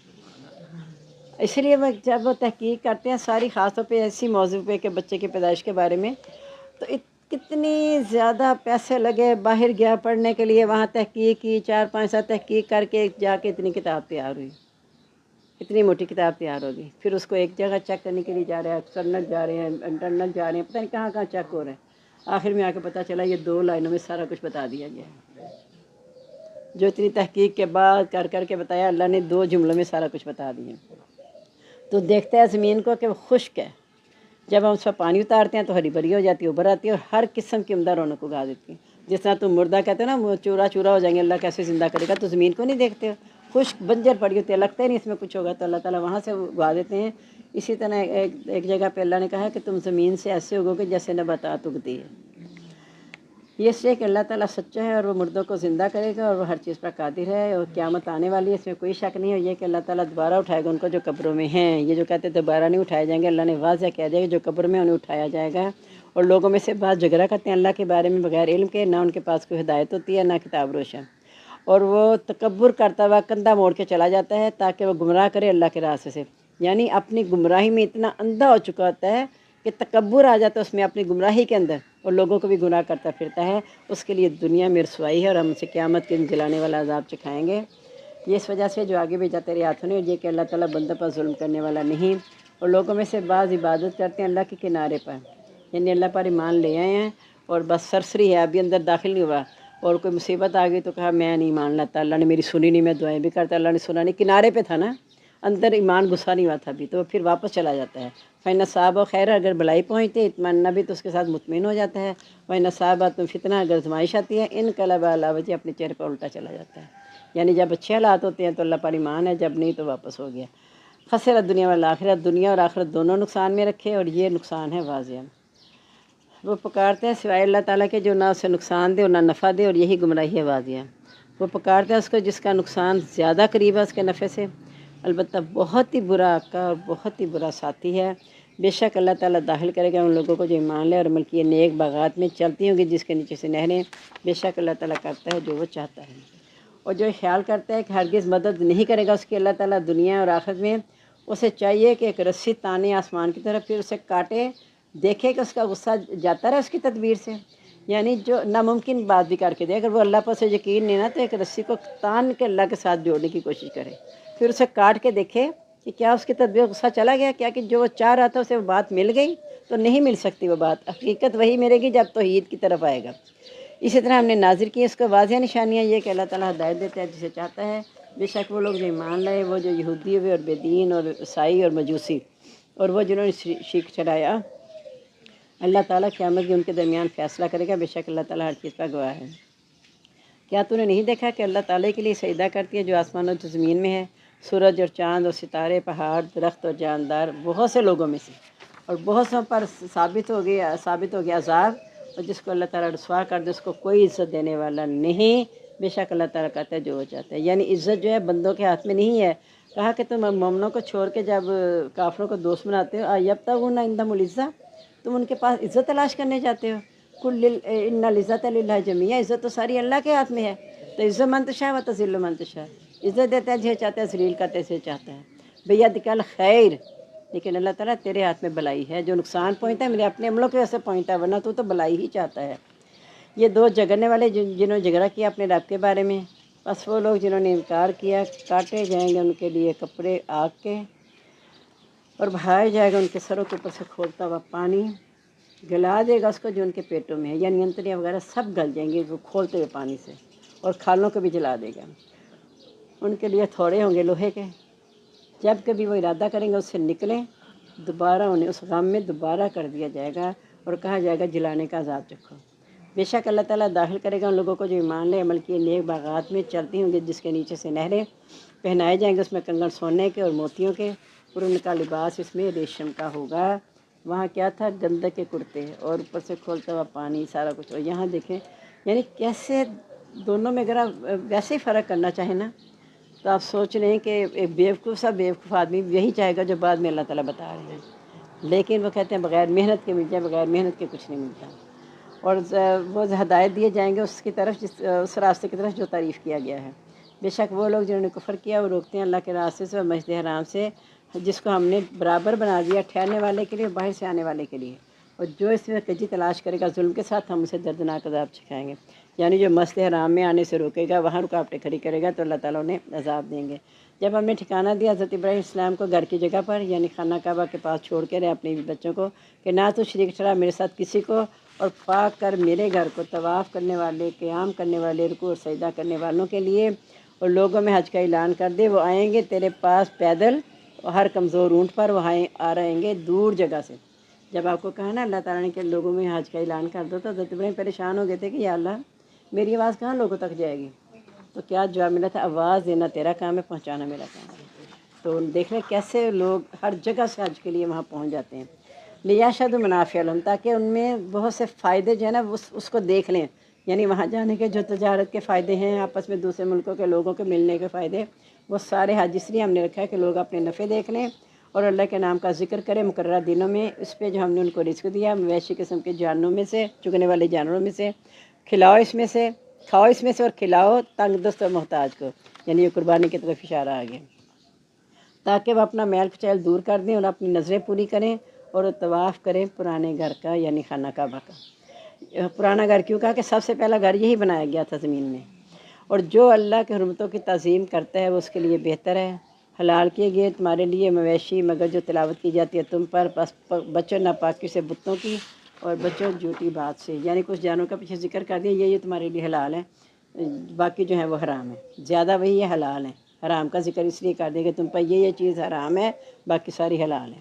اس لیے وہ جب وہ تحقیق کرتے ہیں ساری، خاص طور پہ ایسی موضوع پہ کہ بچے کی پیدائش کے بارے میں، تو کتنی زیادہ پیسے لگے، باہر گیا پڑھنے کے لیے، وہاں تحقیق کی، 4-5 سال تحقیق کر کے جا کے اتنی کتاب تیار ہوئی، اتنی موٹی کتاب تیار ہوگی۔ پھر اس کو ایک جگہ چیک کرنے کے لیے جا رہے ہیں، ایکسٹرنل جا رہے ہیں، انٹرنل جا رہے ہیں، پتہ نہیں کہاں کہاں چیک ہو رہے ہیں۔ آخر میں آ کے پتہ چلا یہ 2 لائنوں میں سارا کچھ بتا دیا گیا ہے۔ جو اتنی تحقیق کے بعد کر کر کے بتایا، اللہ نے 2 جملوں میں سارا کچھ بتا دیا۔ تو دیکھتا ہے زمین کو کہ وہ خشک ہے، جب ہم اس پر پانی اتارتے ہیں تو ہری بھری ہو جاتی ہے، ابھر آتی ہے اور ہر قسم کی عمدہ رونق اگا دیتی ہے۔ جس طرح تم مردہ کہتے ہو نا، وہ چورا چورا ہو جائیں گے، اللہ کیسے زندہ کرے گا؟ تو زمین کو نہیں دیکھتے ہو، خشک بنجر پڑی ہوتی ہے، لگتا ہی نہیں اس میں کچھ ہوگا، تو اللہ تعالیٰ وہاں سے اگا دیتے ہیں۔ اسی طرح ایک جگہ پہ اللہ نے کہا ہے کہ تم زمین سے ایسے اگو گے جیسے نباتات اگتی ہے۔ یہ اس لیے کہ اللہ تعالیٰ سچا ہے اور وہ مردوں کو زندہ کرے گا اور وہ ہر چیز پر قادر ہے، اور قیامت آنے والی ہے، اس میں کوئی شک نہیں ہے۔ یہ کہ اللہ تعالیٰ دوبارہ اٹھائے گا ان کو جو قبروں میں ہیں۔ یہ جو کہتے ہیں دوبارہ نہیں اٹھائے جائیں گے، اللہ نے واضح کہہ دیا کہ جو قبر میں انہیں اٹھایا جائے گا۔ اور لوگوں میں سے بعض جھگڑا کرتے ہیں اللہ کے بارے میں بغیر علم کے، نہ ان کے پاس کوئی ہدایت ہوتی ہے نہ کتاب روشن، اور وہ تکبر کرتا ہوا کندھا موڑ کے چلا جاتا ہے تاکہ وہ گمراہ کرے اللہ کے راستے سے۔ یعنی اپنی گمراہی میں اتنا اندھا ہو چکا ہوتا ہے کہ تکبر آ جاتا ہے اس میں اپنی گمراہی کے اندر، اور لوگوں کو بھی گناہ کرتا پھرتا ہے۔ اس کے لیے دنیا میں رسوائی ہے اور ہم اسے قیامت کے دن جلانے والا عذاب چکھائیں گے۔ یہ اس وجہ سے جو آگے بھی جاتے رہے ہاتھوں نے، اور یہ کہ اللہ تعالیٰ بندہ پر ظلم کرنے والا نہیں۔ اور لوگوں میں سے بعض عبادت کرتے ہیں اللہ کے کنارے پر، یعنی اللہ پر ایمان لے آئے ہیں اور بس سرسری ہے، ابھی اندر داخل نہیں ہوا، اور کوئی مصیبت آ گئی تو کہا میں نہیں مان لاتا، اللہ نے میری سنی نہیں، میں دعائیں بھی کرتا اللہ نے سنا نہیں۔ کنارے پہ تھا نا، اندر ایمان گھسا نہیں ہوا تھا ابھی، تو پھر واپس چلا جاتا ہے۔ فَإِنَّ صَابَ خیر، اگر بلائی پہنچتی اطمئن بھی تو اس کے ساتھ مطمئن ہو جاتا ہے۔ وَإِنَّ صَابَتْ فتنہ، اگر آزمائش آتی ہے انقلب علی وجہہ، اپنے چہرے پر الٹا چلا جاتا ہے۔ یعنی جب اچھے حالات ہوتے ہیں تو اللہ پر ایمان ہے، جب نہیں تو واپس ہو گیا۔ خسر الدنیا والآخرت، دنیا اور آخرت دونوں نقصان میں رکھے، اور یہ نقصان ہے واضح۔ وہ پکارتے ہیں سوائے اللہ تعالیٰ کے جو نہ اسے نقصان دے اور نہ نفع دے، اور یہی گمراہی ہے واضح۔ وہ پکارتے ہیں اس کو جس کا نقصان زیادہ قریب ہے اس کے نفع سے، البتہ بہت ہی برا آقا اور بہت ہی برا ساتھی ہے۔ بے شک اللہ تعالیٰ داخل کرے گا ان لوگوں کو جو ایمان لے اور عمل کیے نیک باغات میں چلتی ہوں گی جس کے نیچے سے نہریں۔ بے شک اللہ تعالیٰ کرتا ہے جو وہ چاہتا ہے، اور جو خیال کرتا ہے کہ ہرگز مدد نہیں کرے گا اس کی اللہ تعالیٰ دنیا اور آخرت میں، اسے چاہیے کہ ایک رسی تانے آسمان کی طرف، پھر اسے کاٹے، دیکھے کہ اس کا غصہ جاتا رہے اس کی تدبیر سے۔ یعنی جو ناممکن بات بھی کر کے دے، اگر وہ اللہ پر سے یقین نہیں نا، تو ایک رسی کو تان کے اللہ کے ساتھ جوڑنے کی کوشش کرے، پھر اسے کاٹ کے دیکھے کہ کیا اس کی تدبیر غصہ چلا گیا، کیا کہ جو وہ چاہ رہا تھا اسے وہ بات مل گئی، تو نہیں مل سکتی وہ بات، حقیقت وہی ملے گی جب توحید کی طرف آئے گا۔ اسی طرح ہم نے نازل کی اس کو واضح نشانیاں، یہ کہ اللہ تعالیٰ ہدایت دیتا ہے جسے چاہتا ہے۔ بے شک وہ لوگ جو ایمان لائے، وہ جو یہودی ہوئے اور بے دین اور عیسائی اور مجوسی، اور وہ جنہوں نے شرک چڑھایا، اللہ تعالیٰ قیامت کے ان کے درمیان فیصلہ کرے گا۔ بے شک اللہ تعالیٰ ہر چیز کا گواہ ہے۔ کیا تو نے نہیں دیکھا کہ اللہ تعالیٰ کے لیے سجدہ کرتی ہے جو آسمان اور جو زمین میں ہے، سورج اور چاند اور ستارے، پہاڑ، درخت اور جاندار، بہت سے لوگوں میں سے، اور بہت سو پر ثابت ہو گیا عذاب، اور جس کو اللہ تعالیٰ رسوا کر دے اس کو کوئی عزت دینے والا نہیں۔ بے شک اللہ تعالیٰ کہتا ہے جو وہ چاہتا ہے، یعنی عزت جو ہے بندوں کے ہاتھ میں نہیں ہے۔ کہا کہ تم مومنوں کو چھوڑ کے جب کافروں کو دوست بناتے ہو، یبتغون عندہم العزہ، تم ان کے پاس عزت تلاش کرنے جاتے ہو۔ کل ان العزت للہ جمیعا، عزت تو ساری اللہ کے ہاتھ میں ہے۔ تو عزت من تشاء و تذل من تشاء، عزت دیتا ہے جسے چاہتا ہے، ذلیل کرتا ہے جسے چاہتا ہے۔ بیدک الخیر، لیکن اللہ تعالیٰ تیرے ہاتھ میں بلائی ہے، جو نقصان پہنچتا ہے میرے اپنے عملوں کی وجہ سے پہنچتا ہے، ورنہ تو بلائی ہی چاہتا ہے۔ یہ 2 جھگڑنے والے جنہوں نے جھگڑا کیا اپنے رب کے بارے میں، بس وہ لوگ جنہوں نے انکار کیا، کاٹے جائیں گے ان کے لیے کپڑے آگ کے، اور بہایا جائے گا ان کے سروں کے اوپر سے کھولتا ہوا پانی۔ گلا دے گا اس کو جو ان کے پیٹوں میں ہے، یعنی انتڑیاں وغیرہ سب گل جائیں گے وہ کھولتے ہوئے پانی سے، اور کھالوں کو بھی جلا دے گا۔ ان کے لیے تھوڑے ہوں گے لوہے کے، جب کبھی وہ ارادہ کریں گے اس سے نکلیں، دوبارہ انہیں اس غم میں دوبارہ کر دیا جائے گا اور کہا جائے گا جلانے کا عذاب چکھو۔ بے شک اللہ تعالیٰ داخل کرے گا ان لوگوں کو جو ایمان لے عمل کیے نیک باغات میں چلتی ہوں گے جس کے نیچے سے نہریں، پہنائے جائیں گے اس میں کنگن سونے کے اور موتیوں کے، اور ان کا لباس اس میں ریشم کا ہوگا۔ وہاں کیا تھا؟ گندک کے کرتے اور اوپر سے کھولتا ہوا پانی سارا کچھ۔ اور یہاں دیکھیں یعنی کیسے دونوں میں اگر آپ ویسے ہی فرق کرنا چاہیں نا تو آپ سوچ لیں کہ ایک بیوقوف سا بیوقوف آدمی یہی چاہے گا جو بعد میں اللہ تعالیٰ بتا رہے ہیں، لیکن وہ کہتے ہیں بغیر محنت کے مل جائے، بغیر محنت کے کچھ نہیں ملتا۔ اور وہ ہدایت دیے جائیں گے اس کی طرف اس راستے کی طرف جو تعریف کیا گیا ہے۔ بے شک وہ لوگ جنہوں نے کفر کیا وہ روکتے ہیں اللہ کے راستے سے اور مسجد حرام سے، جس کو ہم نے برابر بنا دیا ٹھہرنے والے کے لیے، باہر سے آنے والے کے لیے، اور جو اس میں کجی تلاش کرے گا ظلم کے ساتھ ہم اسے دردناک عذاب چکھائیں گے۔ یعنی جو مسجد حرام میں آنے سے روکے گا، وہاں رکاوٹیں کھڑی کرے گا تو اللہ تعالیٰ انہیں عذاب دیں گے۔ جب ہم نے ٹھکانہ دیا حضرت ابراہیم السلام کو گھر کی جگہ پر یعنی خانہ کعبہ کے پاس چھوڑ کے رہے اپنے بچوں کو کہ نہ تو شریک ٹھہرا میرے ساتھ کسی کو، اور پاک کر میرے گھر کو طواف کرنے والے، قیام کرنے والے، رکوع اور سجدہ کرنے والوں کے لیے، اور لوگوں میں حج کا اعلان کر دے وہ آئیں گے تیرے پاس پیدل اور ہر کمزور اونٹ پر، وہ آ رہیں گے دور جگہ سے۔ جب آپ کو کہا نا اللہ تعالیٰ نے کہ لوگوں میں حج کا اعلان کر دو تو حضرت ابراہیم پریشان ہو گئے تھے کہ یا اللہ میری آواز کہاں لوگوں تک جائے گی؟ تو کیا جواب ملا تھا؟ آواز دینا تیرا کام ہے، پہنچانا میرا کام ہے۔ تو دیکھ رہے کیسے لوگ ہر جگہ سے حج کے لیے وہاں پہنچ جاتے ہیں، لیشہد منافع لہم، تاکہ ان میں بہت سے فائدے جو ہے نا اس کو دیکھ لیں، یعنی وہاں جانے کے جو تجارت کے فائدے ہیں، آپس میں دوسرے ملکوں کے لوگوں کے ملنے کے فائدے، وہ سارے حج اس لیے ہم نے رکھا ہے کہ لوگ اپنے نفع دیکھ لیں اور اللہ کے نام کا ذکر کریں مقررہ دنوں میں۔ اس پہ جو ہم نے ان کو رزق دیا مویشی قسم کے جانوروں میں سے، چگنے والے جانوروں میں سے، کھلاؤ اس میں سے، کھاؤ اس میں سے اور کھلاؤ تنگ دست اور محتاج کو، یعنی یہ قربانی کی طرف اشارہ آ گیا، تاکہ وہ اپنا میل کچیل دور کر دیں اور اپنی نظریں پوری کریں اور طواف کریں پرانے گھر کا یعنی خانہ کعبہ کا۔ پرانا گھر کیوں کہا کہ سب سے پہلا گھر یہی بنایا گیا تھا زمین میں، اور جو اللہ کے حرمتوں کی تعظیم کرتا ہے وہ اس کے لیے بہتر ہے۔ حلال کیے گئے تمہارے لیے مویشی مگر جو تلاوت کی جاتی ہے تم پر، بس بچوں ناپاکی سے بتوں کی اور بچوں جھوٹی بات سے، یعنی کچھ جانوں کا پیچھے ذکر کر دیا یہ تمہارے لیے حلال ہے، باقی جو ہیں وہ حرام ہے، زیادہ وہی ہے حلال ہے، حرام کا ذکر اس لیے کر دیا کہ تم پر یہ چیز حرام ہے، باقی ساری حلال ہے۔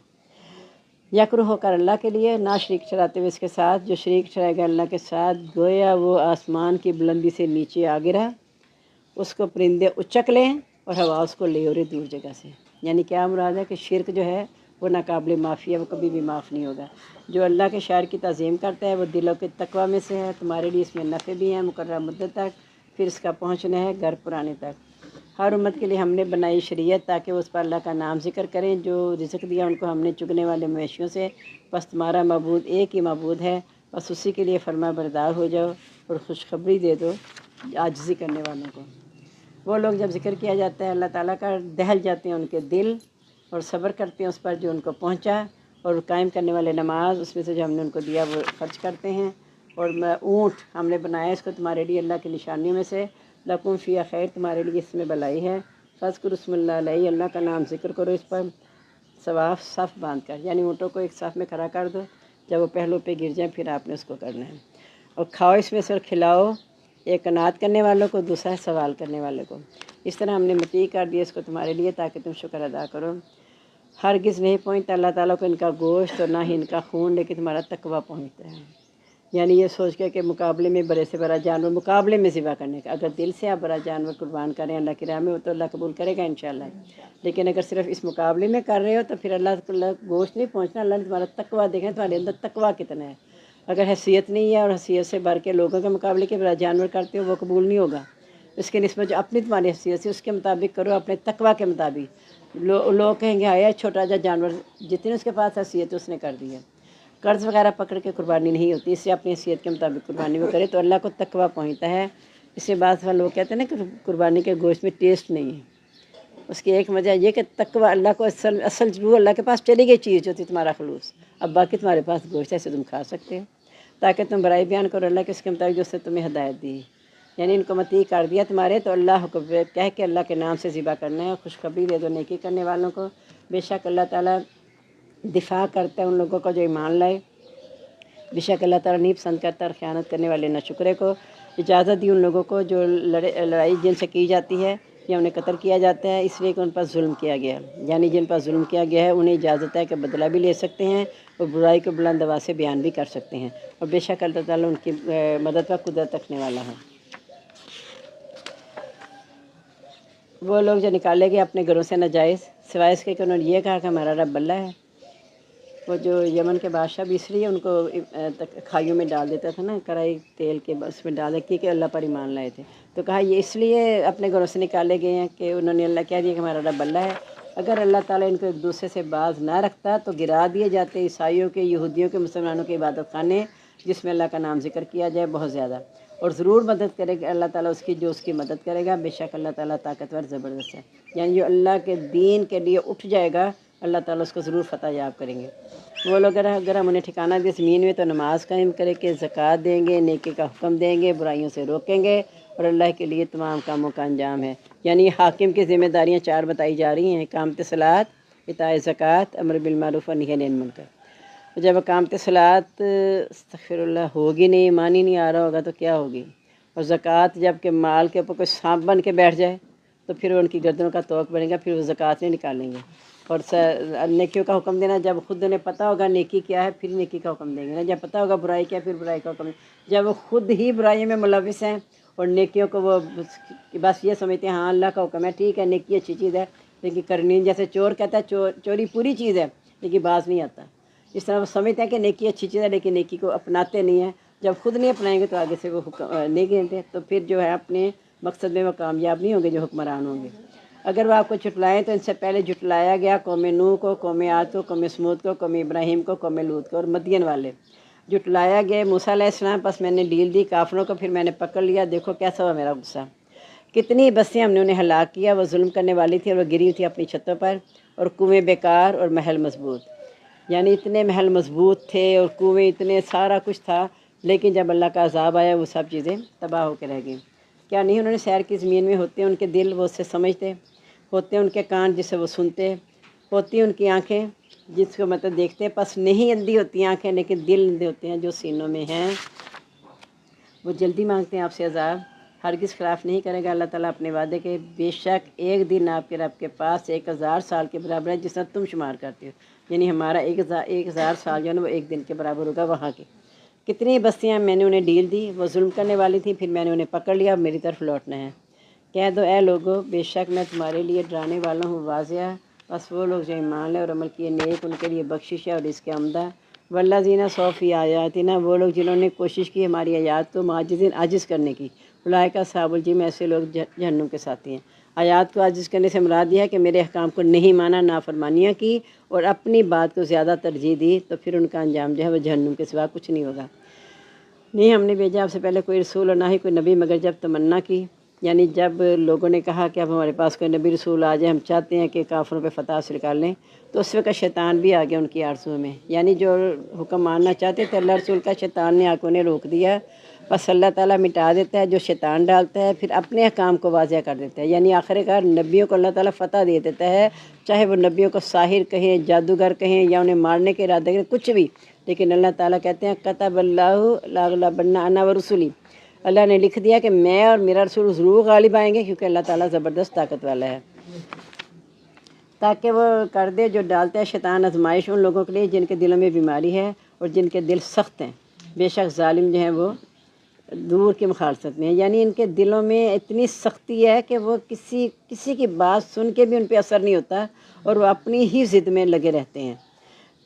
یکرو ہو کر اللہ کے لیے، نہ شریک ٹھہراتے ہوئے اس کے ساتھ، جو شریک ٹھہرائے گا اللہ کے ساتھ گویا وہ آسمان کی بلندی سے نیچے آ گرا، اس کو پرندے اچک لیں اور ہوا اس کو لے اڑے دور جگہ سے۔ یعنی کیا مراد ہے کہ شرک جو ہے وہ ناقابل معافی ہے، وہ کبھی بھی معاف نہیں ہوگا۔ جو اللہ کے شاعر کی تعظیم کرتا ہے وہ دلوں کے تقوی میں سے ہے، تمہارے لیے اس میں نفع بھی ہیں مقررہ مدت تک، پھر اس کا پہنچنا ہے گھر پرانے تک۔ ہر امت کے لیے ہم نے بنائی شریعت تاکہ وہ اس پر اللہ کا نام ذکر کریں، جو رزق دیا ان کو ہم نے چگنے والے مویشیوں سے، بس تمہارا معبود ایک ہی معبود ہے، بس اسی کے لیے فرما بردار ہو جاؤ اور خوشخبری دے دو عاجزی کرنے والوں کو۔ وہ لوگ جب ذکر کیا جاتا ہے اللہ تعالیٰ کا دہل جاتے ہیں ان کے دل اور صبر کرتے ہیں اس پر جو ان کو پہنچا، اور قائم کرنے والے نماز اس میں سے جو ہم نے ان کو دیا وہ خرچ کرتے ہیں۔ اور اونٹ ہم نے بنایا اس کو تمہارے لیے اللہ کی نشانیوں میں سے، لکم فیہا خیر، تمہارے لیے اس میں بھلائی ہے، فاذکروا اسم اللہ علیہ، اللہ کا نام ذکر کرو اس پر، صواف صف باندھ کر، یعنی اونٹوں کو ایک صف میں کھڑا کر دو، جب وہ پہلوں پہ گر جائیں پھر آپ نے اس کو کرنا ہے، اور کھاؤ اس میں سے اور کھلاؤ، ایک قناعت کرنے والوں کو، دوسرا ہے سوال کرنے والوں کو، اس طرح ہم نے مطیع کر دیا اس کو تمہارے لیے تاکہ تم شکر ادا کرو۔ ہرگز نہیں پہنچتا اللہ تعالیٰ کو ان کا گوشت اور نہ ہی ان کا خون، لیکن تمہارا تقویٰ پہنچتا ہے، یعنی یہ سوچ کے کہ مقابلے میں بڑے سے بڑا جانور مقابلے میں ذبح کرنے کا، اگر دل سے آپ بڑا جانور قربان کریں اللہ کی راہ میں تو اللہ قبول کرے گا انشاءاللہ، لیکن اگر صرف اس مقابلے میں کر رہے ہو تو پھر اللہ گوشت نہیں پہنچنا، اللہ نے تمہارا تقویٰ دیکھنا تمہارے اندر تقویٰ کتنا ہے۔ اگر حیثیت نہیں ہے اور حیثیت سے بڑھ کے لوگوں کے مقابلے کے بڑا جانور کرتے ہو وہ قبول نہیں ہوگا، اس کے نسبت جو اپنی تمہاری حیثیت سے اس کے مطابق کرو، اپنے تقویٰ کے مطابق۔ لوگ کہیں گے آیا چھوٹا جا جانور، جتنی اس کے پاس حیثیت ہے اس نے کر دی ہے، قرض وغیرہ پکڑ کے قربانی نہیں ہوتی، اس سے اپنی حیثیت کے مطابق قربانی وہ کرے تو اللہ کو تقویٰ پہنچتا ہے۔ اس سے بعض لوگ کہتے ہیں نا کہ قربانی کے گوشت میں ٹیسٹ نہیں ہے، اس کی ایک وجہ یہ کہ تقویٰ اللہ کو اصل وہ اللہ کے پاس چلی گئی چیز جو تھی تمہارا خلوص، اب باقی تمہارے پاس گوشت ہے اسے تم کھا سکتے ہو، تاکہ تم برائی بیان کرو اللہ کے اس کے مطابق جو اس سے تمہیں ہدایت دی، یعنی ان کو مطیع کر دیا تمہارے تو اللہ کو کہہ کے اللہ کے نام سے ذبح کرنا ہے، خوشخبری دے دو نیکی کرنے والوں کو، بے شک اللہ تعالیٰ دفاع کرتا ہے ان لوگوں کو جو ایمان لائے، بے شک اللہ تعالیٰ نہیں پسند کرتا اور خیانت کرنے والے ناشکرے کو۔ اجازت دی ان لوگوں کو جو لڑائی جن سے کی جاتی ہے یا انہیں قتل کیا جاتا ہے اس لیے کہ ان پر ظلم کیا گیا، یعنی جن پر ظلم کیا گیا ہے انہیں اجازت ہے کہ بدلہ بھی لے سکتے ہیں اور برائی کو بلند آواز سے بیان بھی کر سکتے ہیں، اور بے شک اللہ تعالیٰ ان کی مدد کا قدرت رکھنے والا ہے۔ وہ لوگ جو نکالے گئے اپنے گھروں سے ناجائز، سوائے اس کے کہ انہوں نے یہ کہا کہ ہمارا رب اللہ ہے۔ وہ جو یمن کے بادشاہ بھی اس لیے ان کو کھائیوں میں ڈال دیتا تھا نا، کڑھائی تیل کے اس میں ڈال دیتی کہ اللہ پر ایمان لائے تھے، تو کہا یہ اس لیے اپنے گھروں سے نکالے گئے ہیں کہ انہوں نے اللہ کہہ دیا کہ ہمارا رب اللہ ہے۔ اگر اللہ تعالیٰ ان کو ایک دوسرے سے باز نہ رکھتا تو گرا دیے جاتے عیسائیوں کے، یہودیوں کے، مسلمانوں کے عبادت خانے جس میں اللہ کا نام ذکر کیا جائے بہت زیادہ، اور ضرور مدد کرے گا اللہ تعالیٰ اس کی جو اس کی مدد کرے گا، بے شک اللہ تعالیٰ طاقتور زبردست ہے۔ یعنی جو اللہ کے دین کے لیے اٹھ جائے گا اللہ تعالیٰ اس کو ضرور فتح یاب کریں گے۔ وہ لوگ اگر ہم انہیں ٹھکانہ دے زمین میں تو نماز قائم کرے کہ زکوٰۃ دیں گے، نیکی کا حکم دیں گے، برائیوں سے روکیں گے، اور اللہ کے لیے تمام کاموں کا انجام ہے۔ یعنی حاکم کی ذمہ داریاں 4 بتائی جا رہی ہیں: اقامت صلاۃ، اطاع زکوٰۃ، امر بالمعروف و نہی عن المنکر۔ جب اقامت صلاۃ استغفر اللہ ہوگی نہیں، ایمان ہی نہیں آ رہا ہوگا تو کیا ہوگی؟ اور زکوٰۃ جب کہ مال کے اوپر کوئی سانپ بن کے بیٹھ جائے تو پھر ان کی گردنوں کا توق بنے گا، پھر وہ زکوٰۃ نہیں نکالیں گے۔ اور نیکیوں کا حکم دینا، جب خود انہیں پتہ ہوگا نیکی کیا ہے پھر نیکی کا حکم دیں گے نا، جب پتہ ہوگا برائی کیا ہے پھر برائی کا حکم دیں گے۔ جب وہ خود ہی برائیوں میں ملوث ہیں اور نیکیوں کو وہ بس یہ سمجھتے ہیں ہاں اللہ کا حکم ہے ٹھیک ہے، نیکی اچھی چیز ہے لیکن کرنی، جیسے چور کہتا ہے چوری پوری چیز ہے لیکن باز نہیں آتا، اس طرح وہ سمجھتے ہیں کہ نیکی اچھی چیز ہے لیکن نیکی کو اپناتے نہیں ہیں۔ جب خود نہیں اپنائیں گے تو آگے سے وہ حکم نہیں گنتے، تو پھر جو ہے اپنے مقصد میں وہ کامیاب نہیں ہوں گے جو حکمران ہوں گے۔ اگر وہ آپ کو جھٹلائیں تو ان سے پہلے جھٹلایا گیا قوم نوح کو، قوم عاد کو، قوم سمود کو، قوم ابراہیم کو، قوم لوط کو اور مدین والے جھٹلایا گئے موسیٰ علیہ السلام، پس میں نے ڈیل دی کافروں کو، پھر میں نے پکڑ لیا، دیکھو کیسا ہوا میرا غصہ۔ کتنی بستیاں ہم نے انہیں ہلاک کیا، وہ ظلم کرنے والی تھی اور وہ گری تھی اپنی چھتوں پر، اور کنویں بیکار اور محل مضبوط، یعنی اتنے محل مضبوط تھے اور کنویں اتنے سارا کچھ تھا، لیکن جب اللہ کا عذاب آیا وہ سب چیزیں تباہ ہو کے رہ گئیں۔ کیا نہیں انہوں نے سیر کی زمین میں، ہوتے ہیں ان کے دل وہ اس سے سمجھتے، ہوتے ہیں ان کے کان جس سے وہ سنتے، ہوتی ہیں ان کی آنکھیں جس کو مطلب دیکھتے ہیں، پس نہیں اندھی ہوتی ہیں آنکھیں لیکن دل اندھے ہوتے ہیں جو سینوں میں ہیں۔ وہ جلدی مانگتے ہیں آپ سے عذاب، ہرگز خلاف نہیں کرے گا اللہ تعالیٰ اپنے وعدے کے، بے شک ایک دن آپ کے رب کے پاس 1000 سال کے برابر ہے جس طرح تم شمار کرتے ہو، یعنی ہمارا 1000 سال جو ہے نا وہ ایک دن کے برابر ہوگا وہاں کے۔ کتنی بستیاں میں نے انہیں ڈیل دی، وہ ظلم کرنے والی تھیں، پھر میں نے انہیں پکڑ لیا، اب میری طرف لوٹنا ہے۔ کہہ دو اے لوگو بے شک میں تمہارے لیے ڈرانے والا ہوں واضح، بس وہ لوگ جو ایمان لے اور عمل کیے نیک ان کے لیے بخشش ہے اور رزق عمدہ۔ والذین سعوا فی آیاتنا، وہ لوگ جنہوں نے کوشش کی ہماری آیات کو معجزین عاجز کرنے کی، اولئک اصحاب الجحیم، ایسے لوگ جہنم کے ساتھی ہیں۔ آیات کو عاجز کرنے سے مراد یہ ہے کہ میرے احکام کو نہیں مانا، نافرمانیاں کی اور اپنی بات کو زیادہ ترجیح دی، تو پھر ان کا انجام جو ہے وہ جہنم کے سوا کچھ نہیں ہوگا۔ نہیں ہم نے بھیجا آپ سے پہلے کوئی رسول اور نہ ہی کوئی نبی مگر جب تمنا کی، یعنی جب لوگوں نے کہا کہ اب ہمارے پاس کوئی نبی رسول آ جائے، ہم چاہتے ہیں کہ کافروں پہ فتح حاصل کر لیں، تو اس وقت شیطان بھی آ گیا ان کی آرزو میں، یعنی جو حکم ماننا چاہتے تھے اللہ رسول کا، شیطان نے آ کے انہیں روک دیا، بس اللہ تعالیٰ مٹا دیتا ہے جو شیطان ڈالتا ہے، پھر اپنے احکام کو واضح کر دیتا ہے، یعنی آخر کار نبیوں کو اللہ تعالیٰ فتح دے دیتا ہے، چاہے وہ نبیوں کو ساحر کہیں، جادوگر کہیں یا انہیں مارنے کے ارادے کریں، کچھ بھی، لیکن اللہ تعالیٰ کہتے ہیں کتب اللہ لاغلبن انا ورسلی، اللہ نے لکھ دیا کہ میں اور میرا رسول ضرور غالب آئیں گے، کیونکہ اللہ تعالیٰ زبردست طاقت والا ہے، تاکہ وہ کر دے جو ڈالتا ہے شیطان آزمائش ان لوگوں کے لیے جن کے دلوں میں بیماری ہے اور جن کے دل سخت ہیں، بے شک ظالم جو ہیں وہ دور کی مخالفت میں ہیں، یعنی ان کے دلوں میں اتنی سختی ہے کہ وہ کسی کی بات سن کے بھی ان پہ اثر نہیں ہوتا اور وہ اپنی ہی ضد میں لگے رہتے ہیں،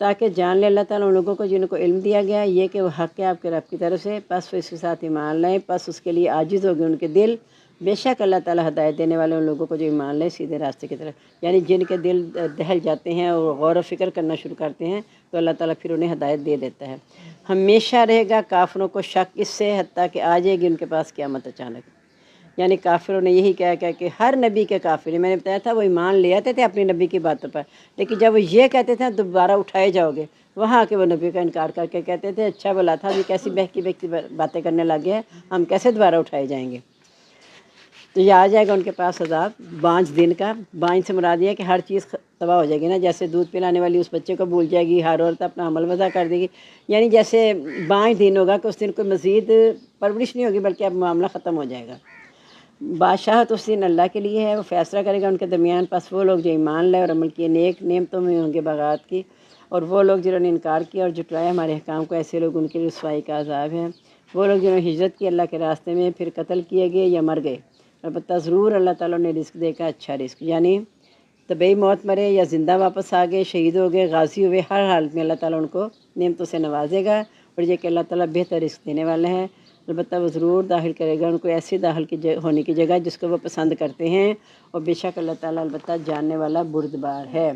تاکہ جان لے اللہ تعالیٰ ان لوگوں کو جن کو علم دیا گیا یہ کہ وہ حق ہے آپ کے رب کی طرف سے، پس وہ اس کے ساتھ ایمان لائیں، پس اس کے لیے عاجز ہو گئے ان کے دل، بے شک اللہ تعالیٰ ہدایت دینے والے ان لوگوں کو جو ایمان لائے سیدھے راستے کی طرف، یعنی جن کے دل دہل جاتے ہیں اور غور و فکر کرنا شروع کرتے ہیں تو اللہ تعالیٰ پھر انہیں ہدایت دے دیتا ہے۔ ہمیشہ رہے گا کافروں کو شک اس سے حتیٰ کہ آ جائے گی ان کے پاس قیامت اچانک، یعنی کافروں نے یہی کہا کہ ہر نبی کے کافر ہیں، میں نے بتایا تھا وہ ایمان لے آتے تھے اپنے نبی کی باتوں پر، لیکن جب وہ یہ کہتے تھے دوبارہ اٹھائے جاؤ گے، وہاں کے وہ نبی کا انکار کر کے کہتے تھے اچھا بلا تھا، یہ کیسی بہکی بہکی باتیں کرنے لگے ہیں، ہم کیسے دوبارہ اٹھائے جائیں گے۔ تو یہ آ جائے گا ان کے پاس عذاب 5 دن کا۔ 5 سے مراد یہ ہے کہ ہر چیز تباہ ہو جائے گی نا، جیسے دودھ پلانے والی اس بچے کو بھول جائے گی، ہر عورت اپنا عمل وضع کر دے گی، یعنی جیسے 5 دن ہوگا کہ اس دن کوئی مزید پرورش نہیں ہوگی، بلکہ اب معاملہ ختم ہو جائے گا۔ بادشاہت اس دن اللہ کے لیے ہے، وہ فیصلہ کرے گا ان کے درمیان، پس وہ لوگ جو ایمان لائے اور عمل کیے نیک نعمتوں میں ہوں گے بغاوت کی، اور وہ لوگ جنہوں نے انکار کیا اور جھٹلایا ہمارے احکام کو، ایسے لوگ ان کے لیے رسوائی کا عذاب ہے۔ وہ لوگ جنہوں نے ہجرت کی اللہ کے راستے میں، پھر قتل کیے گئے یا مر گئے، البتہ ضرور اللہ تعالیٰ نے رزق دے گا اچھا رزق، یعنی طبعی موت مرے یا زندہ واپس آ گئے، شہید ہو گئے، غازی ہوئے، ہر حالت میں اللہ تعالیٰ ان کو نعمتوں سے نوازے گا، اور یہ کہ اللہ تعالیٰ بہتر رزق دینے والا ہے۔ البتہ وہ ضرور داخل کرے گا ان کو ایسی داخل ہونے کی جگہ جس کو وہ پسند کرتے ہیں، اور بے شک اللہ تعالیٰ البتہ جاننے والا بردبار ہے۔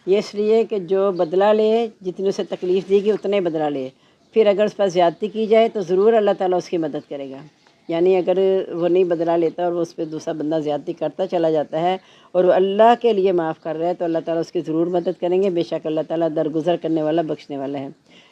یہ اس لیے کہ جو بدلہ لے، جتنے اسے تکلیف دی گئی اتنے بدلہ لے، پھر اگر اس پر زیادتی کی جائے تو ضرور اللہ تعالیٰ اس کی مدد کرے گا، یعنی اگر وہ نہیں بدلہ لیتا اور وہ اس پہ دوسرا بندہ زیادتی کرتا چلا جاتا ہے اور وہ اللہ کے لیے معاف کر رہا ہے تو اللہ تعالیٰ اس کی ضرور مدد کریں گے، بے شک اللہ تعالیٰ درگزر کرنے والا بخشنے والا ہے۔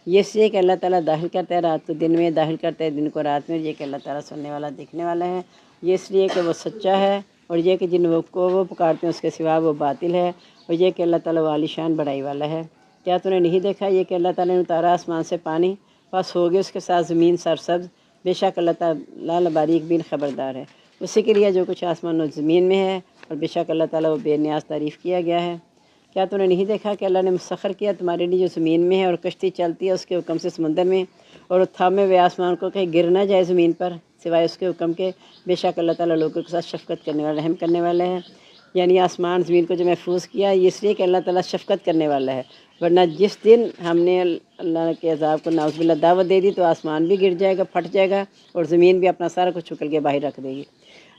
یہ اس لیے کہ اللہ تعالیٰ داخل کرتا ہے رات کو دن میں، داخل کرتا ہے دن کو رات میں، یہ کہ اللہ تعالیٰ سننے والا دیکھنے والا ہے۔ یہ اس لیے کہ وہ سچا ہے، اور یہ کہ جن کو وہ پکارتے ہیں اس کے سوا وہ باطل ہے، اور یہ کہ اللہ تعالیٰ عالی شان بڑائی والا ہے۔ کیا تو نے نہیں دیکھا یہ کہ اللہ تعالیٰ نے اتارا آسمان سے پانی، پس ہوگی اس کے ساتھ زمین سرسبز، بے شک اللہ تعالیٰ باریک بین خبردار ہے۔ اسی کے لیے جو کچھ آسمان و زمین میں ہے، اور بے شک اللہ تعالیٰ وہ بے نیاز تعریف کیا گیا ہے۔ کیا تو نے نہیں دیکھا کہ اللہ نے مسخر کیا تمہارے لیے جو زمین میں ہے، اور کشتی چلتی ہے اس کے حکم سے سمندر میں، اور وہ تھامے ہوئے آسمان کو کہیں گر نہ جائے زمین پر سوائے اس کے حکم کے، بے شک اللہ تعالیٰ لوگوں کے ساتھ شفقت کرنے والا، رحم کرنے والا ہے۔ یعنی آسمان زمین کو جو محفوظ کیا یہ اس لیے کہ اللہ تعالیٰ شفقت کرنے والا ہے، ورنہ جس دن ہم نے اللہ کے عذاب کو نعوذ باللہ دعوت دے دی تو آسمان بھی گر جائے گا، پھٹ جائے گا، اور زمین بھی اپنا سارا کچھ چھکل کے باہر رکھ دے گی۔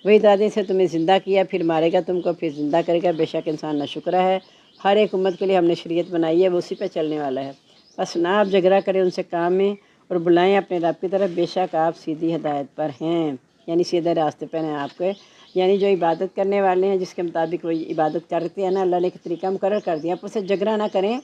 وہی دادے سے تمہیں زندہ کیا، پھر مارے گا تم کو، پھر زندہ کرے گا، بے شک انسان ناشکرا ہے۔ ہر ایک امت کے لیے ہم نے شریعت بنائی ہے، وہ اسی پہ چلنے والا ہے، بس نہ آپ جھگڑا کریں ان سے کام میں، اور بلائیں اپنے رب کی طرف، بے شک آپ سیدھی ہدایت پر ہیں، یعنی سیدھے راستے پر ہیں آپ کے، یعنی جو عبادت کرنے والے ہیں جس کے مطابق وہ عبادت کرتے ہیں نا، اللہ نے ایک طریقہ مقرر کر دیا، آپ اسے جھگڑا نہ کریں،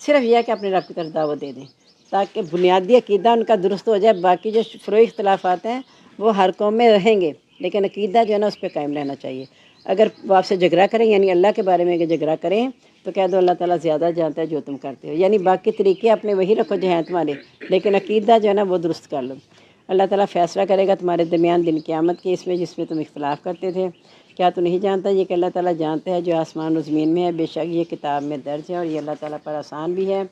صرف یہ کہ اپنے رب کی طرف دعوت دے دیں تاکہ بنیادی عقیدہ ان کا درست ہو جائے۔ باقی جو فروعی اختلافات ہیں وہ ہر قوم میں رہیں گے، لیکن عقیدہ جو ہے نا اس پہ قائم رہنا چاہیے۔ اگر وہ آپ سے جھگڑا کریں، یعنی اللہ کے بارے میں اگر جھگڑا کریں تو کہہ دو اللہ تعالیٰ زیادہ جانتا ہے جو تم کرتے ہو، یعنی باقی طریقے اپنے وہی رکھو جو ہیں تمہارے، لیکن عقیدہ جو ہے نا وہ درست کر لو۔ اللہ تعالیٰ فیصلہ کرے گا تمہارے درمیان دن قیامت کے اس میں جس میں تم اختلاف کرتے تھے۔ کیا تو نہیں جانتا یہ کہ اللہ تعالیٰ جانتا ہے جو آسمان و زمین میں ہے، بے شک یہ کتاب میں درج ہے، اور یہ اللہ تعالیٰ پر آسان بھی ہے۔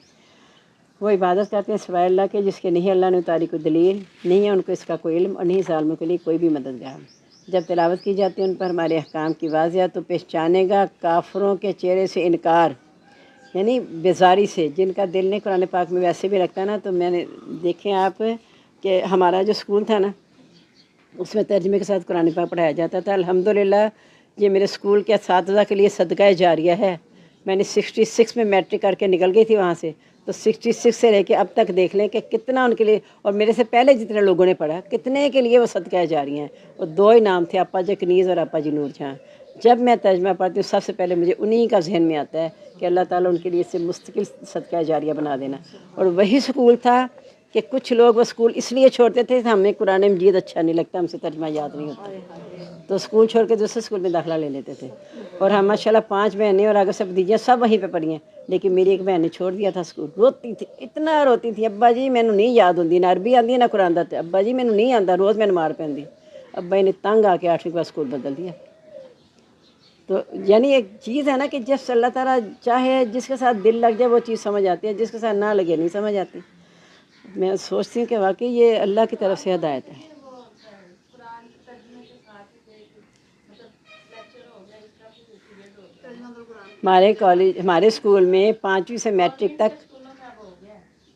وہ عبادت کرتے ہیں سوائے اللہ کے جس کے نہیں اللہ نے اتاری کوئی دلیل، نہیں ہے ان کو اس کا کوئی علم، اور نہیں ظالموں کے لیے کوئی بھی مددگار۔ جب تلاوت کی جاتی ہے ان پر ہمارے احکام کی واضح تو پہچانے گا کافروں کے چہرے سے انکار، یعنی بیزاری سے، جن کا دل نہیں قرآن پاک میں ویسے بھی رکھتا نا۔ تو میں نے دیکھیں آپ کہ ہمارا جو اسکول تھا نا اس میں ترجمے کے ساتھ قرآن پاک پڑھایا جاتا تھا۔ الحمدللہ یہ میرے اسکول کے اساتذہ کے لیے صدقہ جاریہ ہے۔ میں نے 66 میں میٹرک کر کے نکل گئی تھی وہاں سے، تو 66 سے لے کے اب تک دیکھ لیں کہ کتنا ان کے لیے، اور میرے سے پہلے جتنے لوگوں نے پڑھا کتنے کے لیے وہ صدقہ جاریہ ہیں۔ اور 2 ہی نام تھے، اپا جی کنیز اور اپا جی نور جہاں۔ جب میں ترجمہ پڑھتی ہوں سب سے پہلے مجھے انہی کا ذہن میں آتا ہے کہ اللہ تعالیٰ ان کے لیے اسے مستقل صدقہ جاریہ بنا دینا۔ اور وہی سکول تھا کہ کچھ لوگ وہ سکول اس لیے چھوڑتے تھے کہ ہمیں قرآن مجید اچھا نہیں لگتا، ہم سے ترجمہ یاد نہیں ہوتا، تو سکول چھوڑ کے دوسرے سکول میں داخلہ لے لیتے تھے۔ اور ہم ماشاءاللہ 5 بہنیں اور آگے سے بھتیجیاں سب وہیں پہ پڑھی ہیں، لیکن میری ایک بہن نے چھوڑ دیا تھا سکول، روتی تھی، اتنا روتی تھی، ابا جی مینو نہیں یاد ہوندی، نہ عربی آندی نہ قرآن دا، ابا جی مینو نہیں آندا، روز میں مار پیندی۔ ابا نے تنگ آ کے 8ویں کلاس سکول بدل دیا۔ تو یعنی ایک چیز ہے نا کہ جس اللہ تعالیٰ چاہے جس کے ساتھ دل لگ جائے وہ چیز سمجھ آتی ہے، جس کے ساتھ نہ لگے نہیں سمجھ آتی۔ میں سوچتی ہوں کہ واقعی یہ اللہ کی طرف سے ہدایت ہے۔ ہمارے اسکول میں 5ویں سے میٹرک تک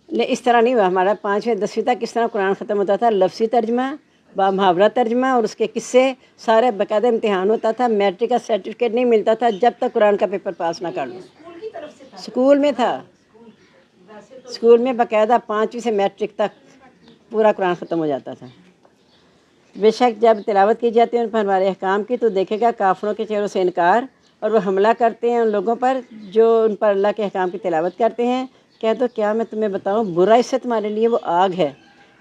نہیں اس طرح نہیں ہوا، ہمارا 5ویں 10ویں تک اس طرح قرآن ختم ہوتا تھا، لفظی ترجمہ، با محاورہ ترجمہ، اور اس کے قصے سارے باقاعدہ امتحان ہوتا تھا۔ میٹرک کا سرٹیفکیٹ نہیں ملتا تھا جب تک قرآن کا پیپر پاس نہ کر لو۔ اسکول میں تھا، اسکول میں باقاعدہ 5ویں سے میٹرک تک پورا قرآن ختم ہو جاتا تھا۔ بے شک جب تلاوت کی جاتی ہے ان پر ہمارے احکام کی تو دیکھے گا کافروں کے چہروں سے انکار، اور وہ حملہ کرتے ہیں ان لوگوں پر جو ان پر اللہ کے احکام کی تلاوت کرتے ہیں۔ کہہ دو کیا میں تمہیں بتاؤں، برا اس سے تمہارے لیے وہ آگ ہے،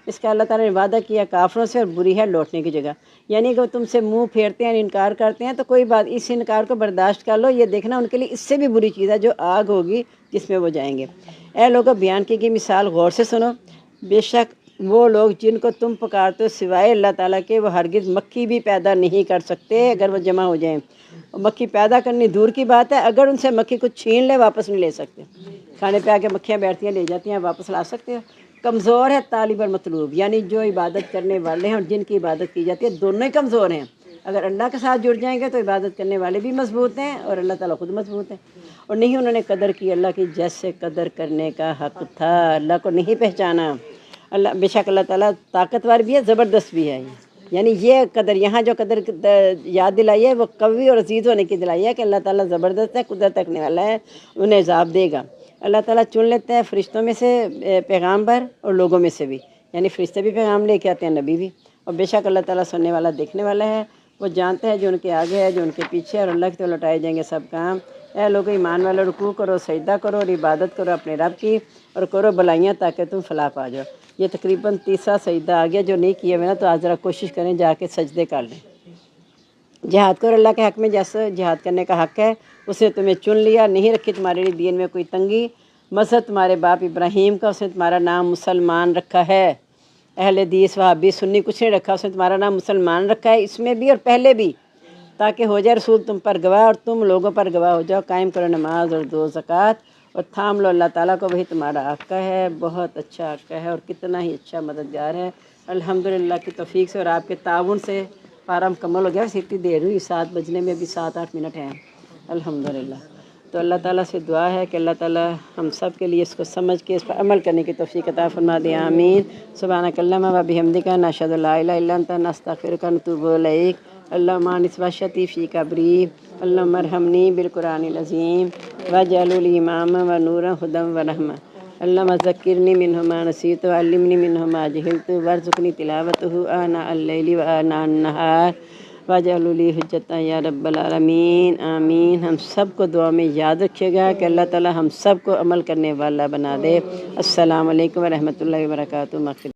اس کا اللہ تعالیٰ نے وعدہ کیا کافروں سے، اور بری ہے لوٹنے کی جگہ، یعنی کہ وہ تم سے منہ پھیرتے ہیں، انکار کرتے ہیں، تو کوئی بات، اس انکار کو برداشت کر لو، یہ دیکھنا ان کے لیے اس سے بھی بری چیز ہے جو آگ ہوگی جس میں وہ جائیں گے۔ اے لوگوں، بیان کی گئی مثال غور سے سنو، بے شک وہ لوگ جن کو تم پکارتے ہو سوائے اللہ تعالیٰ کے، وہ ہرگز مکھی بھی پیدا نہیں کر سکتے اگر وہ جمع ہو جائیں۔ مکھی پیدا کرنی دور کی بات ہے، اگر ان سے مکھی کو چھین لے واپس نہیں لے سکتے۔ کھانے پہ آ کے مکھیاں بیٹھتی ہیں، لے جاتی ہیں، واپس لا سکتے ہو؟ کمزور ہے طالب اور مطلوب، یعنی جو عبادت کرنے والے ہیں اور جن کی عبادت کی جاتی ہے دونوں ہی کمزور ہیں۔ اگر اللہ کے ساتھ جڑ جائیں گے تو عبادت کرنے والے بھی مضبوط ہیں اور اللہ تعالیٰ خود مضبوط ہے۔ اور نہیں انہوں نے قدر کی اللہ کی جیسے قدر کرنے کا حق تھا، اللہ کو نہیں پہچانا۔ اللہ بے شک اللہ تعالیٰ طاقتور بھی ہے، زبردست بھی ہے، یعنی یہ قدر یہاں جو قدر یاد دلائی ہے وہ قوی اور عزیز ہونے کی دلائی ہے کہ اللہ تعالیٰ زبردست ہے، قدرت رکھنے والا ہے، انہیں عذاب دے گا۔ اللہ تعالیٰ چن لیتا ہے فرشتوں میں سے پیغامبر اور لوگوں میں سے بھی، یعنی فرشتے بھی پیغام لے کے آتے ہیں، نبی بھی، اور بے شک اللہ تعالیٰ سننے والا دیکھنے والا ہے، وہ جانتا ہے جو ان کے آگے ہے جو ان کے پیچھے ہے، اور اللہ کی طرف لوٹائے جائیں گے سب کام۔ اے لوگوں، ایمان والے، رکوع کرو، سجدہ کرو اور عبادت کرو اپنے رب کی، اور کرو بلائیاں تاکہ تم فلاح پا جاؤ۔ یہ تقریباً تیسرا سجدہ آ گیا، جو نہیں کیے ہوئے نا تو آج ذرا کوشش کریں جا کے سجدے کر لیں۔ جہاد کرو اللہ کے حق میں، جیسے جہاد کرنے کا حق ہے، اس نے تمہیں چن لیا، نہیں رکھی تمہارے لیے دین میں کوئی تنگی، مذہب تمہارے باپ ابراہیم کا، اس نے تمہارا نام مسلمان رکھا ہے۔ اہل حدیث وہابی سنی کچھ نہیں رکھا، اس نے تمہارا نام مسلمان رکھا ہے، اس میں بھی اور پہلے بھی، تاکہ ہو جائے رسول تم پر گواہ اور تم لوگوں پر گواہ ہو جاؤ۔ قائم کرو نماز اور دو زکوٰۃ، اور تھام لو اللہ تعالیٰ کو، وہی تمہارا آقا ہے، بہت اچھا آقا ہے اور کتنا ہی اچھا مددگار ہے۔ الحمدللہ کی توفیق سے اور آپ کے تعاون سے پارا مکمل ہو گیا، بس اتنی دیر ہوئی، 7 بجنے میں بھی 7-8 منٹ ہیں الحمدللہ۔ تو اللہ تعالیٰ سے دعا ہے کہ اللہ تعالیٰ ہم سب کے لیے اس کو سمجھ کے اس پر عمل کرنے کی توفیق عطا فرما دے، آمین۔ سبحانک اللہم و بحمدک، نشہد ان لا الہ الا انت، نستغفرک و نتوب الیک۔ اللہم انس وشتی فی قبری، اللہم ارحمنی بالقرآن العظیم واجعلہ لی اماما و نورا ہدی و رحمہ، اللہم ذکرنی منہ ما نسیت وعلمنی منہ ما جہلت وارزقنی تلاوتہ آناء اللیل و آناء النہار واجعلہ لی حجۃ یا رب العالمین، آمین۔ ہم سب کو دعا میں یاد رکھیے گا کہ اللہ تعالیٰ ہم سب کو عمل کرنے والا بنا دے۔ السلام علیکم ورحمۃ اللہ وبرکاتہ۔